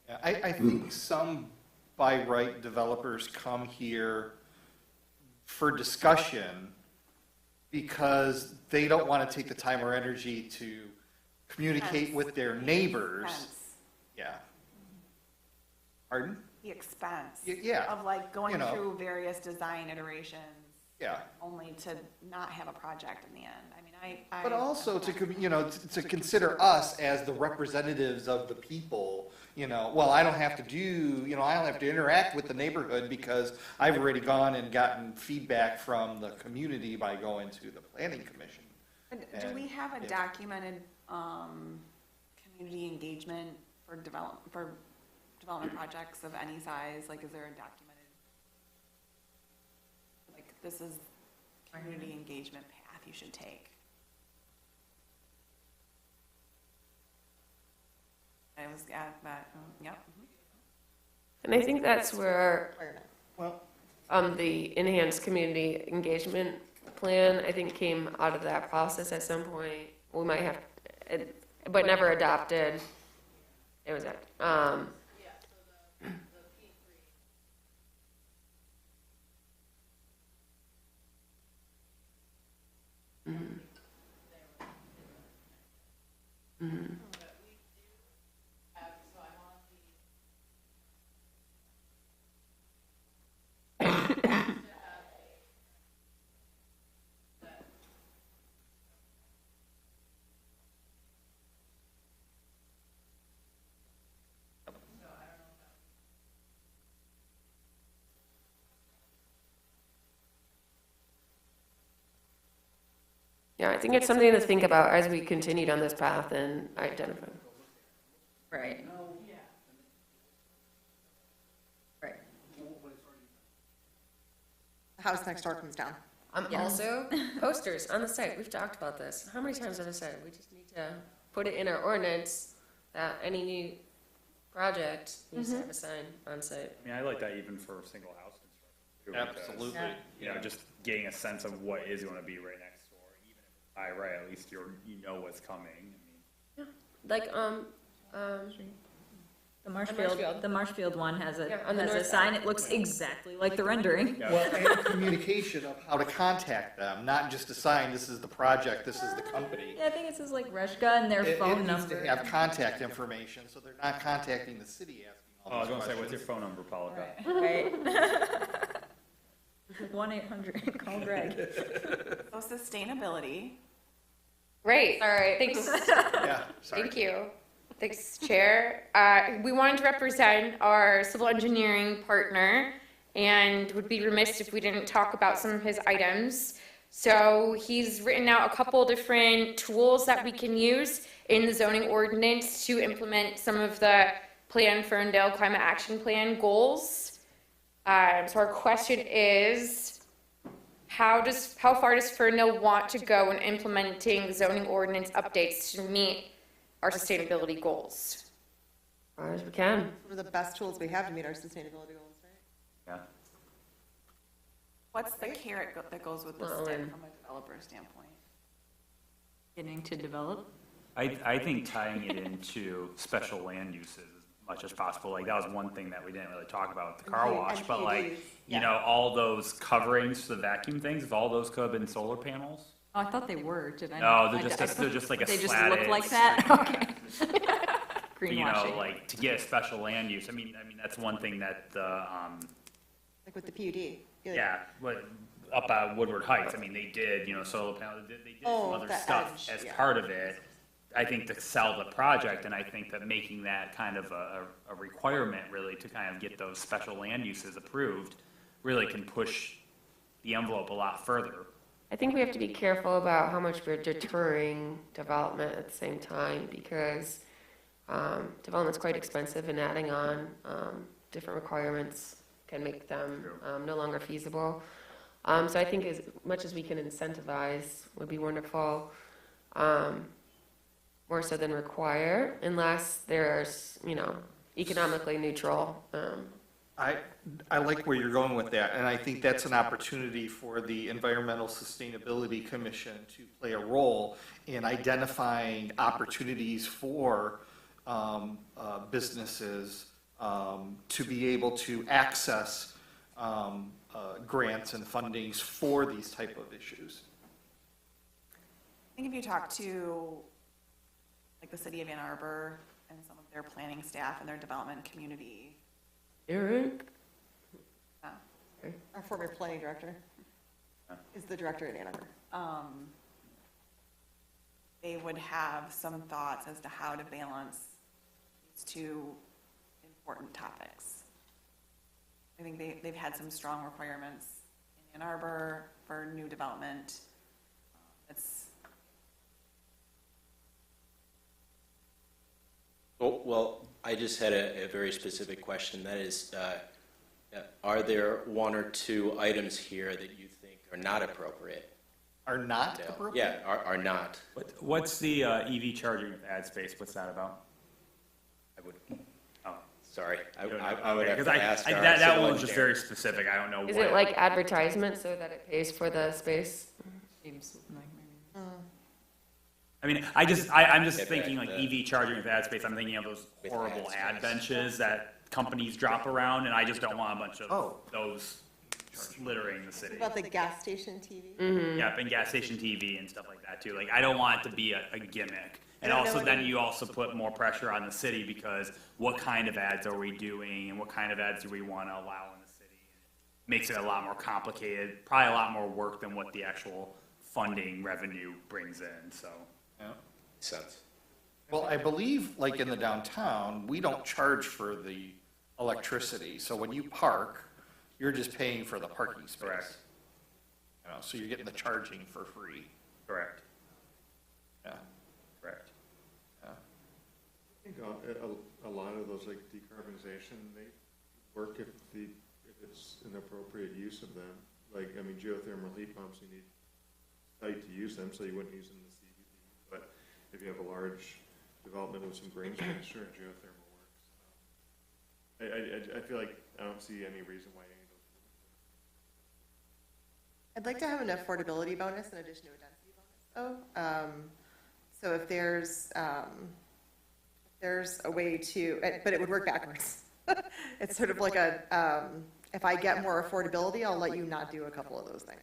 Yeah, I think some by right developers come here for discussion because they don't want to take the time or energy to communicate with their neighbors. Yeah. Pardon? The expense. Yeah. Of like going You know. through various design iterations. Yeah. Only to not have a project in the end. I mean, I. But also to consider us as the representatives of the people, well, I don't have to I don't have to interact with the neighborhood because I've already gone and gotten feedback from the community by going to the planning commission. Do we have a yeah. documented, community engagement for development projects of any size? Like, is there a documented, like, this is community engagement path you should take? I was at that, yep. And I think that's where Well, the enhanced community engagement plan, I think, came out of that process at some point. We might have, but never adopted. It was that. Yeah, I think it's something to think about as we continue down this path and identify. Right. Right. The house next door comes down. Also, posters on the site. We've talked about this. How many times have I said we just need to put it in our ordinance that any new project needs to have a sign on site. I mean, I like that even for single house construction. too, because, Absolutely. just getting a sense of what is going to be right next door, even if it's by right, at least you know what's coming. I mean, Like, The Marshfield one has Yeah, on the a north sign, side. it looks exactly like the rendering. Yeah. Well, and communication of how to contact them, not just a sign, this is the project, this is the company. Yeah, I think it says like Reshka and their phone It needs to number. have contact information, so they're not contacting the city asking Oh, I all was these going to say, what's your questions. phone number, Polika? Right. 1-800, call Greg. So sustainability. Great. all right. Thanks. Yeah, sorry. Thank you. Thanks, Chair. We wanted to represent our civil engineering partner and would be remiss if we didn't talk about some of his items. So he's written out a couple different tools that we can use in the zoning ordinance to implement some of the Plan Ferndale Climate Action Plan goals. So our question is, how far does Ferndale want to go in implementing the zoning ordinance updates to meet our sustainability goals? As far as we can. One of the best tools we have to meet our sustainability goals, right? Yeah. What's the carrot that goes with the Well, stick and- from a developer standpoint? Getting to develop. I think tying it into special land uses as much as possible, like that was one thing that we didn't really talk about with the car And wash, but PUDs, like, yeah. you know, all those coverings for the vacuum things, if all those could have been solar panels? Oh, I thought they were, did I? No, not? they're just like a They just slatted. look like that? Okay. You know, Greenwashing. like to get a special land use, I mean, that's one thing that the, Like with the PUD. yeah, but up at Woodward Heights, I mean, they did, you know, solar panels, they did some Oh, other the stuff edge, as yeah. part of it. I think to sell the project, and I think that making that kind of a requirement really to kind of get those special land uses approved really can push the envelope a lot further. I think we have to be careful about how much we're deterring development at the same time, because development's quite expensive, and adding on different requirements can make them no longer feasible. So I think as much as we can incentivize would be wonderful, more so than require, unless there's, you know, economically neutral. I like where you're going with that, and I think that's an opportunity for the Environmental Sustainability Commission to play a role in identifying opportunities for businesses to be able to access grants and fundings for these type of issues. I think if you talk to, like, the city of Ann Arbor and some of their planning staff and their development community, Eric? Our former planning director is the director at Ann Arbor. they would have some thoughts as to how to balance these two important topics. I think they've had some strong requirements in Ann Arbor for new development. Well, I just had a very specific question. That is, are there one or two items here that you think are not appropriate? Are not No. appropriate? Yeah, are not. What's the EV charging with ad space? What's that about? I would, Oh, sorry, you don't know. I would have Because to ask our that civil one was just engineer. very specific. I don't know. Is what it like advertisement so that it pays for the space? Seems like maybe. I mean, I'm just Get thinking back like the- EV charging with ad space. I'm thinking of those With horrible ad ad space. benches that companies drop around, and I just don't want a bunch of Oh. those littering the city. What about the gas station TV? Yeah, and gas station TV and stuff like that too. Like, I don't want it to be a gimmick. And I don't know also, what then it- you also put more pressure on the city because what kind of ads are we doing, and what kind of ads do we want to allow in the city? Makes it a lot more complicated, probably a lot more work than what the actual funding revenue brings in. So. Yeah. Sense. Well, I believe, like in the downtown, we don't charge for the electricity. So when you park, you're just paying for the parking space. Correct. You know, so you're getting the charging for free. Correct. Yeah. Correct. I think a lot of those, like decarbonization, they work if it's an appropriate use of them. Like, I mean, geothermal heat pumps, you need site to use them, so you wouldn't use them in the CBD. But if you have a large development with some green space, sure, geothermal works. I feel like I don't see any reason why any of those. I'd like to have an affordability bonus in addition to a density bonus, though. So if there's a way to, but it would work backwards. It's sort of like if I get more affordability, I'll let you not do a couple of those things.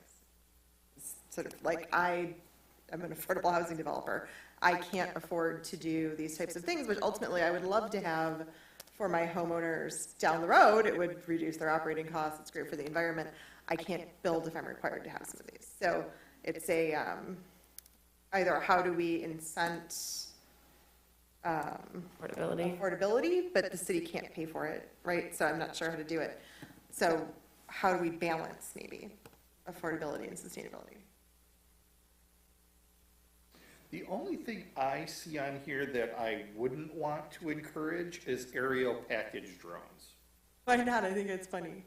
It's sort of like I'm an affordable housing developer. I can't afford to do these types of things, which ultimately I would love to have for my homeowners down the road. It would reduce their operating costs. It's great for the environment. I can't build if I'm required to have some of these. So it's either how do we incent affordability, but the city can't pay for it, right? So I'm not sure how to do it. So how do we balance maybe affordability and sustainability? The only thing I see on here that I wouldn't want to encourage is aerial package drones. Why not? I think it's funny.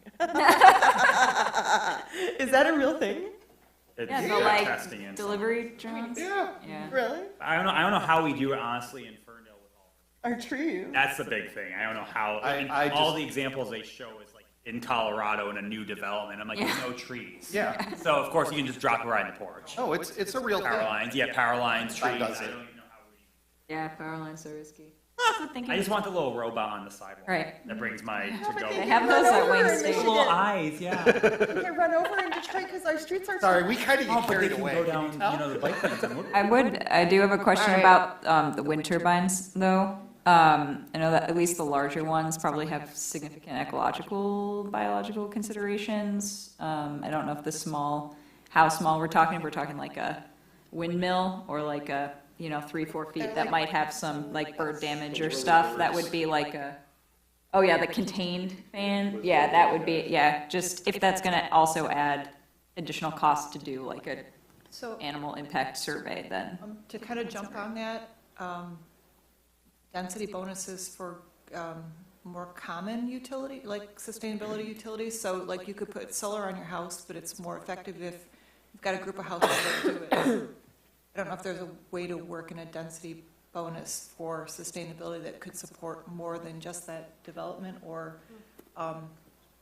Is that a real thing? It's Yeah, the like testing and delivery drones. Yeah. Yeah. Really? I don't know how we do it honestly in Ferndale with all. Our trees? That's the big thing. I don't know how. I all just- the examples they show is like in Colorado in a new development. I'm like, there's no trees. Yeah. So of course you can just drop it right in the porch. Oh, it's a real Power thing. lines, yeah, power lines, trees. That does I it. don't even know how we. Yeah, power lines are risky. I just want the little robot on the sidewalk. Right. That brings my No, but to-go. They have those at Wayne Station. Little eyes, yeah. You get run over in Detroit because our streets are. Sorry, we kind of Oh, get but they carried can away. go Can down, you tell? the bike lanes. on Woodward. I do have a question All right. about the wind turbines, though. I know that at least the larger ones probably have significant ecological, biological considerations. I don't know if how small we're talking. If we're talking like a windmill or like a, 3-4 feet that might have some like bird damage or stuff. That would be like the contained fan. Yeah, that would be, just if that's gonna also add additional cost to do like a So animal impact survey, then. to kind of jump on that, density bonuses for more common utility, like sustainability utilities. So like you could put solar on your house, but it's more effective if you've got a group of houses that do it. I don't know if there's a way to work in a density bonus for sustainability that could support more than just that development or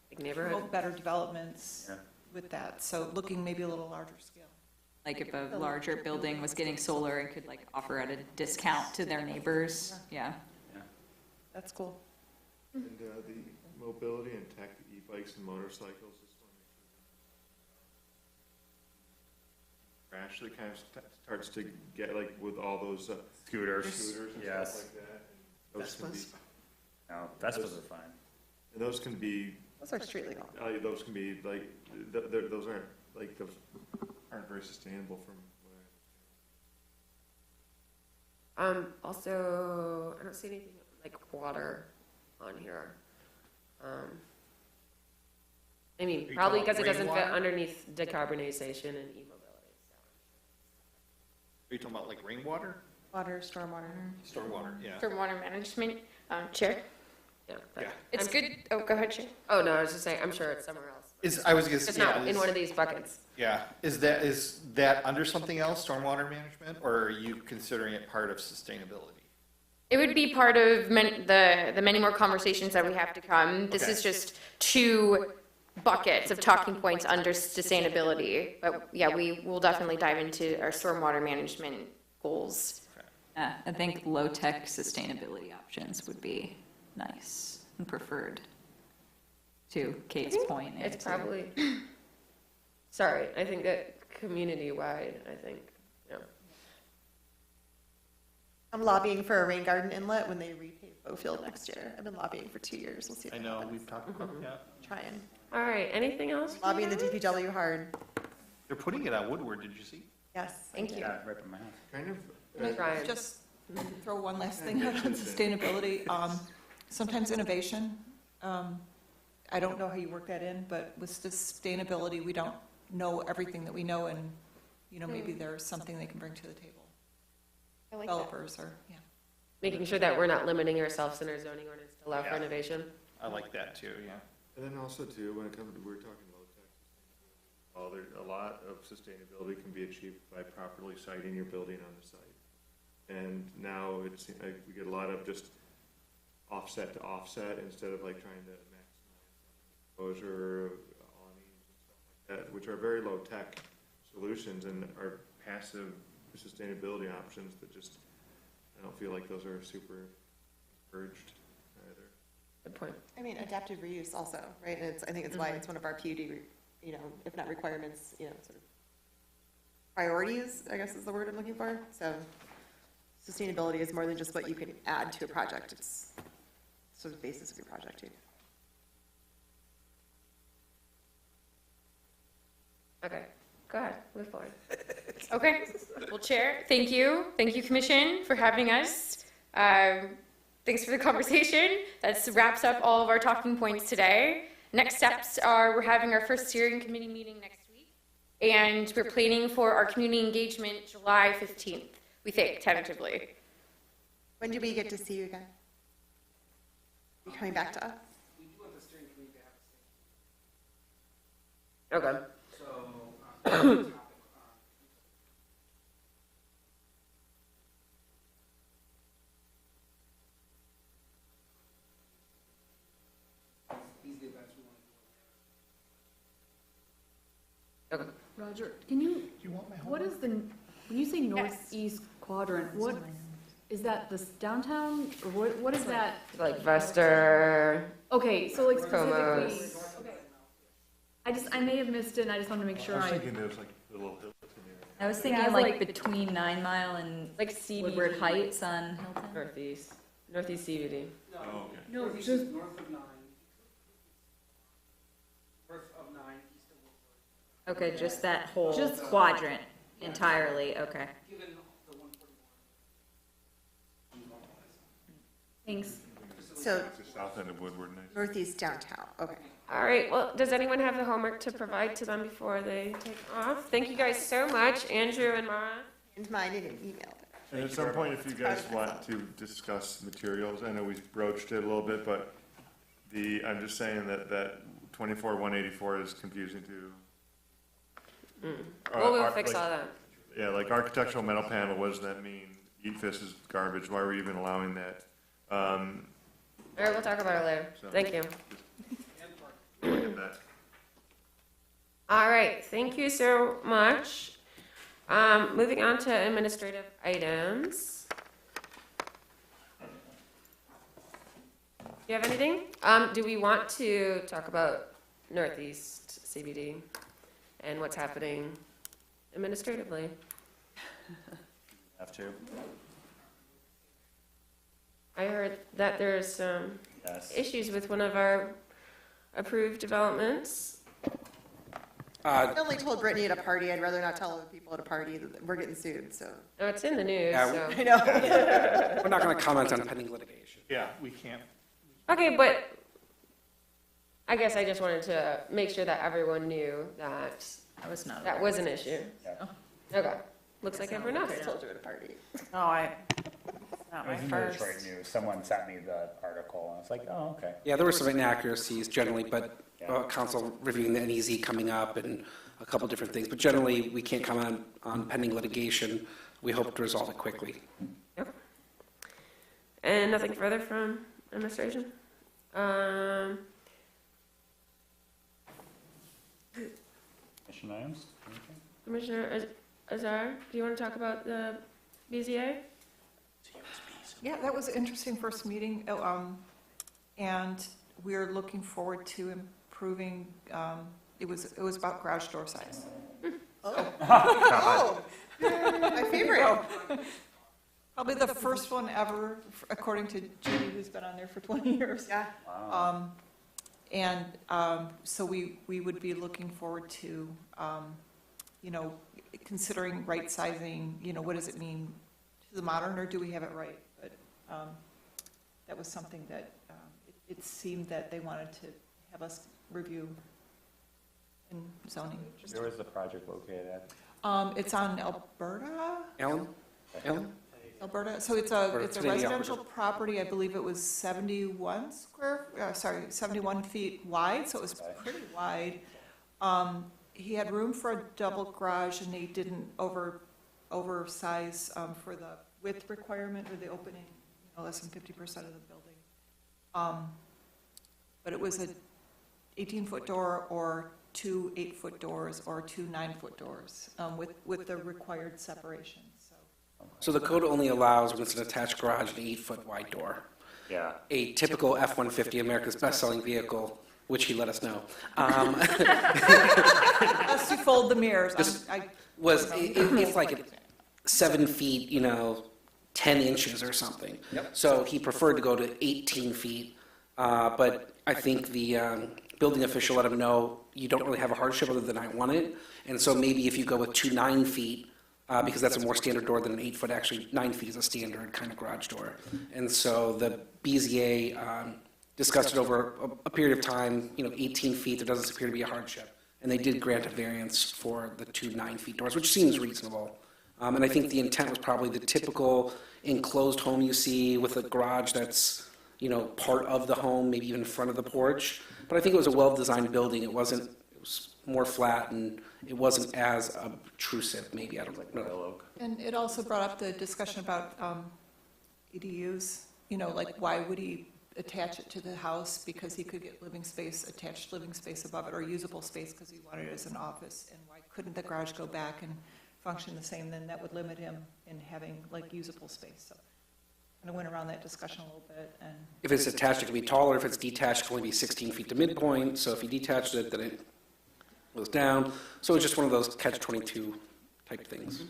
Big neighborhood. promote better developments Yeah. with that. So looking maybe a little larger scale. Like if a larger building was getting solar and could like offer at a discount to their neighbors, yeah. That's cool. And the mobility and tech, e-bikes and motorcycles, just want to make sure. Actually kind of starts to get like with all those Scooters. and Yes. stuff like that. And those can be, No, Vespas are fine. and those can be, Those are street legal. those can be like, those aren't, like, those aren't very sustainable from what I. Also, I don't see anything like water on here. I mean, you probably talking because it doesn't fit rainwater? underneath decarbonization and e-mobility. Are you talking about like rainwater? Water, stormwater. Stormwater, yeah. For water management, Chair. Yeah. but Yeah. It's I'm- good. Oh, go ahead, Chair. Oh, no, I was just saying, I'm sure it's somewhere else. I was gonna It's say, not in one of these buckets. yeah, is that under something else, stormwater management, or are you considering it part of sustainability? It would be part of the many more conversations that we have to come. This Okay. is just two buckets of talking points under sustainability. But yeah, we will definitely dive into our stormwater management goals. I think low-tech sustainability options would be nice and preferred, to Kate's point. It's probably, sorry, I think that community-wide, I think, yeah. I'm lobbying for a rain garden inlet when they repave Bowfield next year. I've been lobbying for 2 years. We'll see if I that know, happens. we've talked about that. Trying. All right, anything else? Lobbying the DPW hard. They're putting it on Woodward, did you see? Yes. Thank you. Yeah, right by my house. Kind of, Ryan. Just throw one last thing out on sustainability. Sometimes innovation, I don't know how you work that in, but with sustainability, we don't know everything that we know, and, maybe there's something they can bring to the table. I like that. Developers or, yeah. Making sure that we're not limiting ourselves in our zoning ordinance to allow for Yeah. innovation. I like that too, yeah. and then also too, when it comes to, we're talking low tech sustainability. Well, there, a lot of sustainability can be achieved by properly siting your building on the site. And now it's, like, we get a lot of just offset to offset instead of like trying to maximize exposure, awnings and stuff like that, which are very low tech solutions and are passive sustainability options that just, I don't feel like those are super encouraged either. Good point. I mean, adaptive reuse also, right? And I think it's why it's one of our PUD, if not requirements, sort of priorities, I guess is the word I'm looking for. So sustainability is more than just what you can add to a project. It's sort of the basis of your project too. Okay, go ahead, move forward. Okay. Well, Chair, thank you. Thank you, Commission, for having us. Thanks for the conversation. That wraps up all of our talking points today. Next steps are we're having our first steering committee meeting next week, and we're planning for our community engagement July 15th, we think, tentatively. When do we get to see you again? You coming back to us? We do want the steering committee to have a say. Okay. So, topic, these are the events we want to do. Okay. Roger, can you, what is the, when you say northeast quadrant, what, is that the downtown, or what is that? Like Vester, Okay, so like specifically, Comos. I may have missed it, and I just wanted to make sure I. there's like a little hill in there. I was thinking Yeah, like like- between 9 Mile and like CBD. Woodward Heights on Hilton. Northeast CBD. Oh, okay. No, Northeast just, is north of 9. North of 9, east of Woodward. Okay, just that whole Just- quadrant entirely, okay. Given the 141. Thanks. So It's the south end of Woodward. northeast downtown, okay. All right, well, does anyone have the homework to provide to them before they take off? Thank you guys so much, Andrew and Mara. And mine in an email. And at some point, if you guys want to discuss materials, I know we broached it a little bit, but I'm just saying that 24-184 is confusing to. Well, we'll fix all that. Yeah, like architectural metal panel, what does that mean? EFS is garbage, why are we even allowing that? All right, we'll talk about it later. Thank you. That- All right, thank you so much. Moving on to administrative items. Do you have anything? Do we want to talk about Northeast CBD and what's happening administratively? Have to. I heard that there's some Yes. issues with one of our approved developments. I only told Brittany at a party, I'd rather not tell other people at a party that we're getting sued, so. Oh, it's in the news, Yeah, so. I know. We're not going to comment on pending litigation. Yeah, we can't. Okay, but I guess I just wanted to make sure that everyone knew that That was not. that was an issue. Yeah. Okay, looks like everyone else I did. told you at a party. No, it's not It my was in the first. Detroit News. Someone sent me the article, and I was like, oh, okay. Yeah, there were some inaccuracies generally, but council reviewing the NEZ coming up and a couple different things. But generally, we can't comment on pending litigation. We hope to resolve it quickly. And nothing further from administration? Mission items? Commissioner Azar, do you want to talk about the BZA? Yeah, that was an interesting first meeting, and we're looking forward to improving, it was about garage door size. Oh, my favorite. Probably the first one ever, according to Judy, who's been on there for 20 years. Yeah. Wow. And so we would be looking forward to, considering right sizing, what does it mean to the modern, or do we have it right? But that was something that it seemed that they wanted to have us review in zoning. Where was the project located at? It's on Alberta? Ellen? Alberta, so it's a residential property, I believe it was 71 feet wide, so it was pretty wide. He had room for a double garage, and they didn't oversize for the width requirement or the opening, less than 50% of the building. But it was a 18-foot door, or 2 8-foot doors, or 2 9-foot doors, with the required separation, so. So the code only allows, when it's an attached garage, an 8-foot wide door. Yeah. A typical F-150, America's best-selling vehicle, which he let us know, Unless you fold the mirrors. it's like 7 feet, 10 inches or something. So he preferred to go to 18 feet, but I think the building official let him know, you don't really have a hardship other than I want it, and so maybe if you go with 2 9 feet, because that's a more standard door than an 8 foot. Actually, 9 feet is a standard kind of garage door. And so the BZA discussed it over a period of time. 18 feet, there doesn't appear to be a hardship. And they did grant a variance for the 2 9-foot doors, which seems reasonable. And I think the intent was probably the typical enclosed home you see with a garage that's, part of the home, maybe even in front of the porch. But I think it was a well-designed building. It was more flat and it wasn't as obtrusive, maybe. I don't know. And it also brought up the discussion about ADUs, like why would he attach it to the house? Because he could get attached living space above it, or usable space because he wanted it as an office. And why couldn't the garage go back and function the same? Then that would limit him in having like usable space. So I went around that discussion a little bit. And if it's attached, it can be taller. If it's detached, it can only be 16 feet to midpoint. So if he detached it, then it goes down. So it's just one of those catch-22 type things.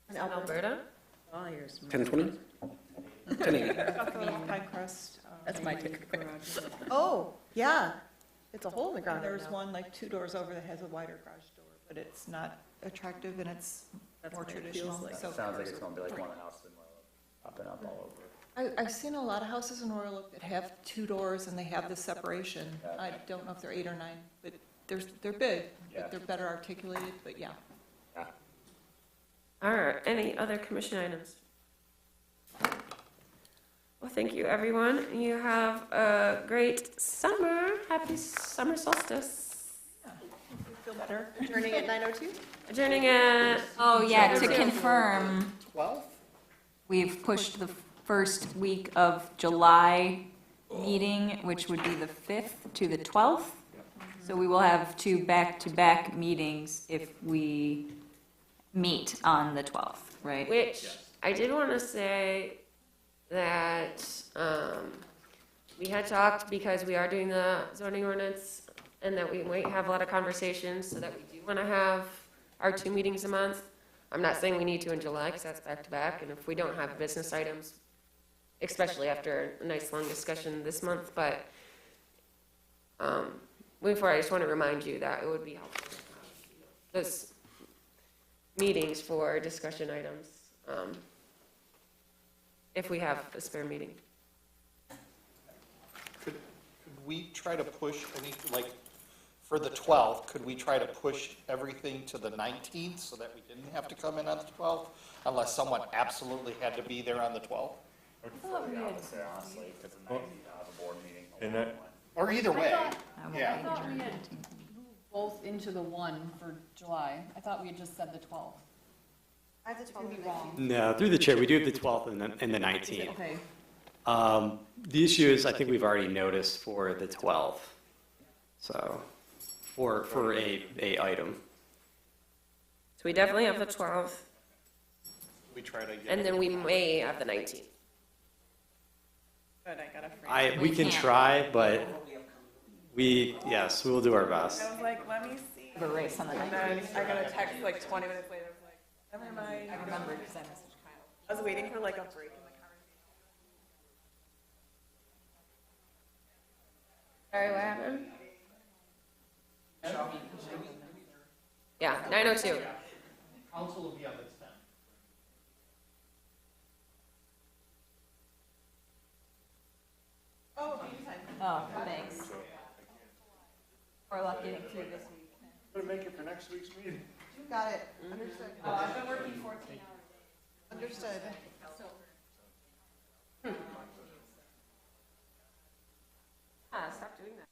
And Alberta? 1020? 1080. Pine crust. That's my ticket. Oh, yeah. It's a hole in the ground. There's right now. one like 2 doors over that has a wider garage door, but it's not attractive and it's more traditional. So Sounds like it's going to be like one house and popping up all over. I've seen a lot of houses in Royal Oak that have 2 doors and they have the separation. I don't know if they're 8 or 9, but they're big, but they're better articulated, but yeah. All right, any other commission items? Well, thank you, everyone. You have a great summer. Happy summer solstice. Feel better? Adjourning at 9:02? Adjourning at, Oh, yeah, to confirm, 12? we've pushed the first week of July meeting, which would be the 5th to the 12th. So we will have 2 back-to-back meetings if we meet on the 12th, right? which I did want to say that we had talked, because we are doing the zoning ordinance, and that we might have a lot of conversations, so that we do want to have our 2 meetings a month. I'm not saying we need to in July, because that's back-to-back, and if we don't have business items, especially after a nice long discussion this month, but moving forward, I just want to remind you that it would be helpful to have those meetings for discussion items, if we have a spare meeting. Could we try to push for the 12th, could we try to push everything to the 19th so that we didn't have to come in on the 12th? Unless someone absolutely had to be there on the 12th? I would prefer the opposite, honestly, because the 19th, I have a board meeting. And that, Or either way, I thought we had moved both into the 1 for July. I thought we had just said the 12th. I have the Could be 12th. wrong. No, through the chair, we do have the 12th and the 19th. Okay. The issue is, I think we've already noticed for the 12th, so, for a item. So we definitely have the 12th, we try to get. and then we may have the 19th. But I got a free. We can try, but yes, we will do our best. I was like, let me see. The race on the And then I got a text like 20 minutes later. I was like, never mind. I remember because I messaged Kyle. I was waiting for like a break in the conversation. Sorry, what happened? Yeah, 9:02. Council will be on the 10th. Oh, anytime. Oh, thanks. We're lucky getting through this week. better make it for next week's meeting. You got it. Understood. I've been working 14 hours. Understood. Ah, stop doing that.